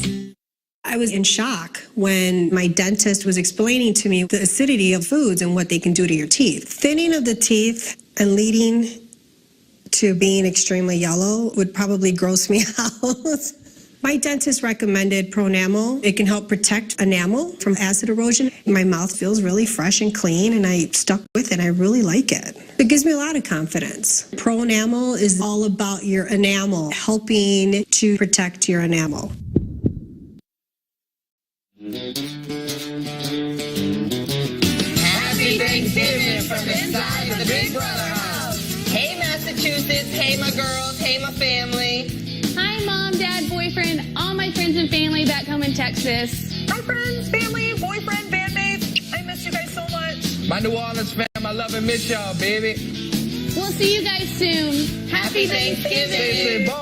I was in shock when my dentist was explaining to me the acidity of foods and what they can do to your teeth. Thinning of the teeth and leading to being extremely yellow would probably gross me out. My dentist recommended Pronamel. It can help protect enamel from acid erosion. My mouth feels really fresh and clean, and I stuck with it. I really like it. It gives me a lot of confidence. Pronamel is all about your enamel, helping to protect your enamel. Happy Thanksgiving from inside of the Big Brother house. Hey, Massachusetts. Hey, my girls. Hey, my family. Hi, Mom, Dad, boyfriend, all my friends and family back home in Texas. Hi, friends, family, boyfriend, bandmates. I miss you guys so much. My New Orleans fam, I love and miss y'all, baby. We'll see you guys soon. Happy Thanksgiving.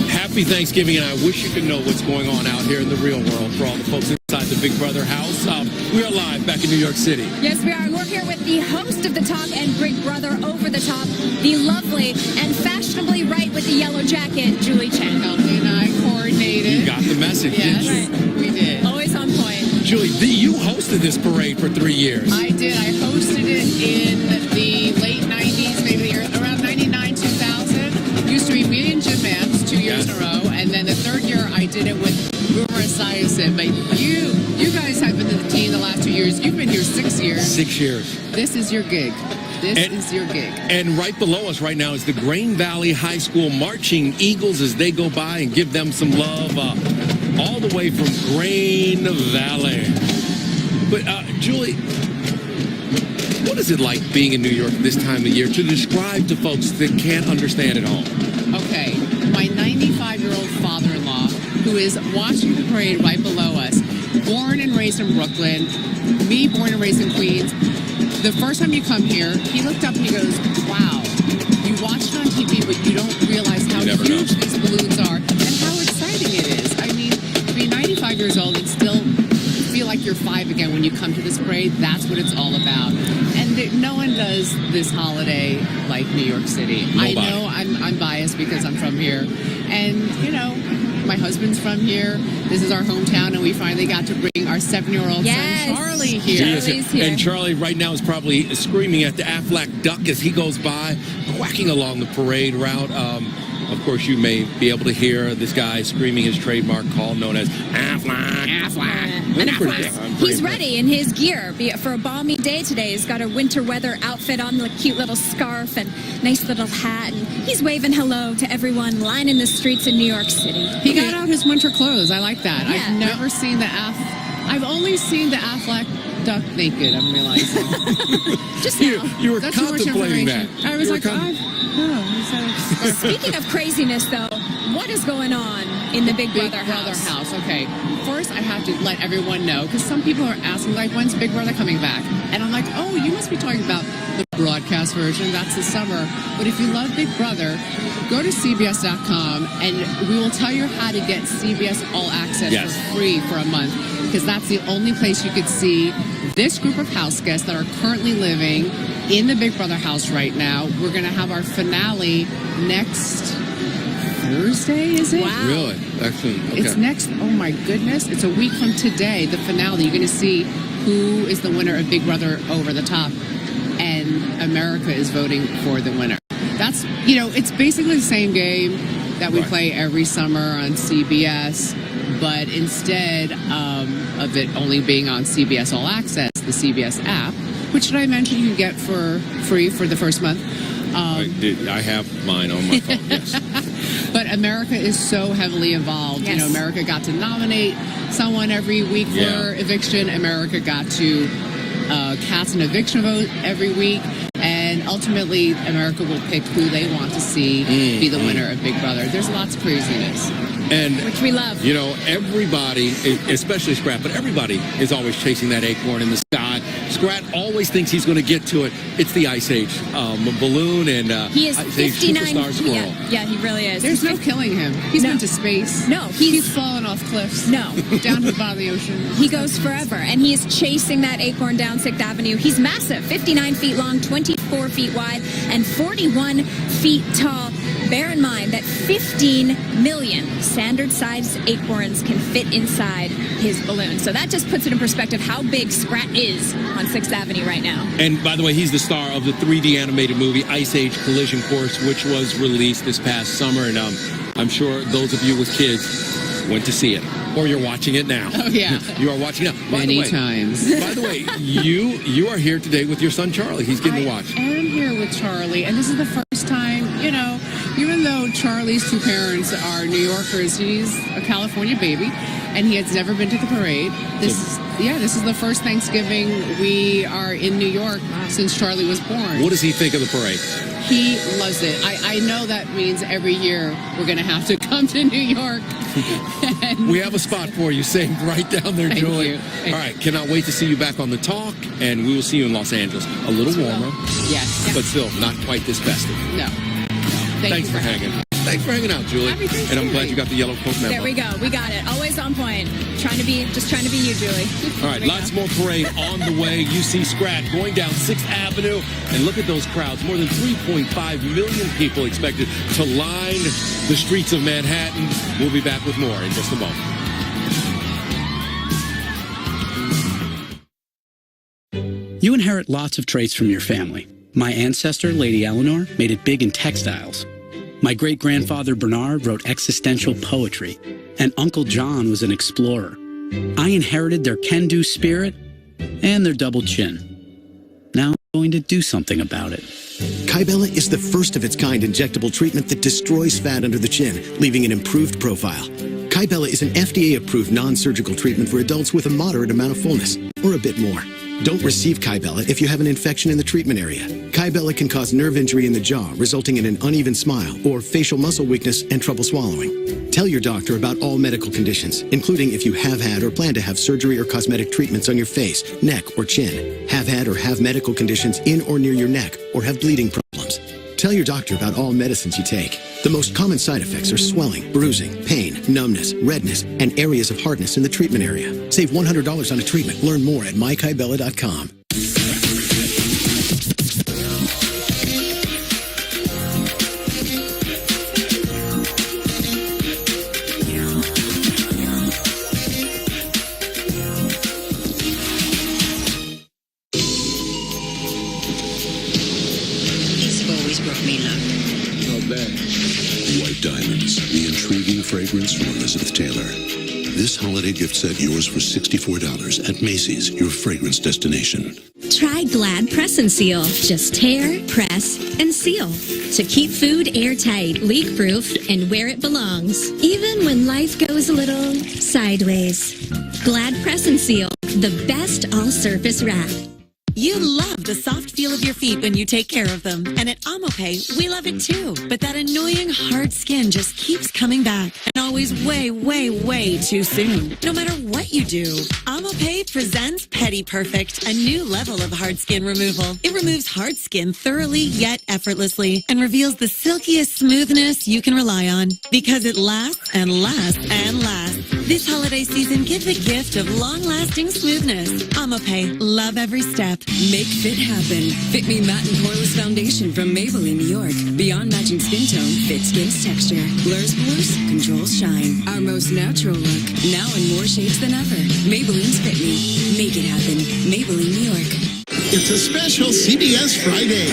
Happy Thanksgiving, and I wish you could know what's going on out here in the real world for all the folks inside the Big Brother house. We are live back in New York City. Yes, we are. And we're here with the host of The Top and Big Brother Over the Top, the lovely and fashionably right with the yellow jacket, Julie Chen. Kelsey and I coordinated. You got the message, yes, didn't you? We did. Always on point. Julie, you hosted this parade for 3 years. I did. I hosted it in the late 90s, maybe around 99, 2000. Used to be me and Jim Mance 2 years in a row. And then the third year, I did it with Boomer Esiason. But you guys have been to the team the last 2 years. You've been here 6 years. 6 years. This is your gig. This is your gig. And right below us right now is the Grain Valley High School Marching Eagles as they go by and give them some love all the way from Grain Valley. But, Julie, what is it like being in New York this time of year to describe to folks that can't understand at home? Okay, my 95-year-old father-in-law, who is watching the parade right below us, born and raised in Brooklyn, me born and raised in Queens. The first time you come here, he looked up and he goes, wow, you watch it on TV, but you don't realize how huge these balloons are and how exciting it is. I mean, to be 95 years old and still feel like you're 5 again when you come to this parade, that's what it's all about. And no one does this holiday like New York City. Nobody. I know I'm biased because I'm from here. And, you know, my husband's from here. This is our hometown, and we finally got to bring our 7-year-old son, Charlie, here. Charlie's here. And Charlie right now is probably screaming at the Aflac duck as he goes by, quacking along the parade route. Of course, you may be able to hear this guy screaming his trademark call known as Aflac. Aflac. He's ready in his gear for a balmy day today. He's got a winter weather outfit on, a cute little scarf and nice little hat. And he's waving hello to everyone lining the streets in New York City. He got out his winter clothes. I like that. Yeah. I've never seen the I've only seen the Affleck duck naked, I'm realizing. Just now. You were That's too much contemplating that. information. I was like, Speaking of craziness, though, what is going on in the Big Brother house? Okay. First, I have to let everyone know, because some people are asking, like, when's Big Brother coming back? And I'm like, oh, you must be talking about the broadcast version. That's the summer. But if you love Big Brother, go to CBS.com, and we will tell you how to get CBS All Access for free for a month, because that's the only place you could see this group of house guests that are currently living in the Big Brother house right now. We're going to have our finale next Thursday, is it? Wow. Really? Actually, okay. It's next, oh my goodness, it's a week from today, the finale. You're going to see who is the winner of Big Brother Over the Top, and America is voting for the winner. That's, it's basically the same game that we play every summer on CBS, but instead of it only being on CBS All Access, the CBS app, which did I mention you can get for free for the first month? I have mine on my phone, yes. But America is so heavily involved. Yes. America got to nominate someone every week for eviction. America got to cast an eviction vote every week. And ultimately, America will pick who they want to see be the winner of Big Brother. There's lots of craziness. And which we love. Everybody, especially Scrat, but everybody is always chasing that acorn in the sky. Scrat always thinks he's going to get to it. It's the Ice Age balloon and he is Ice Age 59. Superstar Squirrel. Yeah, he really is. There's no killing him. He's been to space. No, he's fallen off cliffs. No. Down to the bottom of the ocean. He goes forever, and he is chasing that acorn down 6th Avenue. He's massive, 59 feet long, 24 feet wide, and 41 feet tall. Bear in mind that 15 million standard-sized acorns can fit inside his balloon. So that just puts it in perspective how big Scrat is on 6th Avenue right now. And by the way, he's the star of the 3D animated movie Ice Age Collision Course, which was released this past summer. And I'm sure those of you with kids went to see it. Or you're watching it now. Oh, yeah. You are watching now. Many times. By the way, you are here today with your son, Charlie. He's getting to watch. I am here with Charlie, and this is the first time, even though Charlie's two parents are New Yorkers, he's a California baby, and he has never been to the parade. This is the first Thanksgiving we are in New York since Charlie was born. What does he think of the parade? He loves it. I know that means every year we're going to have to come to New York. We have a spot for you saved right down there, Julie. All right, cannot wait to see you back on the talk, and we will see you in Los Angeles. A little warmer. Yes. But still, not quite this festive. No. Thanks for hanging. Thanks for hanging out, Julie. And I'm glad you got the yellow coat memo. There we go. We got it. Always on point. Trying to be you, Julie. All right, lots more parade on the way. You see Scrat going down 6th Avenue. And look at those crowds. More than 3.5 million people expected to line the streets of Manhattan. We'll be back with more in just a moment. You inherit lots of traits from your family. My ancestor, Lady Eleanor, made it big in textiles. My great-grandfather, Bernard, wrote existential poetry. And Uncle John was an explorer. I inherited their can-do spirit and their double chin. Now I'm going to do something about it. Kybella is the first of its kind injectable treatment that destroys fat under the chin, leaving an improved profile. Kybella is an FDA-approved non-surgical treatment for adults with a moderate amount of fullness, or a bit more. Don't receive Kybella if you have an infection in the treatment area. Kybella can cause nerve injury in the jaw, resulting in an uneven smile, or facial muscle weakness and trouble swallowing. Tell your doctor about all medical conditions, including if you have had or plan to have surgery or cosmetic treatments on your face, neck, or chin, have had or have medical conditions in or near your neck, or have bleeding problems. Tell your doctor about all medicines you take. The most common side effects are swelling, bruising, pain, numbness, redness, and areas of hardness in the treatment area. Save $100 on a treatment. Learn more at mykybella.com. These have always brought me luck. Not bad. White Diamonds, the intriguing fragrance from Elizabeth Taylor. This holiday gift set yours for $64 at Macy's, your fragrance destination. Try Glad Press and Seal. Just tear, press, and seal. To keep food airtight, leak-proof, and where it belongs. Even when life goes a little sideways. Glad Press and Seal. The best all-surface wrap. You love the soft feel of your feet when you take care of them. And at AmoPay, we love it too. But that annoying hard skin just keeps coming back. And always way, way, way too soon. No matter what you do, AmoPay presents Pedi Perfect, a new level of hard skin removal. It removes hard skin thoroughly yet effortlessly and reveals the silkiest smoothness you can rely on. Because it lasts and lasts and lasts. This holiday season, give the gift of long-lasting smoothness. AmoPay, love every step. Make fit happen. Fit Me Matte and Poreless Foundation from Maybelline, New York. Beyond matching skin tone, fit skin's texture. Blurs pores, controls shine. Our most natural look. Now in more shades than ever. Maybelline's Fit Me. Make it happen. Maybelline, New York. It's a special CBS Friday.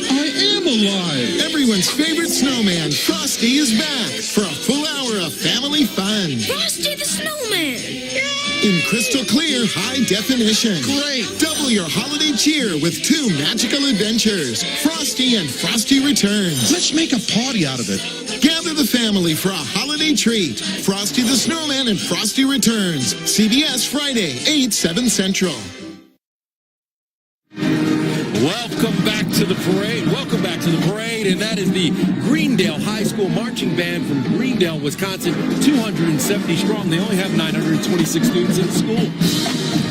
I am alive. Everyone's favorite snowman, Frosty, is back for a full hour of family fun. Frosty the Snowman. In crystal clear, high definition. Great. Double your holiday cheer with 2 magical adventures. Frosty and Frosty Returns. Let's make a party out of it. Gather the family for a holiday treat. Frosty the Snowman and Frosty Returns. CBS Friday, 8, 7 Central. Welcome back to the parade. Welcome back to the parade. And that is the Greendale High School Marching Band from Greendale, Wisconsin. 270 strong. They only have 926 students in the school.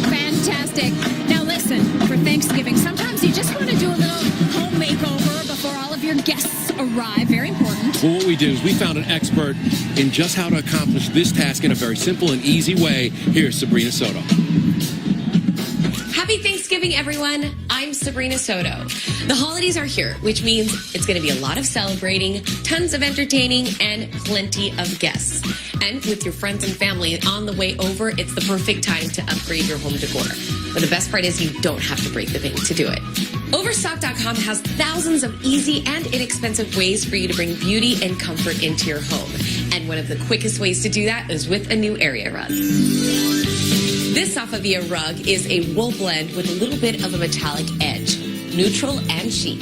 Fantastic. Now listen, for Thanksgiving, sometimes you just want to do a little home makeover before all of your guests arrive. Very important. Well, what we do is we found an expert in just how to accomplish this task in a very simple and easy way. Here's Sabrina Soto. Happy Thanksgiving, everyone. I'm Sabrina Soto. The holidays are here, which means it's going to be a lot of celebrating, tons of entertaining, and plenty of guests. And with your friends and family on the way over, it's the perfect time to upgrade your home decor. But the best part is you don't have to break the bank to do it. Overstock.com has thousands of easy and inexpensive ways for you to bring beauty and comfort into your home. And one of the quickest ways to do that is with a new area rug. This Safavia rug is a wool blend with a little bit of a metallic edge, neutral and chic.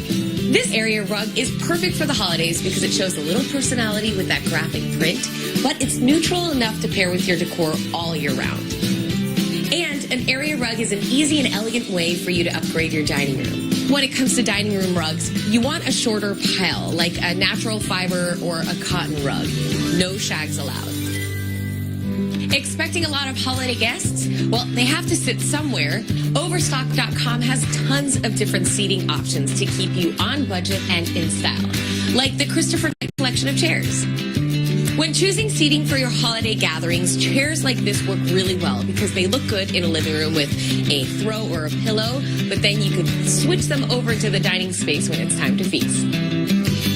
This area rug is perfect for the holidays because it shows a little personality with that graphic print, but it's neutral enough to pair with your decor all year round. And an area rug is an easy and elegant way for you to upgrade your dining room. When it comes to dining room rugs, you want a shorter pile, like a natural fiber or a cotton rug. No shags allowed. Expecting a lot of holiday guests? Well, they have to sit somewhere. Overstock.com has tons of different seating options to keep you on budget and in style, like the Christopher collection of chairs. When choosing seating for your holiday gatherings, chairs like this work really well because they look good in a living room with a throw or a pillow, but then you could switch them over to the dining space when it's time to feast.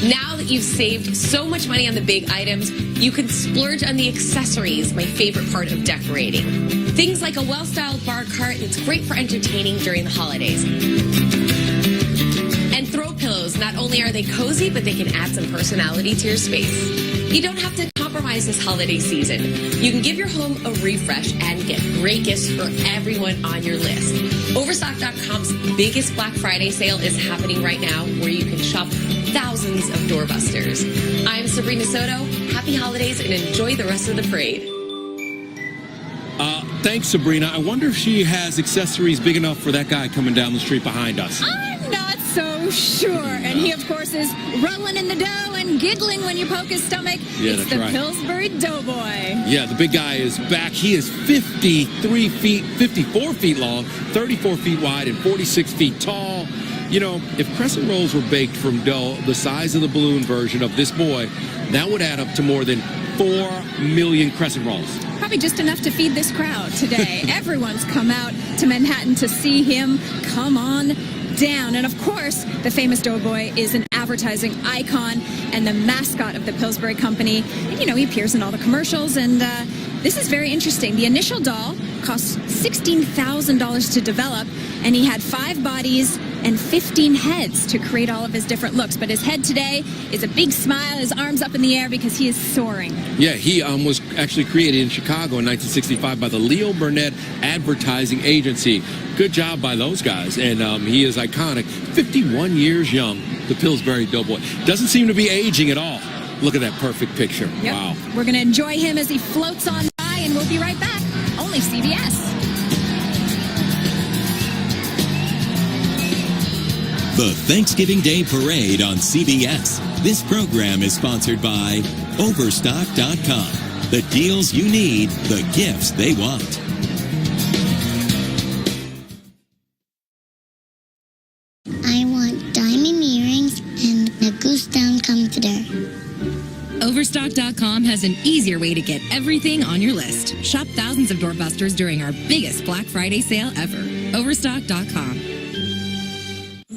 Now that you've saved so much money on the big items, you can splurge on the accessories, my favorite part of decorating. Things like a well-styled bar cart that's great for entertaining during the holidays. And throw pillows, not only are they cozy, but they can add some personality to your space. You don't have to compromise this holiday season. You can give your home a refresh and get great gifts for everyone on your list. Overstock.com's biggest Black Friday sale is happening right now, where you can shop thousands of doorbusters. I'm Sabrina Soto. Happy holidays and enjoy the rest of the parade. Thanks, Sabrina. I wonder if she has accessories big enough for that guy coming down the street behind us. I'm not so sure. And he, of course, is rolling in the dough and giggling when you poke his stomach. Yeah, it's that's the right. Pillsbury Doughboy. Yeah, the big guy is back. He is 54 feet long, 34 feet wide, and 46 feet tall. You know, if crescent rolls were baked from dough the size of the balloon version of this boy, that would add up to more than 4 million crescent rolls. Probably just enough to feed this crowd today. Everyone's come out to Manhattan to see him. Come on down. And of course, the famous Doughboy is an advertising icon and the mascot of the Pillsbury Company. And, you know, he appears in all the commercials. And this is very interesting. The initial doll cost $16,000 to develop, and he had 5 bodies and 15 heads to create all of his different looks. But his head today is a big smile, his arms up in the air because he is soaring. Yeah, he was actually created in Chicago in 1965 by the Leo Burnett Advertising Agency. Good job by those guys, and he is iconic. 51 years young, the Pillsbury Doughboy. Doesn't seem to be aging at all. Look at that perfect picture. Yep. Wow. We're going to enjoy him as he floats on by, and we'll be right back. Only CBS. The Thanksgiving Day Parade on CBS. This program is sponsored by Overstock.com. The deals you need, the gifts they want. I want diamond earrings and a goose down comforter. Overstock.com has an easier way to get everything on your list. Shop thousands of doorbusters during our biggest Black Friday sale ever. Overstock.com.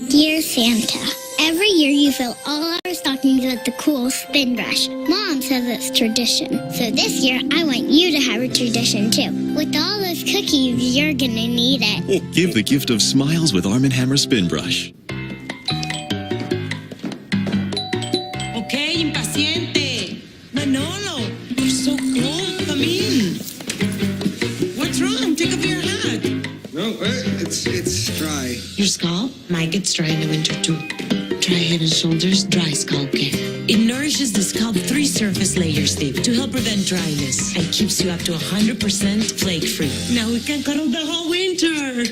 Dear Santa, every year you fill all our stockings with the cool spin brush. Mom says it's tradition. So this year, I want you to have a tradition too. With all those cookies, you're gonna need it. Give the gift of smiles with Arm & Hammer Spin Brush. Okay, impaciente. Manolo, you're so cold. Come in. What's wrong? Take off your hat. No, it's dry. Your scalp might get dry in the winter too. Try Head and Shoulders Dry Scalp Care. It nourishes the scalp 3 surface layers deep to help prevent dryness and keeps you up to 100% flake-free. Now we can cuddle the whole winter.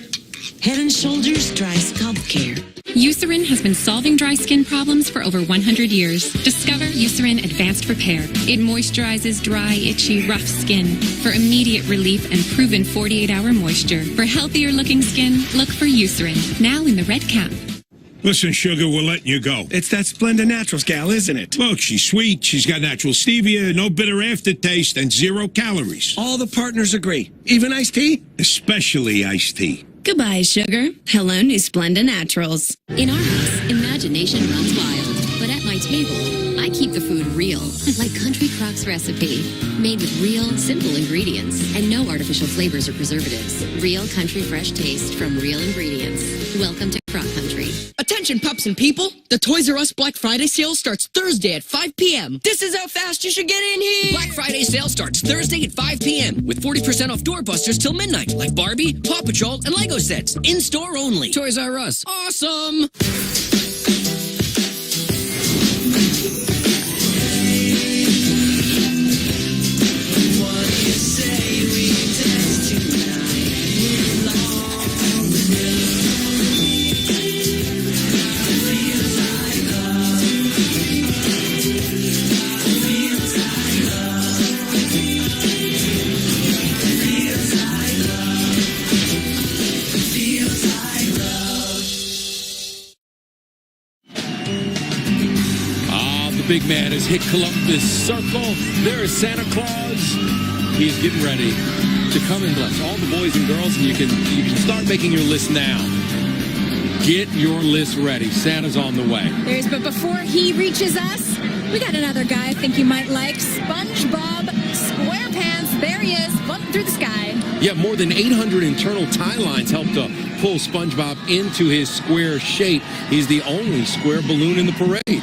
Head and Shoulders Dry Scalp Care. Eucerin has been solving dry skin problems for over 100 years. Discover Eucerin Advanced Repair. It moisturizes dry, itchy, rough skin for immediate relief and proven 48-hour moisture. For healthier looking skin, look for Eucerin. Now in the red cap. Listen, Sugar, we're letting you go. It's that Splenda Naturals gal, isn't it? Look, she's sweet, she's got natural stevia, no bitter aftertaste, and 0 calories. All the partners agree. Even iced tea? Especially iced tea. Goodbye, sugar. Hello, new Splenda Naturals. In our house, imagination runs wild. But at my table, I keep the food real, like Country Croc's recipe. Made with real, simple ingredients and no artificial flavors or preservatives. Real country fresh taste from real ingredients. Welcome to Croc Country. Attention, pups and people. The Toys R Us Black Friday sale starts Thursday at 5 p.m. This is how fast you should get in here. Black Friday sale starts Thursday at 5 p.m. with 40% off doorbusters till midnight, like Barbie, Paw Patrol, and Lego sets. In-store only. Toys R Us. Awesome! Big man has hit Columbus Circle. There is Santa Claus. He's getting ready to come and bless all the boys and girls, and you can start making your list now. Get your list ready. Santa's on the way. But before he reaches us, we got another guy I think you might like. SpongeBob SquarePants. There he is, floating through the sky. Yeah, more than 800 internal tie lines helped to pull SpongeBob into his square shape. He's the only square balloon in the parade.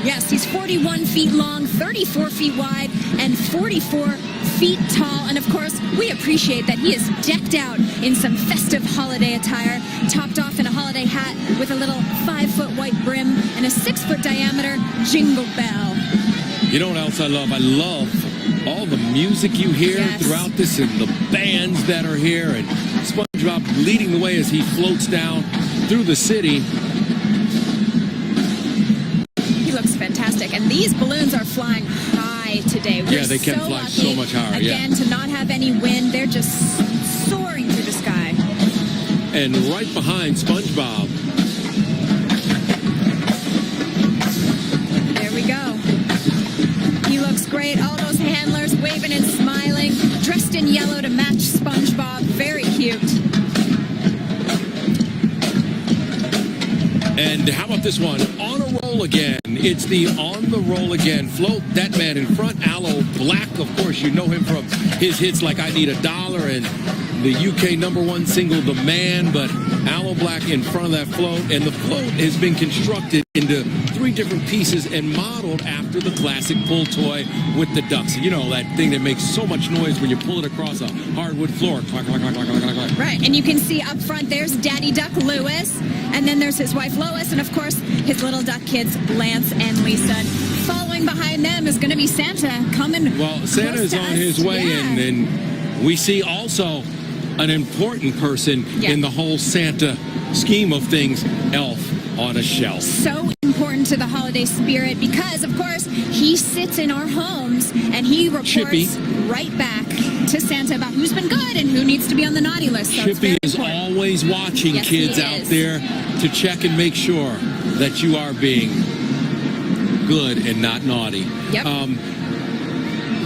Yes, he's 41 feet long, 34 feet wide, and 44 feet tall. And of course, we appreciate that he is decked out in some festive holiday attire, topped off in a holiday hat with a little 5-foot white brim and a 6-foot diameter jingle bell. You know what else I love? I love all the music you hear throughout this and the bands that are here, and SpongeBob leading the way as he floats down through the city. Looks fantastic, and these balloons are flying high today. Yeah, they can fly so much higher. Again, to not have any wind, they're just soaring through the sky. And right behind SpongeBob. There we go. He looks great. All those handlers waving and smiling, dressed in yellow to match SpongeBob. Very cute. And how about this one? On a roll again. It's the On the Roll Again float. That man in front, Aloe Black. Of course, you know him from his hits like I Need a Dollar and the UK #1 single, The Man, but Aloe Black in front of that float. And the float has been constructed into 3 different pieces and modeled after the classic pull toy with the ducks. You know, that thing that makes so much noise when you pull it across a hardwood floor. Clack, clack, clack, clack, clack, clack, clack. Right, and you can see up front, there's Daddy Duck Lewis, and then there's his wife Lois, and of course, his little duck kids, Lance and Lisa. Following behind them is going to be Santa coming. Well, Santa's on his way, and we see also an important person in the whole Santa scheme of things, Elf on a Shelf. So important to the holiday spirit because, of course, he sits in our homes and he reports right back to Santa about who's been good and who needs to be on the naughty list. So Chippy is always watching kids out there to check and make sure that you are being good and not naughty. Yep.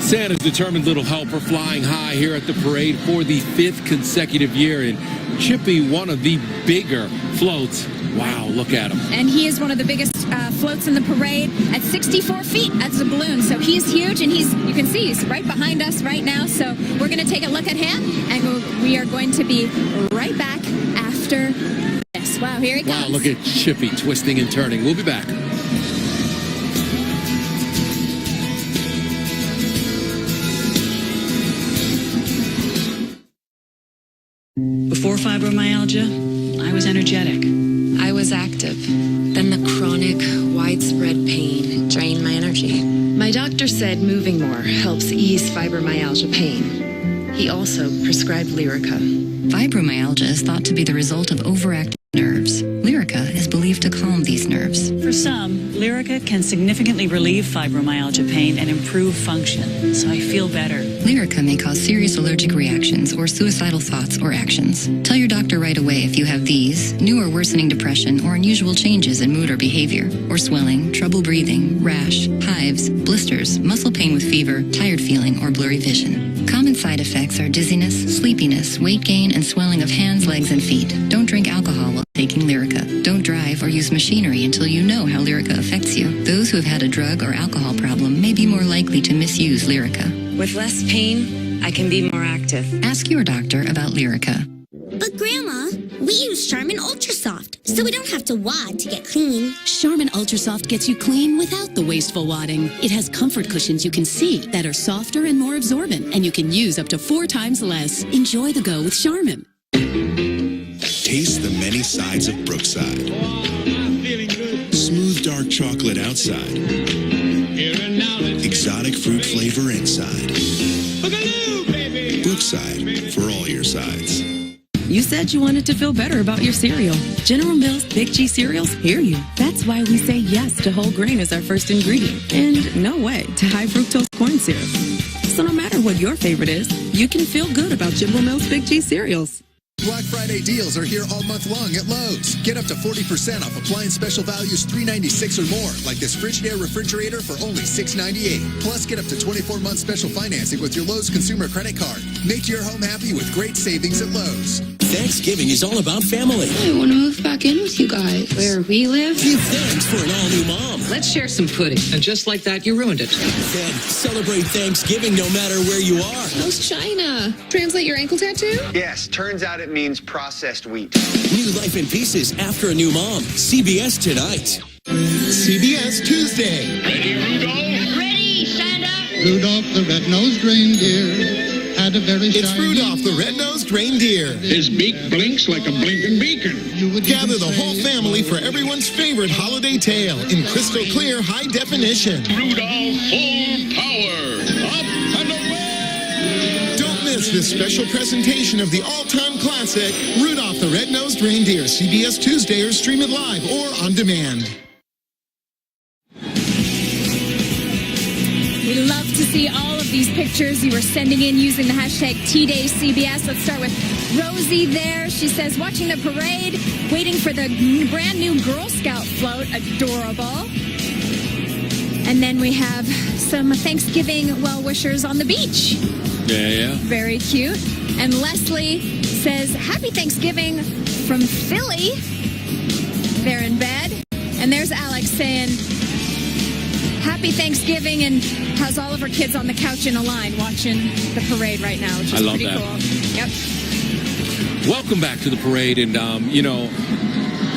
Santa's determined little helper flying high here at the parade for the 5th consecutive year. And Chippy, one of the bigger floats. Wow, look at him. And he is one of the biggest floats in the parade at 64 feet. That's a balloon. So he's huge, and you can see he's right behind us right now. So we're going to take a look at him, and we are going to be right back after this. Wow, here he comes. Wow, look at Chippy twisting and turning. We'll be back. Before fibromyalgia, I was energetic. I was active. Then the chronic, widespread pain drained my energy. My doctor said moving more helps ease fibromyalgia pain. He also prescribed Lyrica. Fibromyalgia is thought to be the result of overactive nerves. Lyrica is believed to calm these nerves. For some, Lyrica can significantly relieve fibromyalgia pain and improve function, so I feel better. Lyrica may cause serious allergic reactions or suicidal thoughts or actions. Tell your doctor right away if you have these, new or worsening depression, or unusual changes in mood or behavior, or swelling, trouble breathing, rash, hives, blisters, muscle pain with fever, tired feeling, or blurry vision. Common side effects are dizziness, sleepiness, weight gain, and swelling of hands, legs, and feet. Don't drink alcohol while taking Lyrica. Don't drive or use machinery until you know how Lyrica affects you. Those who have had a drug or alcohol problem may be more likely to misuse Lyrica. With less pain, I can be more active. Ask your doctor about Lyrica. But Grandma, we use Charmin Ultra Soft, so we don't have to wad to get clean. Charmin Ultra Soft gets you clean without the wasteful wadding. It has comfort cushions you can see that are softer and more absorbent, and you can use up to 4 times less. Enjoy the go with Charmin. Taste the many sides of Brookside. Smooth dark chocolate outside. Exotic fruit flavor inside. Brookside for all your sides. You said you wanted to feel better about your cereal. General Mills Big G cereals hear you. That's why we say yes to whole grain as our first ingredient, and no way to high fructose corn syrup. So no matter what your favorite is, you can feel good about General Mills Big G cereals. Black Friday deals are here all month long at Lowe's. Get up to 40% off appliance special values $396 or more, like this Frigidaire refrigerator for only $698. Plus, get up to 24-month special financing with your Lowe's consumer credit card. Make your home happy with great savings at Lowe's. Thanksgiving is all about family. I want to move back in with you guys. Where we live? Give thanks for an all-new mom. Let's share some pudding. And just like that, you ruined it. Then celebrate Thanksgiving no matter where you are. How's China? Translate your ankle tattoo? Yes, turns out it means processed wheat. New life in pieces after a new mom. CBS tonight. CBS Tuesday. Ready, Rudolph? Ready, Santa? Rudolph the red-nosed reindeer had a very It's Rudolph the red-nosed reindeer. His beak blinks like a blinking beacon. Gather the whole family for everyone's favorite holiday tale in crystal clear high definition. Rudolph full power. Up and away! Don't miss this special presentation of the all-time classic, Rudolph the Red-Nosed Reindeer, CBS Tuesday, or stream it live or on demand. We love to see all of these pictures you were sending in using the hashtag TDayCBS. Let's start with Rosie there. She says, watching the parade, waiting for the brand new Girl Scout float. Adorable. And then we have some Thanksgiving well-wishers on the beach. Yeah. Very cute. And Leslie says, happy Thanksgiving from Philly. They're in bed. And there's Alex saying, happy Thanksgiving, and has all of her kids on the couch in a line watching the parade right now, which is I love pretty that. cool. Yep. Welcome back to the parade. And,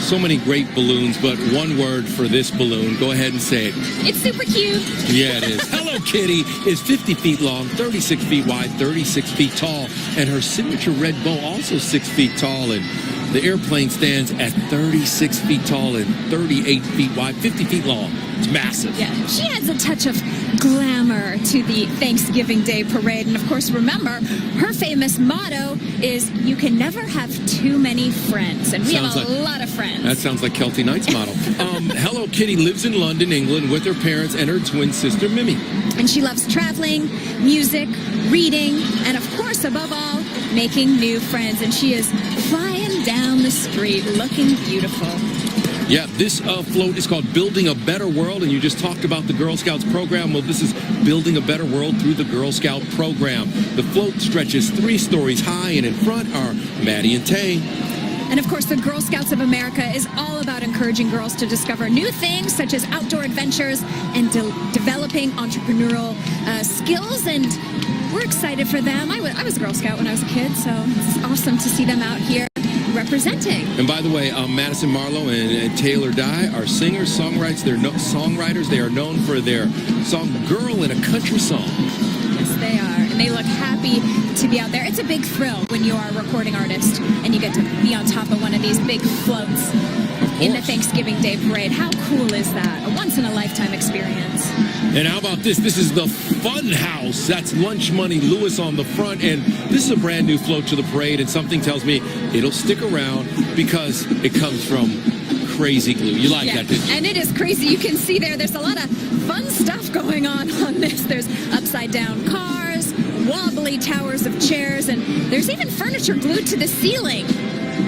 so many great balloons, but one word for this balloon. Go ahead and say it. It's super cute. Yeah, it is. Hello Kitty is 50 feet long, 36 feet wide, 36 feet tall, and her signature red bow also 6 feet tall, and the airplane stands at 36 feet tall and 38 feet wide, 50 feet long. It's massive. Yeah, she adds a touch of glamour to the Thanksgiving Day parade. And of course, remember, her famous motto is, you can never have too many friends. And we have a lot of friends. That sounds like Kelty Knight's motto. Hello Kitty lives in London, England with her parents and her twin sister, Mimi. And she loves traveling, music, reading, and of course, above all, making new friends. And she is flying down the street looking beautiful. Yeah, this float is called Building a Better World, and you just talked about the Girl Scouts program. Well, this is Building a Better World through the Girl Scout program. The float stretches 3 stories high, and in front are Maddie and Tay. And of course, the Girl Scouts of America is all about encouraging girls to discover new things, such as outdoor adventures and developing entrepreneurial skills. And we're excited for them. I was a Girl Scout when I was a kid, so it's awesome to see them out here representing. And by the way, Madison Marlowe and Taylor Dye are singers, songwriters. They're songwriters. They are known for their song "Girl in a Country Song." Yes, they are, and they look happy to be out there. It's a big thrill when you are a recording artist and you get to be on top of one of these big floats in the Thanksgiving Day parade. How cool is that? A once-in-a-lifetime experience. And how about this? This is the Fun House. That's Lunch Money Lewis on the front. And this is a brand new float to the parade. And something tells me it'll stick around because it comes from Crazy Glue. You like that, didn't you? And it is crazy. You can see there's a lot of fun stuff going on this. There's upside-down cars, wobbly towers of chairs, and there's even furniture glued to the ceiling.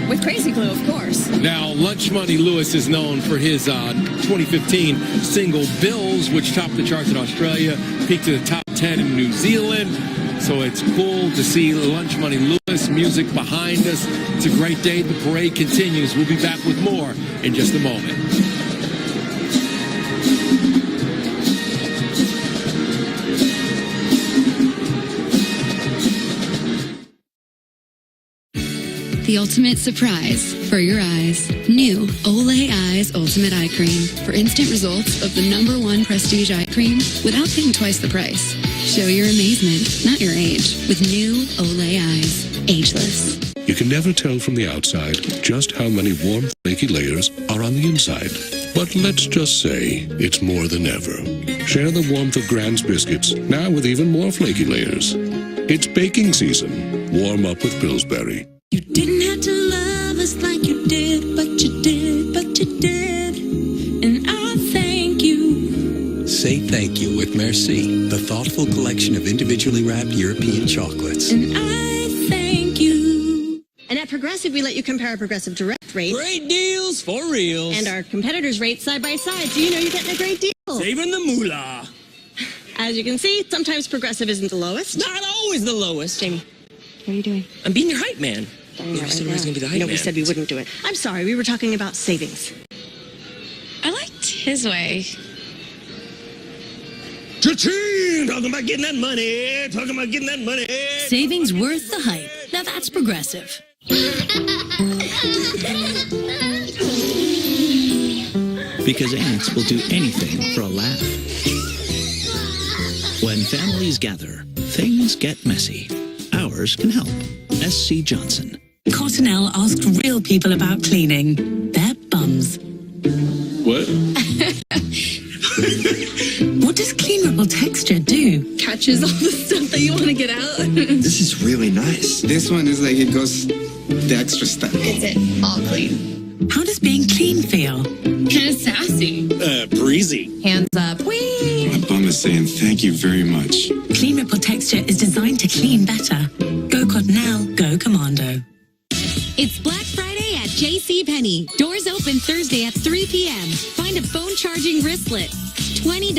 With Crazy Glue, of course. Now, Lunch Money Lewis is known for his 2015 single Bills, which topped the charts in Australia, peaked to the top 10 in New Zealand. So it's cool to see Lunch Money Lewis, music behind us. It's a great day. The parade continues. We'll be back with more in just a moment. The ultimate surprise for your eyes. New Olay Eyes Ultimate Eye Cream for instant results of the #1 prestige eye cream without paying twice the price. Show your amazement, not your age, with new Olay Eyes. Ageless. You can never tell from the outside just how many warm, flaky layers are on the inside. But let's just say it's more than ever. Share the warmth of Grand's biscuits, now with even more flaky layers. It's baking season. Warm up with Pillsbury. You didn't have to love us like you did, but you did, but you did. And I thank you. Say thank you with Merci, the thoughtful collection of individually wrapped European chocolates. And I thank you. And at Progressive, we let you compare our Progressive Direct rate. Great deals for reals. And our competitors' rates side by side, so you know you're getting a great deal. Saving the moolah. As you can see, sometimes Progressive isn't the lowest. Not always the lowest. Jamie, what are you doing? I'm being your hype man. We said we was gonna be the hype man. we said we wouldn't do it. I'm sorry, we were talking about savings. I liked his way. Cha-ching! Talking about getting that money. Talking about getting that money. Savings worth the hype. Now that's Progressive. Because aunts will do anything for a laugh. When families gather, things get messy. Ours can help. S.C. Johnson. Cottonelle asked real people about cleaning their bums. What? What does Clean Ripple Texture do? Catches all the stuff that you want to get out. This is really nice. This one is like, it goes the extra step. It's it. All clean. How does being clean feel? Kind of sassy. Breezy. Hands up. Whee! My bum is saying thank you very much. Clean Ripple Texture is designed to clean better. Go Cottonelle, go Commando. It's Black Friday at JCPenney. Doors open Thursday at 3 p.m. Find a phone charging wristlet, $20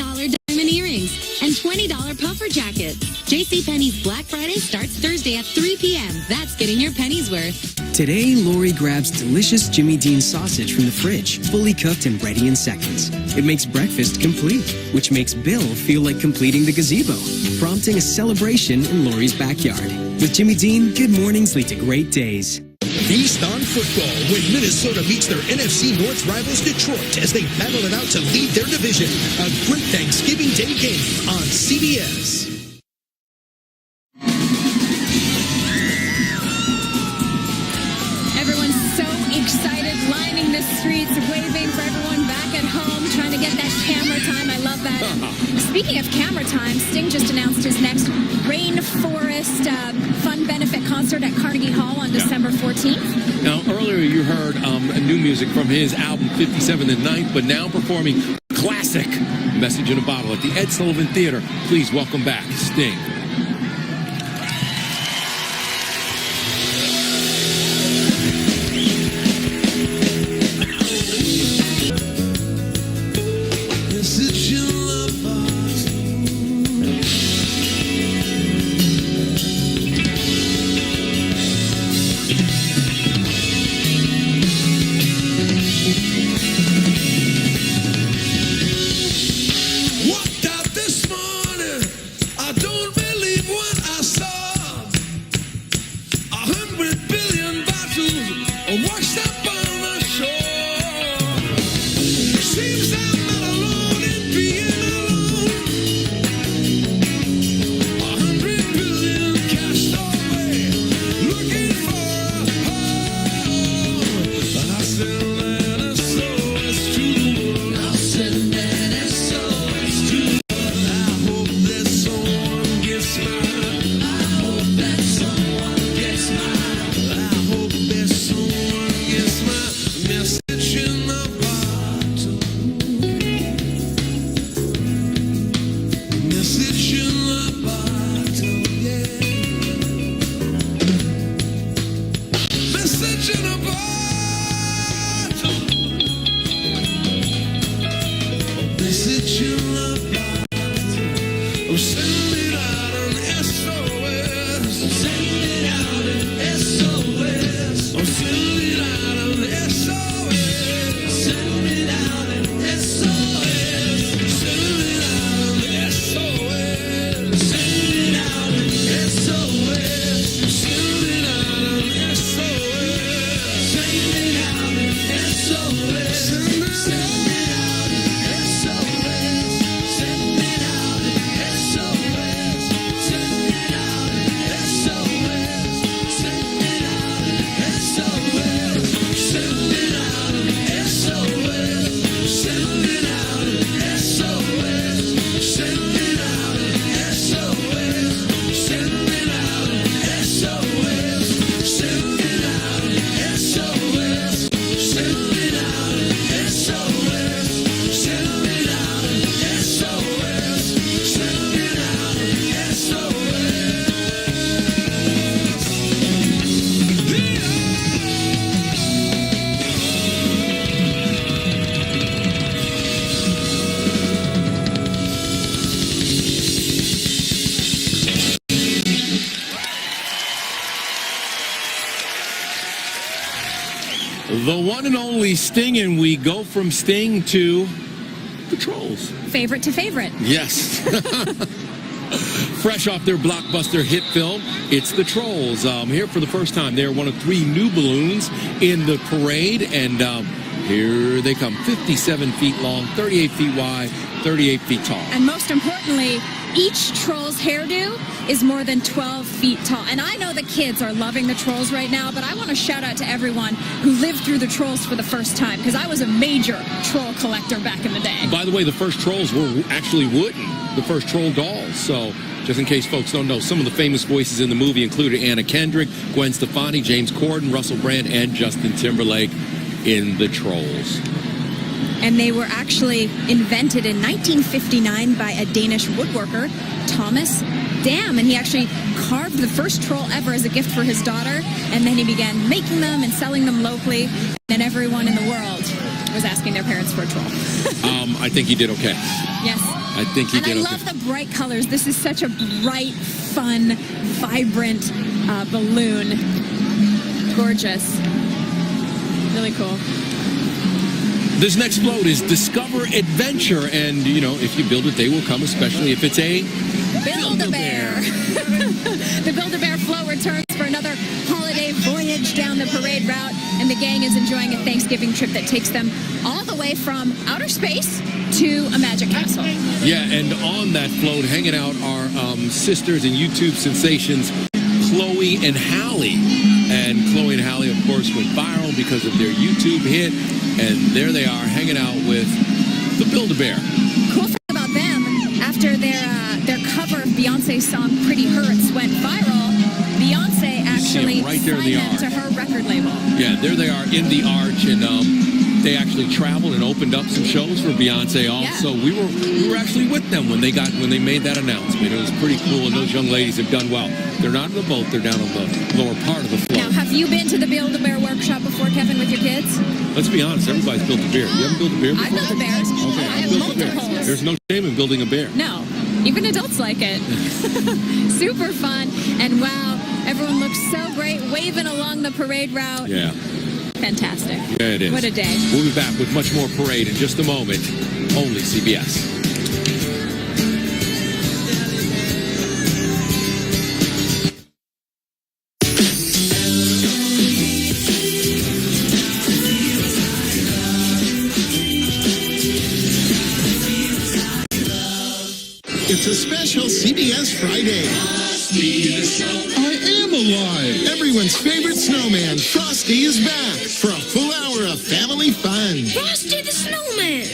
diamond earrings, and $20 puffer jackets. JCPenney's Black Friday starts Thursday at 3 p.m. That's getting your pennies worth. Today, Lori grabs delicious Jimmy Dean sausage from the fridge, fully cooked and ready in seconds. It makes breakfast complete, which makes Bill feel like completing the gazebo, prompting a celebration in Lori's backyard. With Jimmy Dean, good mornings lead to great days. Feast on football when Minnesota meets their NFC North rivals Detroit as they battle it out to lead their division. A great Thanksgiving Day game on CBS. Everyone's so excited, lining the streets, waving for everyone back at home, trying to get that camera time. I love that. Speaking of camera time, Sting just announced his next Rainforest Fun Benefit concert at Carnegie Hall on December 14th. Now, earlier you heard new music from his album 57 and 9th, but now performing classic Message in a Bottle at the Ed Sullivan Theater. Please welcome back Sting. The one and only Sting, and we go from Sting to the Trolls. Favorite to favorite. Yes. Fresh off their blockbuster hit film, it's the Trolls. Here for the first time. They're one of 3 new balloons in the parade, and here they come. 57 feet long, 38 feet wide, 38 feet tall. And most importantly, each Troll's hairdo is more than 12 feet tall. And I know the kids are loving the Trolls right now, but I want to shout out to everyone who lived through the Trolls for the first time, because I was a major Troll collector back in the day. By the way, the first Trolls were actually wooden, the first Troll dolls. So just in case folks don't know, some of the famous voices in the movie included Anna Kendrick, Gwen Stefani, James Corden, Russell Brand, and Justin Timberlake in the Trolls. And they were actually invented in 1959 by a Danish woodworker, Thomas Dam, and he actually carved the first troll ever as a gift for his daughter, and then he began making them and selling them locally, and everyone in the world was asking their parents for a troll. I think he did okay. Yes. I think he did okay. And I love the bright colors. This is such a bright, fun, vibrant balloon. Gorgeous. Really cool. This next float is Discover Adventure, and, you know, if you build it, they will come, especially if it's a Build-A-Bear. The Build-A-Bear float returns for for another holiday voyage down the parade route, and the gang is enjoying a Thanksgiving trip that takes them all the way from outer space to a magic castle. Yeah, and on that float, hanging out are sisters and YouTube sensations, Chloe and Hallie. And Chloe and Hallie, of course, went viral because of their YouTube hit, and there they are hanging out with the Build-A-Bear. Cool thing about them, after their cover of Beyonce's song Pretty Hurts went viral, Beyonce actually signed them to her record label. Yeah, there they are in the arch, and they actually traveled and opened up some shows for Beyonce also. Yeah. We were actually with them when they made that announcement. It was pretty cool, and those young ladies have done well. They're not in the boat, they're down on the lower part of the float. Now, have you been to the Build-A-Bear workshop before, Kevin, with your kids? Let's be honest, everybody's built a bear. You haven't built a bear before? I've built a bear. Okay, I have multiples. There's no shame in building a bear. No, even adults like it. Super fun, and wow, everyone looks so great waving along the parade route. Yeah. Fantastic. Yeah, it is. What a day. We'll be back with much more parade in just a moment. Only CBS. It's a special CBS Friday. I am alive. Everyone's favorite snowman, Frosty, is back for a full hour of family fun. Frosty the Snowman!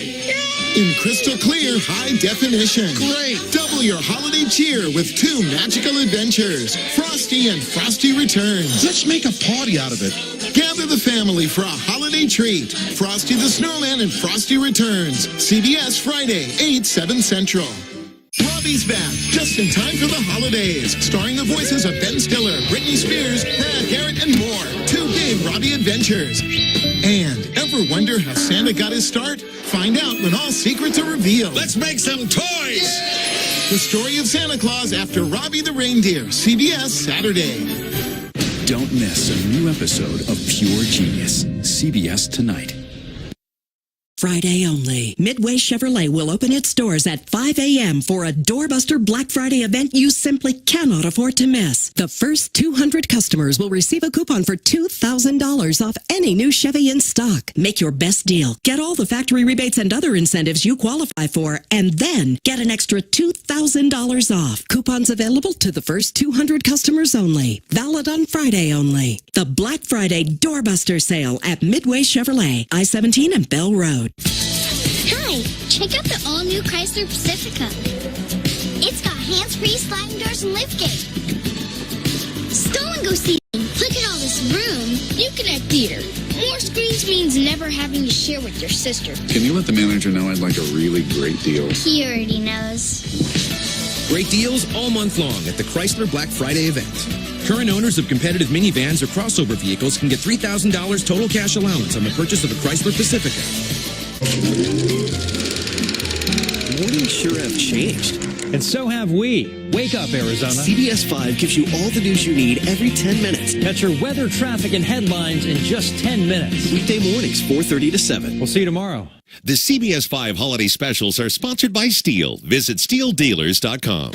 In crystal clear, high definition. Great. Double your holiday cheer with 2 magical adventures. Frosty and Frosty Returns. Let's make a party out of it. Gather the family for a holiday treat. Frosty the Snowman and Frosty Returns. CBS Friday, 8, 7 Central. Robbie's back, just in time for the holidays. Starring the voices of Ben Stiller, Britney Spears, Brad Garrett, and more. 2 big Robbie adventures. And ever wonder how Santa got his start? Find out when all secrets are revealed. Let's make some toys. The story of Santa Claus after Robbie the Reindeer. CBS Saturday. Don't miss a new episode of Pure Genius. CBS tonight. Friday only. Midway Chevrolet will open its doors at 5 a.m. for a doorbuster Black Friday event you simply cannot afford to miss. The first 200 customers will receive a coupon for $2,000 off any new Chevy in stock. Make your best deal. Get all the factory rebates and other incentives you qualify for, and then get an extra $2,000 off. Coupons available to the first 200 customers only. Valid on Friday only. The Black Friday doorbuster sale at Midway Chevrolet, I-17 and Bell Road. Hi, check out the all-new Chrysler Pacifica. It's got hands-free sliding doors and liftgate. Stop and go see them. Look at all this room. Uconnect Theater. More screens means never having to share with your sister. Can you let the manager know I'd like a really great deal? He already knows. Great deals all month long at the Chrysler Black Friday event. Current owners of competitive minivans or crossover vehicles can get $3,000 total cash allowance on the purchase of a Chrysler Pacifica. Mornings sure have changed. And so have we. Wake up, Arizona. CBS 5 gives you all the news you need every 10 minutes. Catch your weather, traffic, and headlines in just 10 minutes. Weekday mornings, 4:30 to 7. We'll see you tomorrow. The CBS 5 holiday specials are sponsored by Steel. Visit SteelDealers.com.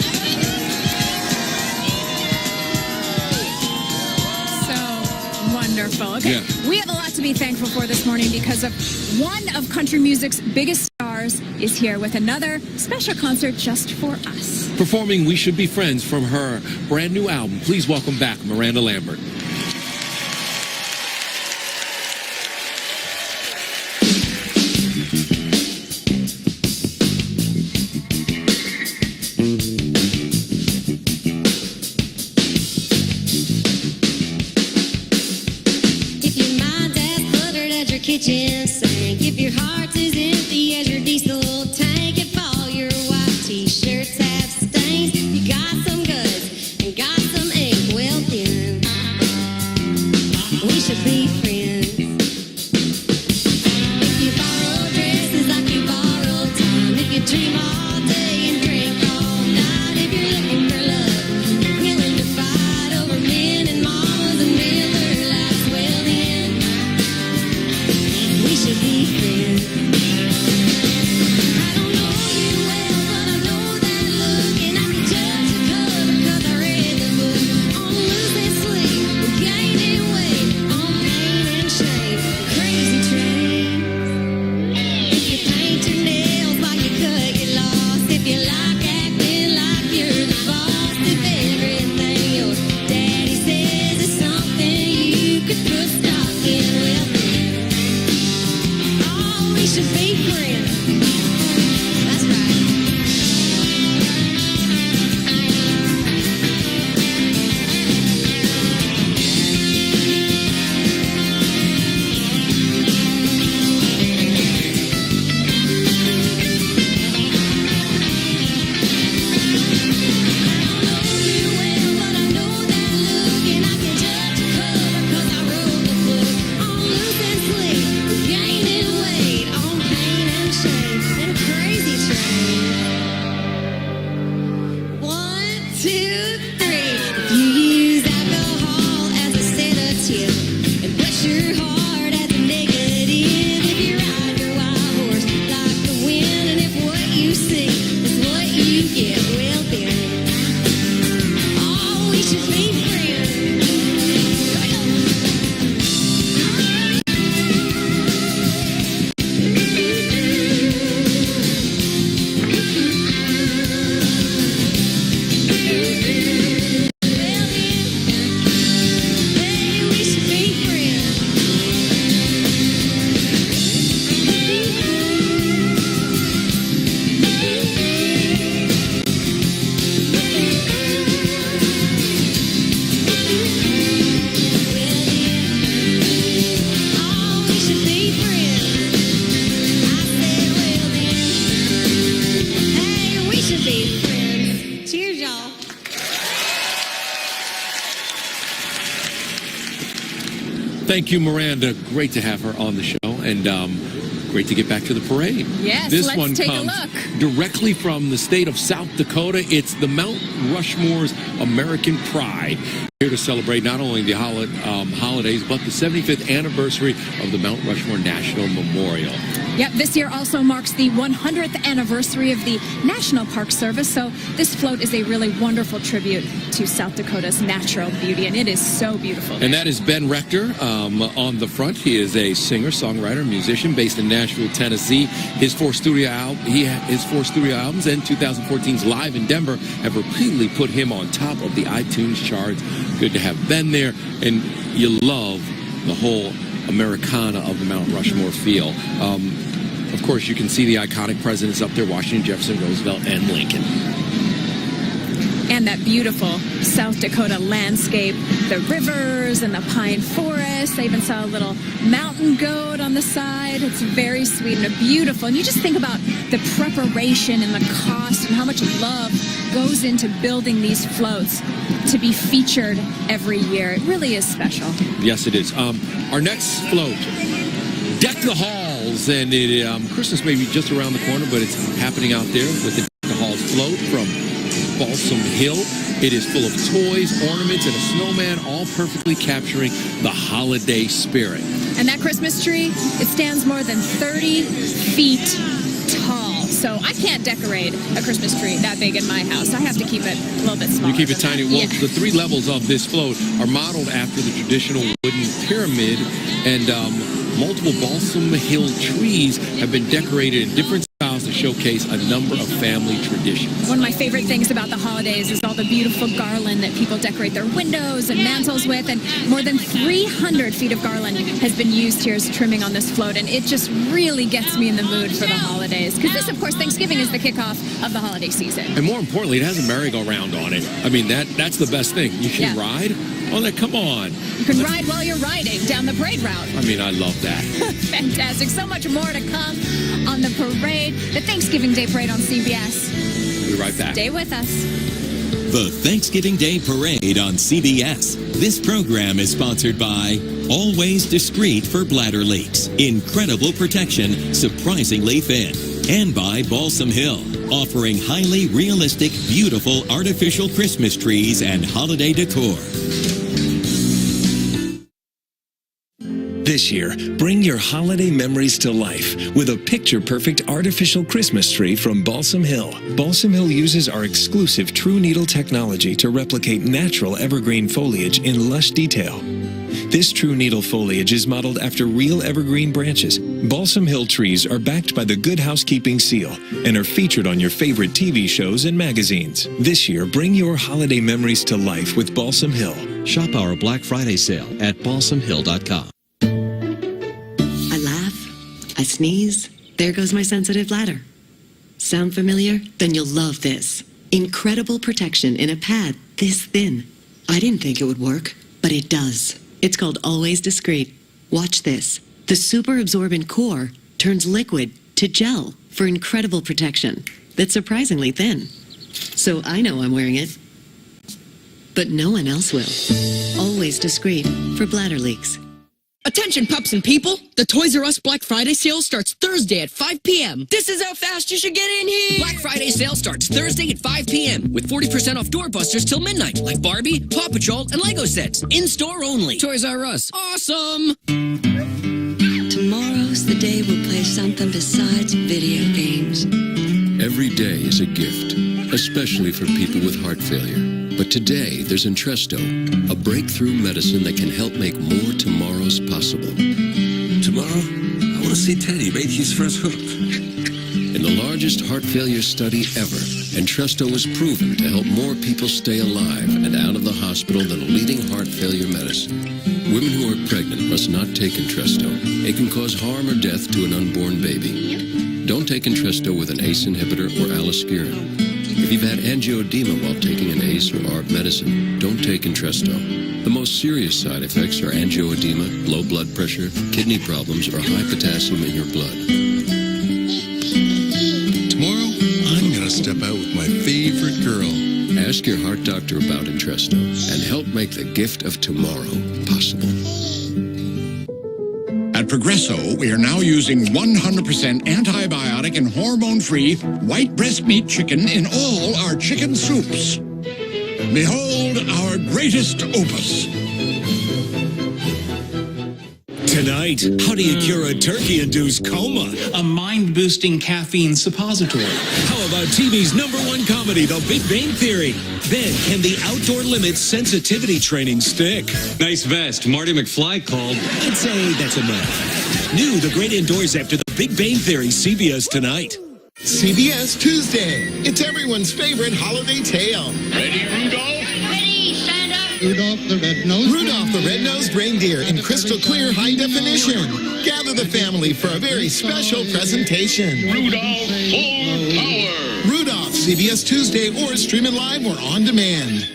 Wonderful. Okay, we have a lot to be thankful for this morning because of one of country music's biggest stars is here with another special concert just for us. Performing We Should Be Friends from her brand new album. Please welcome back Miranda Lambert. Kitchen sink. If your heart's as empty as your diesel tank, if all your white t-shirts have stains, you got some goods and got some ink. Well then, we should be friends. If you borrow dresses like you borrow time, if you dream all day and drink all night, if you're looking for love, willing to fight over men and mamas and Miller Lights, well then, we should be friends. I don't know you well, but I know that look, and I can judge the color 'cause I read the book on Lucy's sleeve. should be friends. That's right. Thank you, Miranda. Great to have her on the show, and great to get back to the parade. Yes, this let's one take comes a look. directly from the state of South Dakota. It's the Mount Rushmore's American Pride. Here to celebrate not only the holidays, but the 75th anniversary of the Mount Rushmore National Memorial. Yep, this year also marks the 100th anniversary of the National Park Service, so this float is a really wonderful tribute to South Dakota's natural beauty, and it is so beautiful. And that is Ben Rector on the front. He is a singer, songwriter, musician based in Nashville, Tennessee. His four studio albums and 2014's Live in Denver have repeatedly put him on top of the iTunes charts. Good to have Ben there, and you love the whole Americana of the Mount Rushmore feel. Of course, you can see the iconic presidents up there, Washington, Jefferson, Roosevelt, and Lincoln. And that beautiful South Dakota landscape, the rivers and the pine forests. I even saw a little mountain goat on the side. It's very sweet and beautiful. And you just think about the preparation and the cost and how much love goes into building these floats to be featured every year. It really is special. Yes, it is. Our next float, Deck the Halls, and Christmas may be just around the corner, but it's happening out there with the Deck the Halls float from Balsam Hill. It is full of toys, ornaments, and a snowman, all perfectly capturing the holiday spirit. And that Christmas tree, it stands more than 30 feet tall. So I can't decorate a Christmas tree that big in my house. I have to keep it a little bit smaller. You keep it tiny. Well, the three levels of this float are modeled after the traditional wooden pyramid, and multiple Balsam Hill trees have been decorated in different styles to showcase a number of family traditions. One of my favorite things about the holidays is all the beautiful garland that people decorate their windows and mantles with, and more than 300 feet of garland has been used here as trimming on this float, and it just really gets me in the mood for the holidays, because this, of course, Thanksgiving is the kickoff of the holiday season. And more importantly, it has a merry-go-round on it. I mean, that's the best thing. You can ride. Oh, come on. You can ride while you're riding down the parade route. I mean, I love that. Fantastic. So much more to come on the parade, the Thanksgiving Day Parade on CBS. We'll be right back. Stay with us. The Thanksgiving Day Parade on CBS. This program is sponsored by Always Discreet for Bladder Leaks. Incredible protection, surprisingly thin. And by Balsam Hill, offering highly realistic, beautiful artificial Christmas trees and holiday decor. This year, bring your holiday memories to life with a picture-perfect artificial Christmas tree from Balsam Hill. Balsam Hill uses our exclusive True Needle technology to replicate natural evergreen foliage in lush detail. This True Needle foliage is modeled after real evergreen branches. Balsam Hill trees are backed by the Good Housekeeping seal and are featured on your favorite TV shows and magazines. This year, bring your holiday memories to life with Balsam Hill. Shop our Black Friday sale at balsamhill.com. I sneeze, There goes my sensitive bladder. Sound familiar? Then you'll love this. Incredible protection in a pad this thin. I didn't think it would work, but it does. It's called Always Discreet. Watch this. The super absorbent core turns liquid to gel for incredible protection that's surprisingly thin. So I know I'm wearing it, but no one else will. Always Discreet for bladder leaks. Attention pups and people, the Toys R Us Black Friday sale starts Thursday at 5 p.m. This is how fast you should get in here! Black Friday sale starts Thursday at 5 p.m. with 40% off doorbusters till midnight, like Barbie, Paw Patrol, and Lego sets. In-store only. Toys R Us. Awesome! Tomorrow's the day we'll play something besides video games. Every day is a gift, especially for people with heart failure. But today, there's Entresto, a breakthrough medicine that can help make more tomorrows possible. Tomorrow, I want to see Teddy make his first hook. In the largest heart failure study ever, Entresto was proven to help more people stay alive and out of the hospital than a leading heart failure medicine. Women who are pregnant must not take Entresto. It can cause harm or death to an unborn baby. Don't take Entresto with an ACE inhibitor or aliskiren. If you've had angioedema while taking an ACE or ARB medicine, don't take Entresto. The most serious side effects are angioedema, low blood pressure, kidney problems, or high potassium in your blood. Tomorrow, I'm going to step out with my favorite girl. Ask your heart doctor about Entresto and help make the gift of tomorrow possible. At Progresso, we are now using 100% antibiotic and hormone-free white breast meat chicken in all our chicken soups. Behold our greatest opus. Tonight, how do you cure a turkey-induced coma? A mind-boosting caffeine suppository. How about TV's #1 comedy, The Big Bang Theory? Then, can the outdoor limits sensitivity training stick? Nice vest. Marty McFly called. I'd say that's enough. New The Great Indoors after The Big Bang Theory, CBS tonight. CBS Tuesday. It's everyone's favorite holiday tale. Ready, Rudolph? Ready, Santa? Rudolph the Red-Nosed Rudolph the Red-Nosed Reindeer in crystal clear high definition. Gather the family for a very special presentation. Rudolph Full Power. Rudolph, CBS Tuesday, or streaming live or on demand.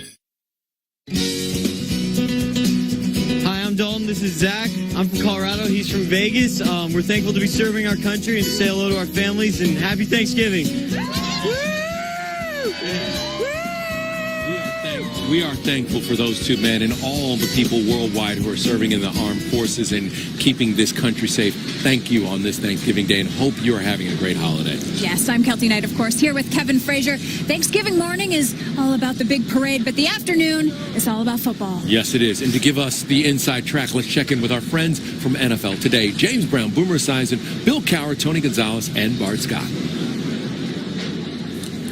Hi, I'm Dalton. This is Zach. I'm from Colorado. He's from Vegas. We're thankful to be serving our country and to say hello to our families, and happy Thanksgiving. We are thankful for those two men and all the people worldwide who are serving in the armed forces and keeping this country safe. Thank you on this Thanksgiving Day, and hope you are having a great holiday. Yes, I'm Kelty Knight, of course, here with Kevin Frazier. Thanksgiving morning is all about the big parade, but the afternoon is all about football. Yes, it is. And to give us the inside track, let's check in with our friends from NFL Today. James Brown, Boomer Esiason, Bill Cowher, Tony Gonzalez, and Bart Scott.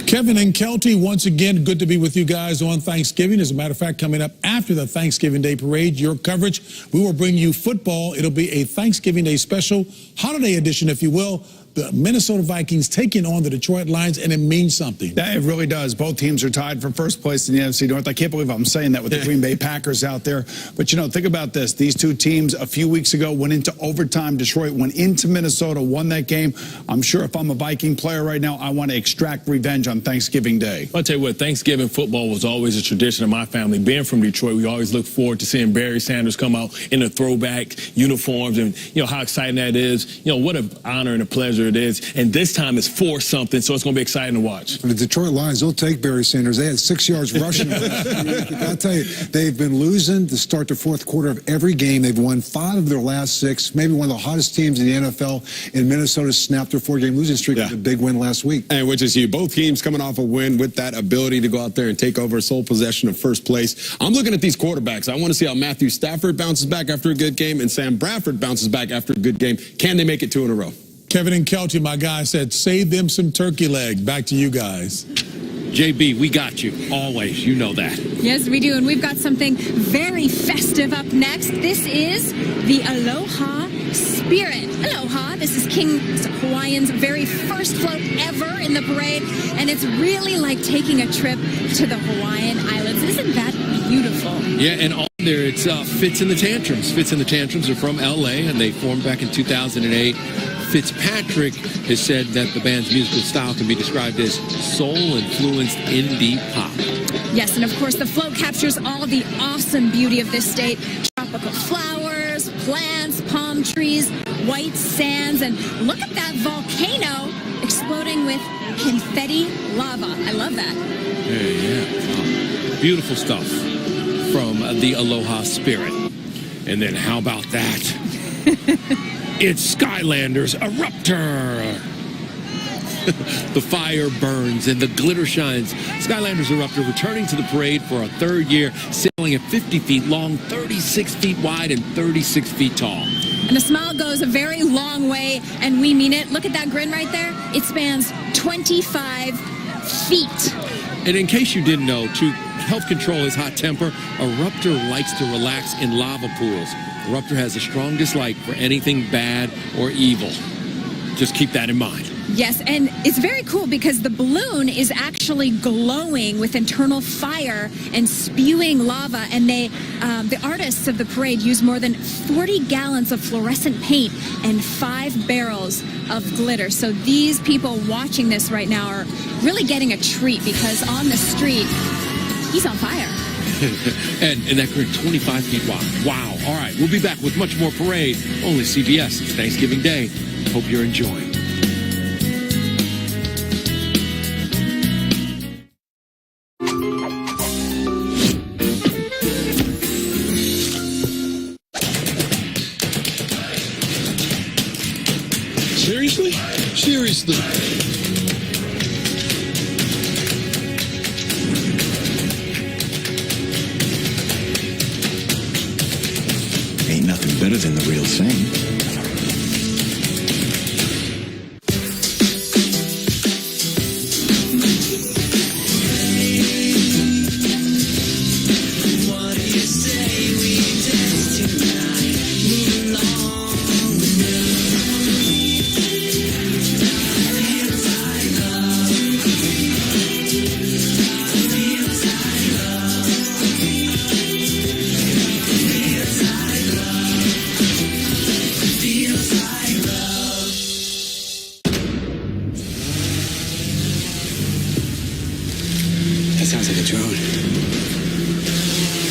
Kevin and Kelty, once again, good to be with you guys on Thanksgiving. As a matter of fact, coming up after the Thanksgiving Day Parade, your coverage, we will bring you football. It'll be a Thanksgiving Day special, holiday edition, if you will. The Minnesota Vikings taking on the Detroit Lions, and it means something. Yeah, it really does. Both teams are tied for first place in the NFC North. I can't believe I'm saying that with the Green Bay Packers out there. But, you know, think about this. These two teams a few weeks ago went into overtime. Detroit went into Minnesota, won that game. I'm sure if I'm a Viking player right now, I want to extract revenge on Thanksgiving Day. I'll tell you what, Thanksgiving football was always a tradition of my family. Being from Detroit, we always look forward to seeing Barry Sanders come out in the throwback uniforms, and, you know, how exciting that is. You know, what an honor and a pleasure it is. And this time it's for something, so it's going to be exciting to watch. The Detroit Lions, they'll take Barry Sanders. They had 6 yards rushing. I'll tell you, they've been losing to start the fourth quarter of every game. They've won 5 of their last 6. Maybe one of the hottest teams in the NFL. And Minnesota snapped their 4-game losing streak with a big win last week. And which is huge. Both teams coming off a win with that ability to go out there and take over sole possession of first place. I'm looking at these quarterbacks. I want to see how Matthew Stafford bounces back after a good game and Sam Bradford bounces back after a good game. Can they make it 2 in a row? Kevin and Kelty, my guy, said, save them some turkey leg. Back to you guys. JB, we got you. Always. You know that. Yes, we do. And we've got something very festive up next. This is the Aloha Spirit. Aloha. This is King Hawaiian's very first float ever in the parade. And it's really like taking a trip to the Hawaiian Islands. Isn't that beautiful? Yeah, and on there, it's Fits in the Tantrums. Fits in the Tantrums are from L.A., and they formed back in 2008. Fitzpatrick has said that the band's musical style can be described as soul-influenced indie pop. Yes, and of course the float captures all the awesome beauty of this state. Tropical flowers, plants, palm trees, white sands, and look at that volcano exploding with confetti lava. I love that. Yeah. Beautiful stuff from the Aloha Spirit. And then how about that? It's Skylanders Eruptor. The fire burns and the glitter shines. Skylanders Eruptor returning to the parade for a third year, sailing at 50 feet long, 36 feet wide, and 36 feet tall. And a smile goes a very long way, and we mean it. Look at that grin right there. It spans 25 feet. And in case you didn't know, to help control his hot temper, Eruptor likes to relax in lava pools. Eruptor has a strong dislike for anything bad or evil. Just keep that in mind. Yes, and it's very cool because the balloon is actually glowing with internal fire and spewing lava, and the artists of the parade use more than 40 gallons of fluorescent paint and 5 barrels of glitter. So these people watching this right now are really getting a treat because on the street, he's on fire. and that grid 25 feet wide. Wow. All right, we'll be back with much more parade. Only CBS. It's Thanksgiving Day. Hope you're enjoying. Seriously? Seriously. Ain't nothing better than the real thing. Sounds like a drone.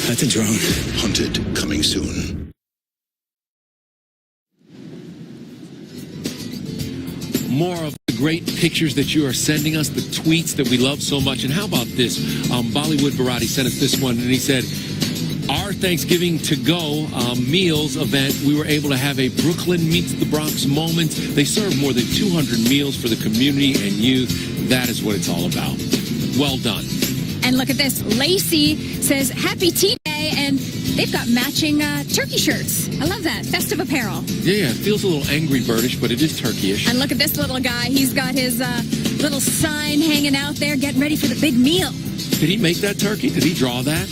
That's a drone. Hunted, coming soon. More of the great pictures that you are sending us, the tweets that we love so much. And how about this? Bollywood Bharati sent us this one, and he said, our Thanksgiving to-go meals event, we were able to have a Brooklyn meets the Bronx moment. They served more than 200 meals for the community and youth. That is what it's all about. Well done. And look at this. Lacey says, Happy Tea Day, and they've got matching turkey shirts. I love that. Festive apparel. Yeah, it feels a little Angry Birdish, but it is turkey-ish. And look at this little guy. He's got his little sign hanging out there, getting ready for the big meal. Did he make that turkey? Did he draw that?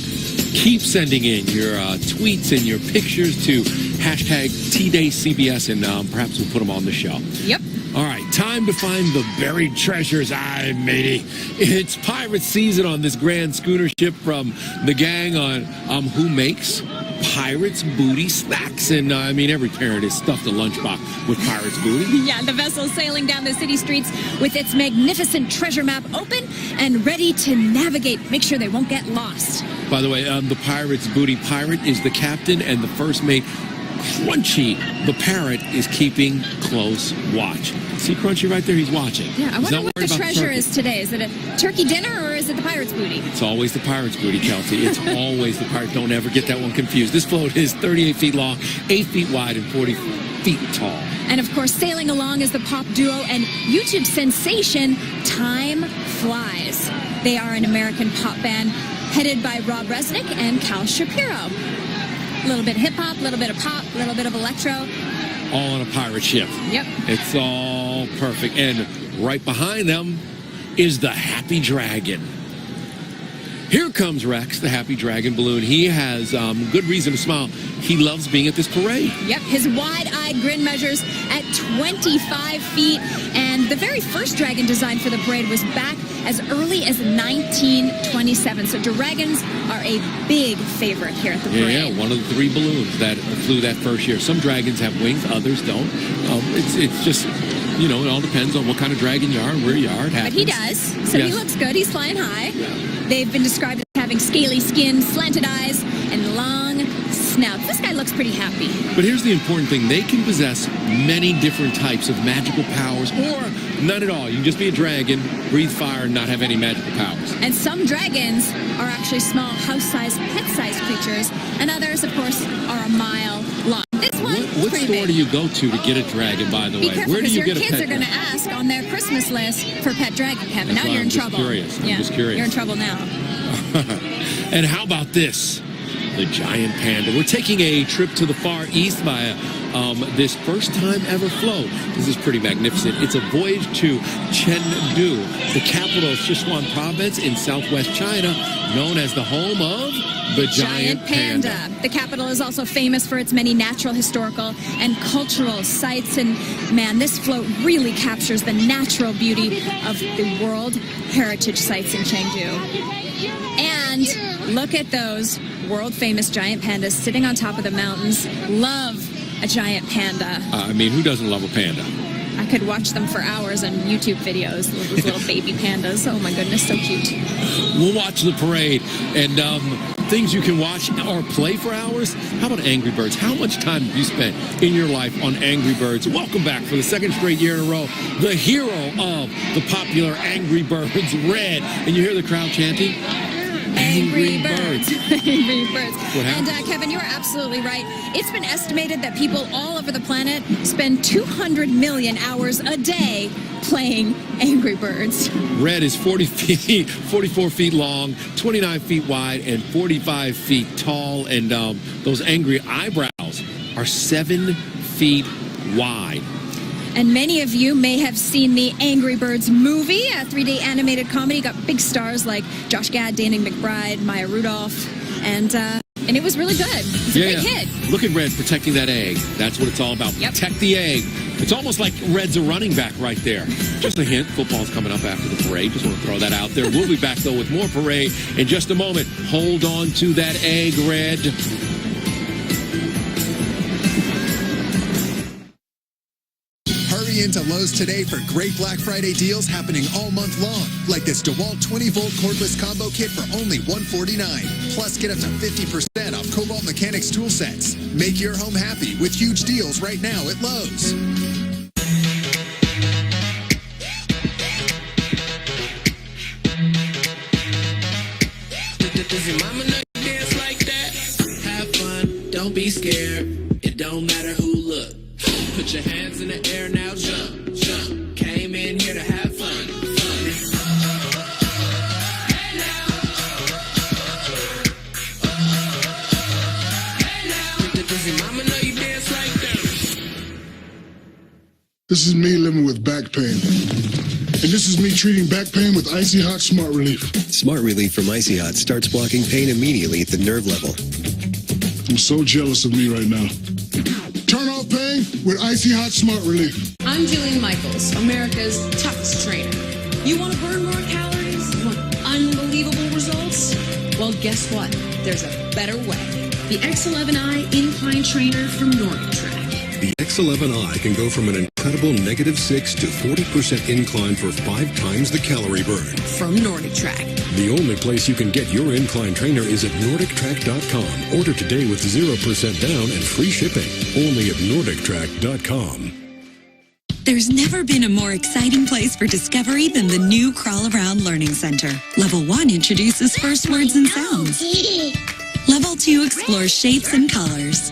Keep sending in your tweets and your pictures to hashtag TDayCBS, and perhaps we'll put them on the show. Yep. All right, time to find the buried treasures. Aye, matey. It's pirate season on this grand schooner ship from the gang on Who Makes Pirates Booty Snacks. And I mean, every parent has stuffed a lunchbox with pirates booty. Yeah, the vessel's sailing down the city streets with its magnificent treasure map open and ready to navigate. Make sure they won't get lost. By the way, the pirate's booty pirate is the captain, and the first mate, Crunchy, the parrot, is keeping close watch. See Crunchy right there? He's watching. Yeah, I wonder what the treasure is today. Is it a turkey dinner or is it the pirate's booty? It's always the pirate's booty, Kelsey. It's always the pirate. Don't ever get that one confused. This float is 38 feet long, 8 feet wide, and 40 feet tall. And of course, sailing along is the pop duo and YouTube sensation Time Flies. They are an American pop band headed by Rob Resnick and Cal Shapiro. A little bit of hip-hop, a little bit of pop, a little bit of electro. All on a pirate ship. Yep. It's all perfect. And right behind them is the Happy Dragon. Here comes Rex, the happy dragon balloon. He has good reason to smile. He loves being at this parade. Yep, his wide-eyed grin measures at 25 feet. And the very first dragon design for the parade was back as early as 1927. So dragons are a big favorite here at the parade. Yeah, one of the 3 balloons that flew that first year. Some dragons have wings, others don't. It's just, you know, it all depends on what kind of dragon you are and where you are. It happens. But he does, so he looks good. He's flying high. They've been described as having scaly skin, slanted eyes, and long snouts. This guy looks pretty happy. But here's the important thing. They can possess many different types of magical powers, or none at all. You can just be a dragon, breathe fire, and not have any magical powers. And some dragons are actually small, house-sized, pet-sized creatures, and others, of course, are a mile long. This one What store do you go to get a dragon, by the way? Be careful, Where do you because get a your kids pet are going to ask on their Christmas list for pet dragon, Kevin. That's Now why you're in I'm just trouble. curious. I'm just curious. You're in trouble now. And how about this? The giant panda. We're taking a trip to the Far East via this first time ever float. This is pretty magnificent. It's a voyage to Chengdu, the capital of Sichuan province in southwest China, known as the home of the giant panda. The capital is also famous for its many natural, historical, and cultural sites. And man, this float really captures the natural beauty of the World Heritage Sites in Chengdu. And look at those world-famous giant pandas sitting on top of the mountains. Love a giant panda. I mean, who doesn't love a panda? I could watch them for hours on YouTube videos, those little baby pandas. Oh my goodness, so cute. We'll watch the parade and things you can watch or play for hours. How about Angry Birds? How much time have you spent in your life on Angry Birds? Welcome back for the second straight year in a row. The hero of the popular Angry Birds, Red. And you hear the crowd chanting? Angry Birds. Angry Birds. What happened? And Kevin, you are absolutely right. It's been estimated that people all over the planet spend 200 million hours a day playing Angry Birds. Red is 44 feet long, 29 feet wide, and 45 feet tall. And those angry eyebrows are 7 feet wide. And many of you may have seen the Angry Birds movie, a 3D animated comedy. Got big stars like Josh Gad, Danny McBride, Maya Rudolph, and it was really good. It's a big hit. Look at Red protecting that egg. That's what it's all about. Yep. Protect the egg. It's almost like Red's a running back right there. Just a hint, football's coming up after the parade. Just want to throw that out there. We'll be back, though, with more parade in just a moment. Hold on to that egg, Red. Into Lowe's today for great Black Friday deals happening all month long, like this DeWalt 20-volt cordless combo kit for only $149. Plus, get up to 50% off Cobalt Mechanics tool sets. Make your home happy with huge deals right now at Lowe's. Does your mama know you dance like that? Have fun, don't be scared. It don't matter who look. Put your hands in the air now, jump, jump. Came in here to have fun, Does your mama know you dance like that? This is me living with back pain. And this is me treating back pain with Icy Hot Smart Relief. Smart Relief from Icy Hot starts blocking pain immediately at the nerve level. I'm so jealous of me right now. Turn off pain with Icy Hot Smart Relief. I'm Jillian Michaels, America's toughest trainer. You want to burn more calories? You want unbelievable results? Well, guess what? There's a better way. The X11i Incline Trainer from Nordic Track. The X11i can go from an incredible -6 to 40% incline for 5 times the calorie burn. From Nordic Track. The only place you can get your incline trainer is at NordicTrack.com. Order today with 0% down and free shipping. Only at NordicTrack.com. There's never been a more exciting place for discovery than the new Crawl Around Learning Center. Level 1 introduces first words and sounds. Level 2 explores shapes and colors.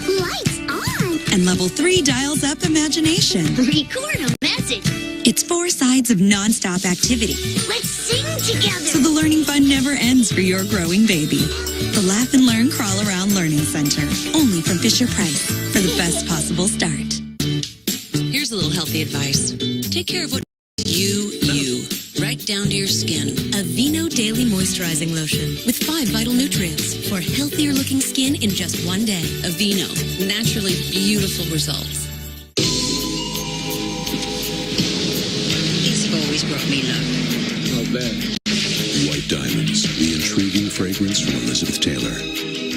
Lights on. And Level 3 dials up imagination. Record a message. It's 4 sides of nonstop activity. Let's sing together. So the learning fun never ends for your growing baby. The Laugh and Learn Crawl Around Learning Center. Only from Fisher-Price for the best possible start. Here's a little healthy advice. Take care of what you. Write down to your skin. Aveeno Daily Moisturizing Lotion with 5 vital nutrients for healthier looking skin in just one day. Aveeno, naturally beautiful results. He's always brought me luck. Not bad. White Diamonds, the intriguing fragrance from Elizabeth Taylor.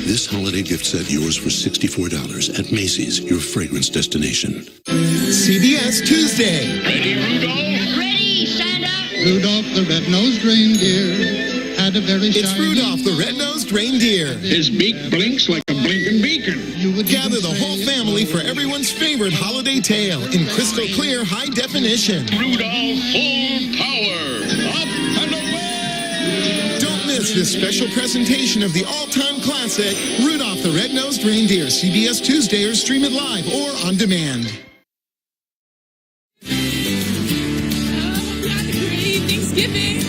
This holiday gift set yours for $64 at Macy's, your fragrance destination. CBS Tuesday. Ready, Rudolph? Ready, Santa? Rudolph the red-nosed reindeer had a very It's shiny... Rudolph the red-nosed reindeer. His beak blinks like a blinking beacon. Gather the whole family for everyone's favorite holiday tale in crystal clear high definition. Rudolph full power. Up and away! Don't miss this special presentation of the all-time classic, Rudolph the Red-Nosed Reindeer, CBS Tuesday, or stream it live or on demand. Thanksgiving.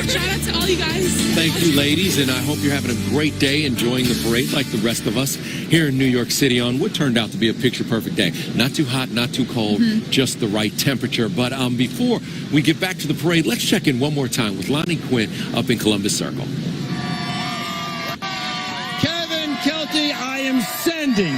Shout out to all you guys. Thank you, ladies, and I hope you're having a great day, enjoying the parade like the rest of us here in New York City on what turned out to be a picture-perfect day. Not too hot, not too cold, just the right temperature. But before we get back to the parade, let's check in one more time with Lonnie Quinn up in Columbus Circle. Kevin Kelty, I am sending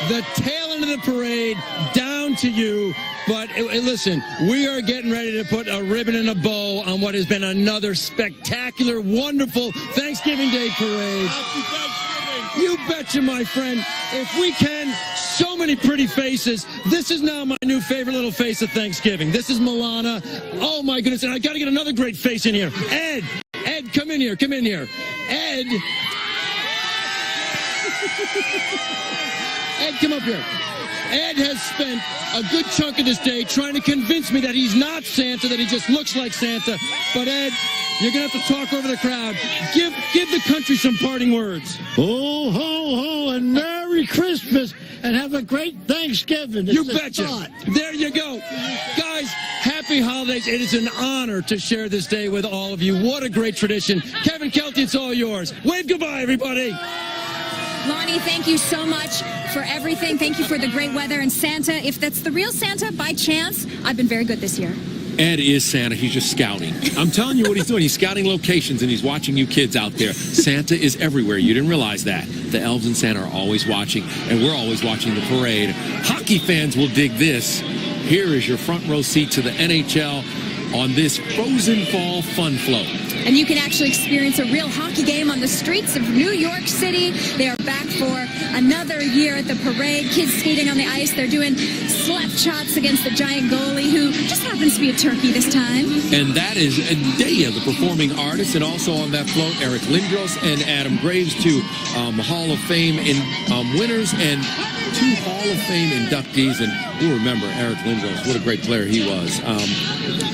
the tail end of the parade down to you. But listen, we are getting ready to put a ribbon and a bow on what has been another spectacular, wonderful Thanksgiving Day parade. Happy Thanksgiving. You betcha, my friend. If we can, so many pretty faces. This is now my new favorite little face of Thanksgiving. This is Milana. Oh, my goodness. And I got to get another great face in here. Ed, come in here. Come in here. Ed, come up here. Ed has spent a good chunk of this day trying to convince me that he's not Santa, that he just looks like Santa. But Ed, you're going to have to talk over the crowd. Give the country some parting words. Ho, ho, ho, and Merry Christmas, and have a great Thanksgiving. You betcha. There you go. Guys, happy holidays. It is an honor to share this day with all of you. What a great tradition. Kevin Kelty, it's all yours. Wave goodbye, everybody. Lonnie, thank you so much for everything. Thank you for the great weather. And Santa, if that's the real Santa, by chance, I've been very good this year. Ed is Santa. He's just scouting. I'm telling you what he's doing. He's scouting locations, and he's watching you kids out there. Santa is everywhere. You didn't realize that. The elves and Santa are always watching, and we're always watching the parade. Hockey fans will dig this. Here is your front row seat to the NHL on this frozen fall fun float. And you can actually experience a real hockey game on the streets of New York City. They are back for another year at the parade. Kids skating on the ice. They're doing slap shots against the giant goalie, who just happens to be a turkey this time. And that is Dea, the performing artist, and also on that float, Eric Lindros and Adam Graves, two Hall of Fame winners and two Hall of Fame inductees. And you'll remember Eric Lindros, what a great player he was.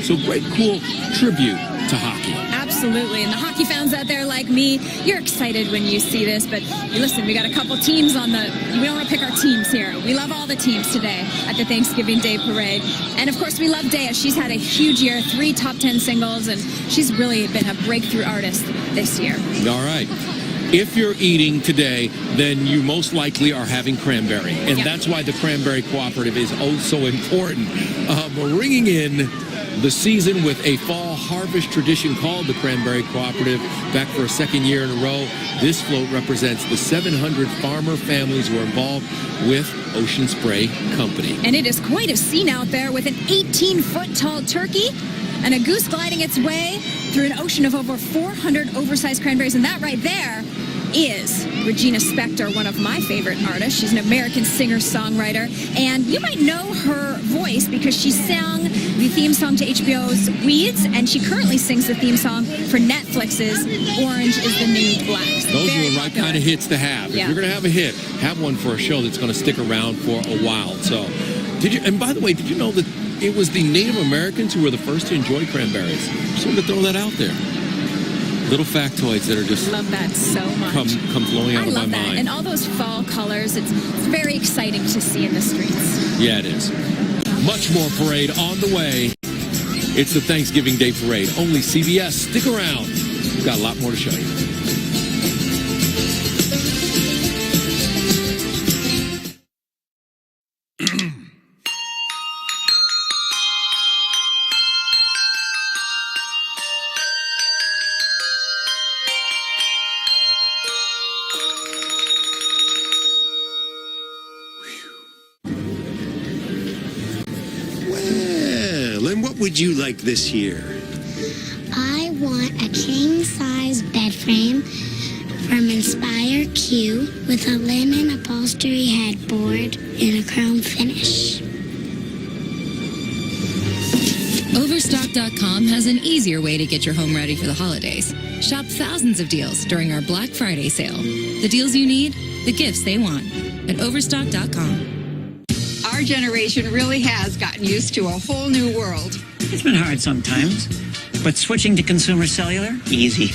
So great, cool tribute to hockey. Absolutely. And the hockey fans out there like me, you're excited when you see this. But listen, we got a couple teams on the... We don't want to pick our teams here. We love all the teams today at the Thanksgiving Day Parade. And, of course, we love Dea. She's had a huge year, 3 top 10 singles, and she's really been a breakthrough artist this year. All right. If you're eating today, then you most likely are having cranberry. And that's why the Cranberry Cooperative is oh so important. We're ringing in the season with a fall harvest tradition called the Cranberry Cooperative, back for a second year in a row. This float represents the 700 farmer families who are involved with Ocean Spray Company. And it is quite a scene out there with an 18-foot tall turkey and a goose gliding its way through an ocean of over 400 oversized cranberries. And that right there is Regina Spektor, one of my favorite artists. She's an American singer-songwriter, and you might know her voice because she sang the theme song to HBO's Weeds, and she currently sings the theme song for Netflix's Orange is the New Black. Those are the right kind of hits to have. Yeah. If you're going to have a hit, have one for a show that's going to stick around for a while. So, and by the way, did you know that it was the Native Americans who were the first to enjoy cranberries? Just wanted to throw that out there. Little factoids that are just love that so much. Come flowing out of my mind. And all those fall colors, it's very exciting to see in the streets. Yeah, it is. Much more parade on the way. It's the Thanksgiving Day Parade. Only CBS. Stick around. We've got a lot more to show you. and what would you like this year? I want a king-size bed frame from Inspire Q with a linen upholstery headboard and a chrome finish. Overstock.com has an easier way to get your home ready for the holidays. Shop thousands of deals during our Black Friday sale. The deals you need, the gifts they want at Overstock.com. Our generation really has gotten used to a whole new world. It's been hard sometimes, but switching to consumer cellular, easy.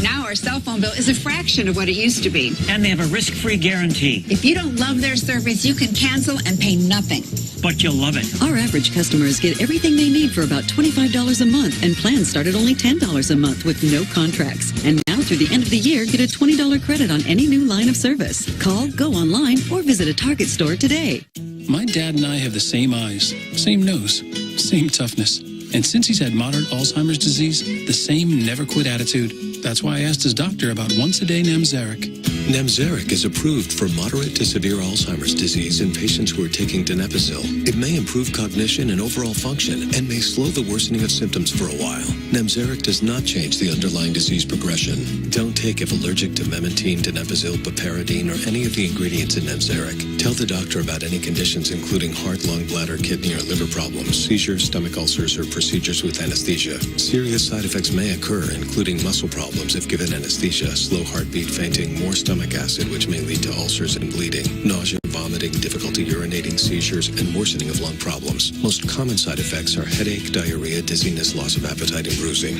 Now our cell phone bill is a fraction of what it used to be. And they have a risk-free guarantee. If you don't love their service, you can cancel and pay nothing. But you'll love it. Our average customers get everything they need for about $25 a month, and plans start at only $10 a month with no contracts. And now through the end of the year, get a $20 credit on any new line of service. Call, go online, or visit a Target store today. My dad and I have the same eyes, same nose, same toughness. And since he's had moderate Alzheimer's disease, the same never-quit attitude. That's why I asked his doctor about once-a-day Nemzaric. Nemzaric is approved for moderate to severe Alzheimer's disease in patients who are taking donepezil. It may improve cognition and overall function and may slow the worsening of symptoms for a while. Nemzaric does not change the underlying disease progression. Don't take if allergic to memantine, donepezil, piperidine, or any of the ingredients in Nemzaric. Tell the doctor about any conditions including heart, lung, bladder, kidney, or liver problems, seizures, stomach ulcers, or procedures with anesthesia. Serious side effects may occur, including muscle problems if given anesthesia, slow heartbeat, fainting, more stomach acid, which may lead to ulcers and bleeding, nausea, vomiting, difficulty urinating, seizures, and worsening of lung problems. Most common side effects are headache, diarrhea, dizziness, loss of appetite, and bruising.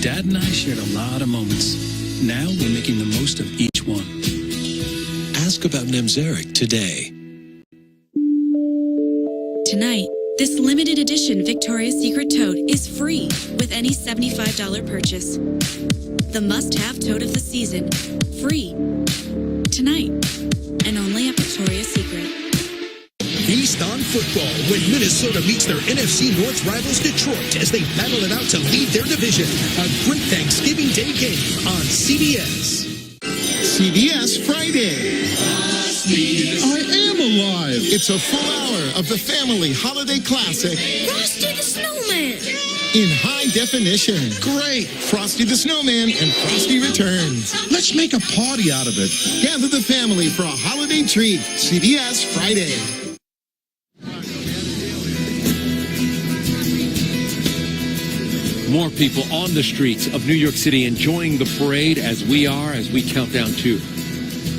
Dad and I shared a lot of moments. Now we're making the most of each one. Ask about Nemzaric today. Tonight, this limited edition Victoria's Secret tote is free with any $75 purchase. The must-have tote of the season, free. Tonight, and only at Victoria's Secret. Feast on football when Minnesota meets their NFC North rivals Detroit as they battle it out to lead their division. A great Thanksgiving Day game on CBS. CBS Friday. I am alive. It's a full hour of the family holiday classic. Frosty the Snowman. In high definition. Great. Frosty the Snowman and Frosty Returns. Let's make a party out of it. Gather the family for a holiday treat. CBS Friday. More people on the streets of New York City enjoying the parade as we count down to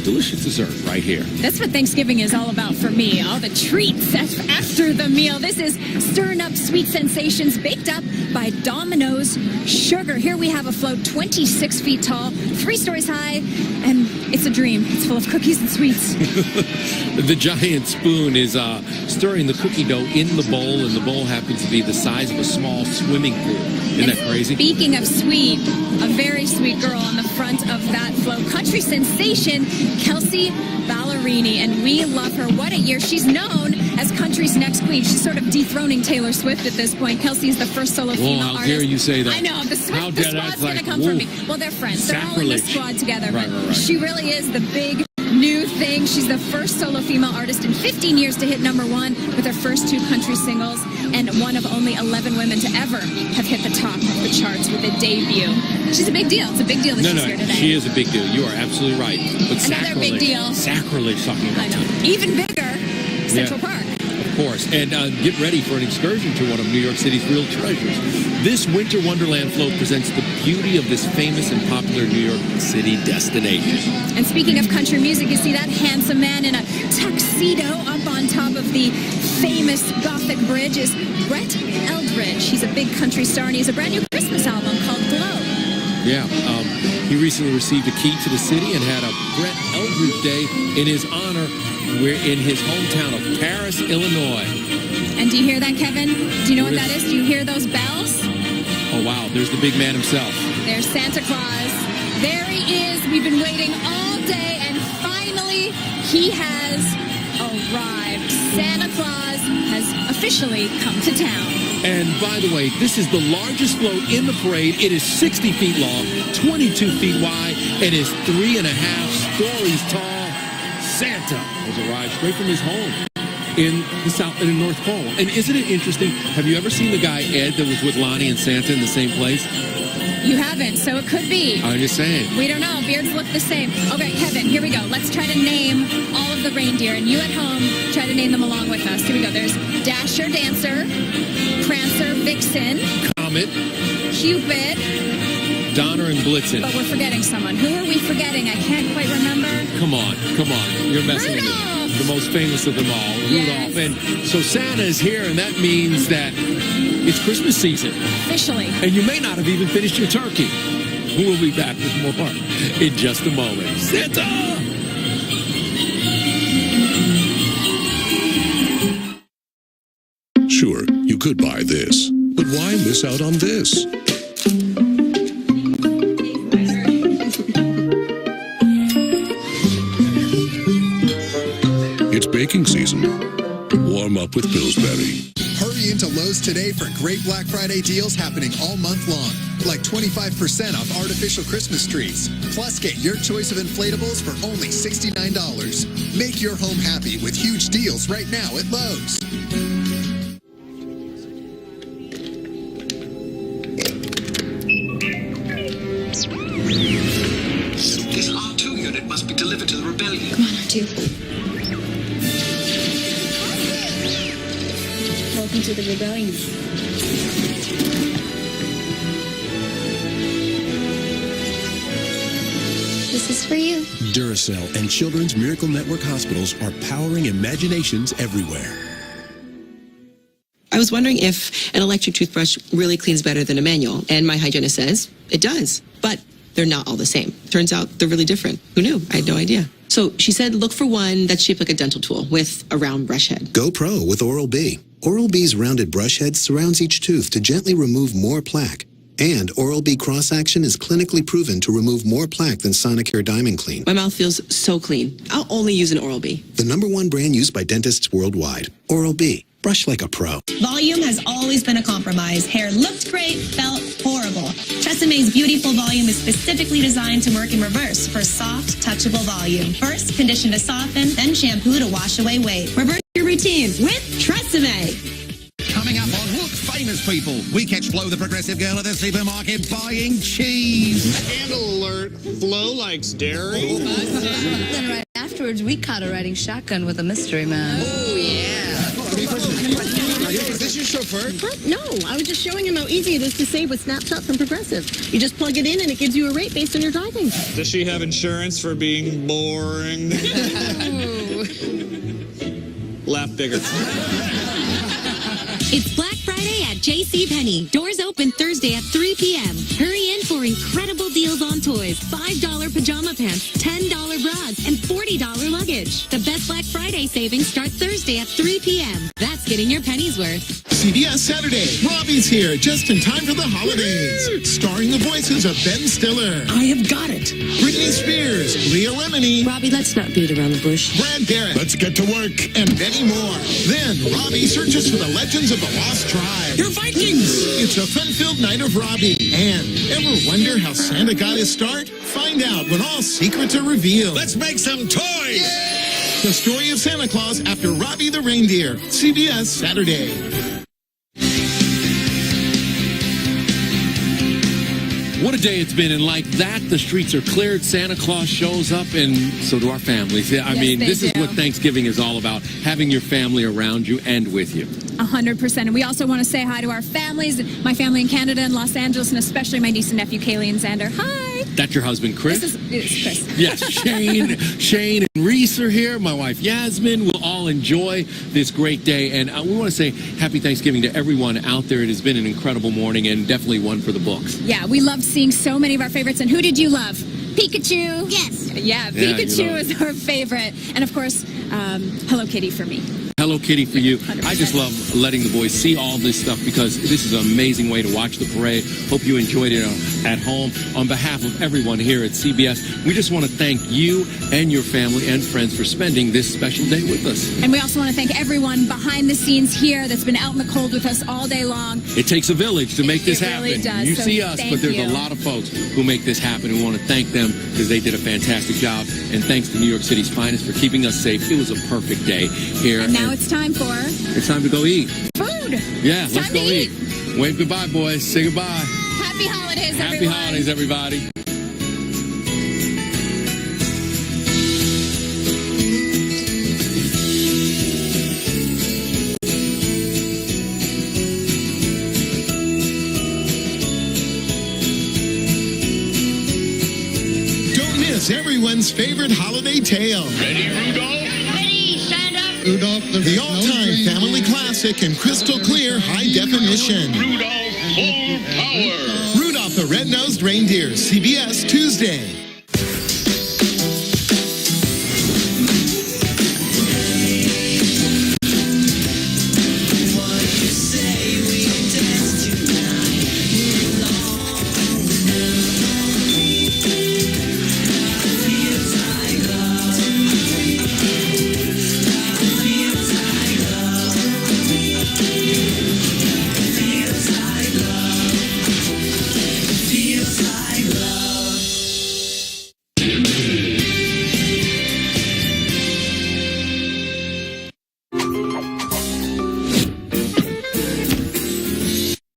delicious dessert right here. That's what Thanksgiving is all about for me. All the treats after the meal. This is stirring up sweet sensations baked up by Domino's Sugar. Here we have a float 26 feet tall, 3 stories high, and it's a dream. It's full of cookies and sweets. The giant spoon is stirring the cookie dough in the bowl, and the bowl happens to be the size of a small swimming pool. Isn't that crazy? Speaking of sweet, a very sweet girl on the front of that float. Country sensation, Kelsey Ballerini, and we love her. What a year. She's known as country's next queen. She's sort of dethroning Taylor Swift at this point. Kelsey is the first solo female artist. How dare you say that? I know. The squad's going to come from me. Well, they're friends. They're all in the squad together. Right. She really is the big new thing. She's the first solo female artist in 15 years to hit #1 with her first 2 country singles, and one of only 11 women to ever have hit the top of the charts with a debut. She's a big deal. It's a big deal that she's here today. She is a big deal. You are absolutely right. But another big deal. Sacrilege talking about. I know. Even bigger, Central Park. Of course. And get ready for an excursion to one of New York City's real treasures. This Winter Wonderland float presents the beauty of this famous and popular New York City destination. And speaking of country music, you see that handsome man in a tuxedo up on top of the famous Gothic bridge is Brett Eldridge. He's a big country star, and he has a brand new Christmas album called Glow. Yeah, he recently received a key to the city and had a Brett Eldridge Day in his honor. We're in his hometown of Paris, Illinois. And do you hear that, Kevin? Do you know what that is? Do you hear those bells? Oh, wow. There's the big man himself. There's Santa Claus. There he is. We've been waiting all day, and finally he has arrived. Santa Claus has officially come to town. And by the way, this is the largest float in the parade. It is 60 feet long, 22 feet wide, and is 3.5 stories tall. Santa has arrived straight from his home. in the South and in North Pole. And isn't it interesting? Have you ever seen the guy Ed that was with Lonnie and Santa in the same place? You haven't, so it could be. I'm just saying. We don't know. Beards look the same. Okay, Kevin, here we go. Let's try to name all of the reindeer, and you at home try to name them along with us. Here we go. There's Dasher, Dancer, Prancer, Vixen, Comet, Cupid, Donner, and Blitzen. but we're forgetting someone. Who are we forgetting? I can't quite remember. Come on. You're messing with me. The most famous of them all, Rudolph. And so Santa is here, and that means that it's Christmas season. Officially. And you may not have even finished your turkey. We'll be back with more in just a moment. Santa! Sure, you could buy this, but why miss out on this? It's baking season. Warm up with Pillsbury. Hurry into Lowe's today for great Black Friday deals happening all month long. Like 25% off artificial Christmas trees. Plus, get your choice of inflatables for only $69. Make your home happy with huge deals right now at Lowe's. This R2 unit must be delivered to the rebellion. Come on, R2. Welcome to the rebellion. This is for you. Duracell and Children's Miracle Network hospitals are powering imaginations everywhere. I was wondering if an electric toothbrush really cleans better than a manual, and my hygienist says it does, but they're not all the same. Turns out they're really different. Who knew? I had no idea. So she said look for one that's shaped like a dental tool with a round brush head. Go Pro with Oral-B. Oral-B's rounded brush head surrounds each tooth to gently remove more plaque. And Oral-B cross-action is clinically proven to remove more plaque than Sonicare Diamond Clean. My mouth feels so clean. I'll only use an Oral-B. The #1 brand used by dentists worldwide. Oral-B. Brush like a pro. Volume has always been a compromise. Hair looked great, felt horrible. Treseme's beautiful volume is specifically designed to work in reverse for soft, touchable volume. First, condition to soften, then shampoo to wash away weight. Reverse your routine with Tresemme. Coming up on Look Famous People, we catch Flo the progressive girl at the supermarket buying cheese. Scandal alert. Flo likes dairy. Then right afterwards, we caught her riding shotgun with a mystery man. Oh, yeah. Is this your chauffeur? What? No, I was just showing him how easy it is to save with Snapshot from Progressive. You just plug it in and it gives you a rate based on your driving. Does she have insurance for being boring? Laugh bigger. It's Black Friday at JCPenney. Doors open Thursday at 3 p.m. Hurry in for incredible deals on toys, $5 pajama pants, $10 bras, and $40 luggage. The best Black Friday savings start Thursday at 3 p.m. That's getting your pennies worth. CBS Saturday. Robbie's here just in time for the holidays. Starring the voices of Ben Stiller. I have got it. Britney Spears. Leah Remini. Robbie, let's not beat around the bush. Brad Garrett. Let's get to work. And many more. Then Robbie searches for the legends of the Lost Tribe. You're Vikings! It's a fun-filled night of Robbie. And ever wonder how Santa got his start? Find out when all secrets are revealed. Let's make some toys! Yay! The story of Santa Claus after Robbie the Reindeer. CBS Saturday. What a day it's been, and like that, the streets are cleared, Santa Claus shows up, and so do our families. I mean, this is what Thanksgiving is all about, having your family around you and with you. 100%. And we also want to say hi to our families, my family in Canada and Los Angeles, and especially my niece and nephew, Kaylee and Xander. Hi! That's your husband, Chris? This is Chris. Yes, Shane and Reese are here. My wife, Yasmin. We'll all enjoy this great day. And we want to say happy Thanksgiving to everyone out there. It has been an incredible morning and definitely one for the books. Yeah, we loved seeing so many of our favorites. And who did you love? Pikachu? Yes. Yeah, Pikachu is our favorite. And of course, Hello Kitty for me. Hello Kitty for you. 100%. I just love letting the boys see all this stuff because this is an amazing way to watch the parade. Hope you enjoyed it at home. On behalf of everyone here at CBS, we just want to thank you and your family and friends for spending this special day with us. And we also want to thank everyone behind the scenes here that's been out in the cold with us all day long. It takes a village to make this happen. Really does. You So see us, but there's a lot of folks who make this happen. We want to thank them because they did a fantastic job. And thanks to New York City's finest for keeping us safe. It was a perfect day here. And now it's time for It's time to go eat. food. Yeah, It's let's time go to eat. Wave goodbye, boys. Say goodbye. Happy holidays, Happy everyone. holidays, everybody. Don't miss everyone's favorite holiday tale. Ready, Rudolph? Ready, Santa. Rudolph the all-time family classic and crystal clear high definition. Rudolph, full power. Rudolph the Red-Nosed Reindeer, CBS Tuesday.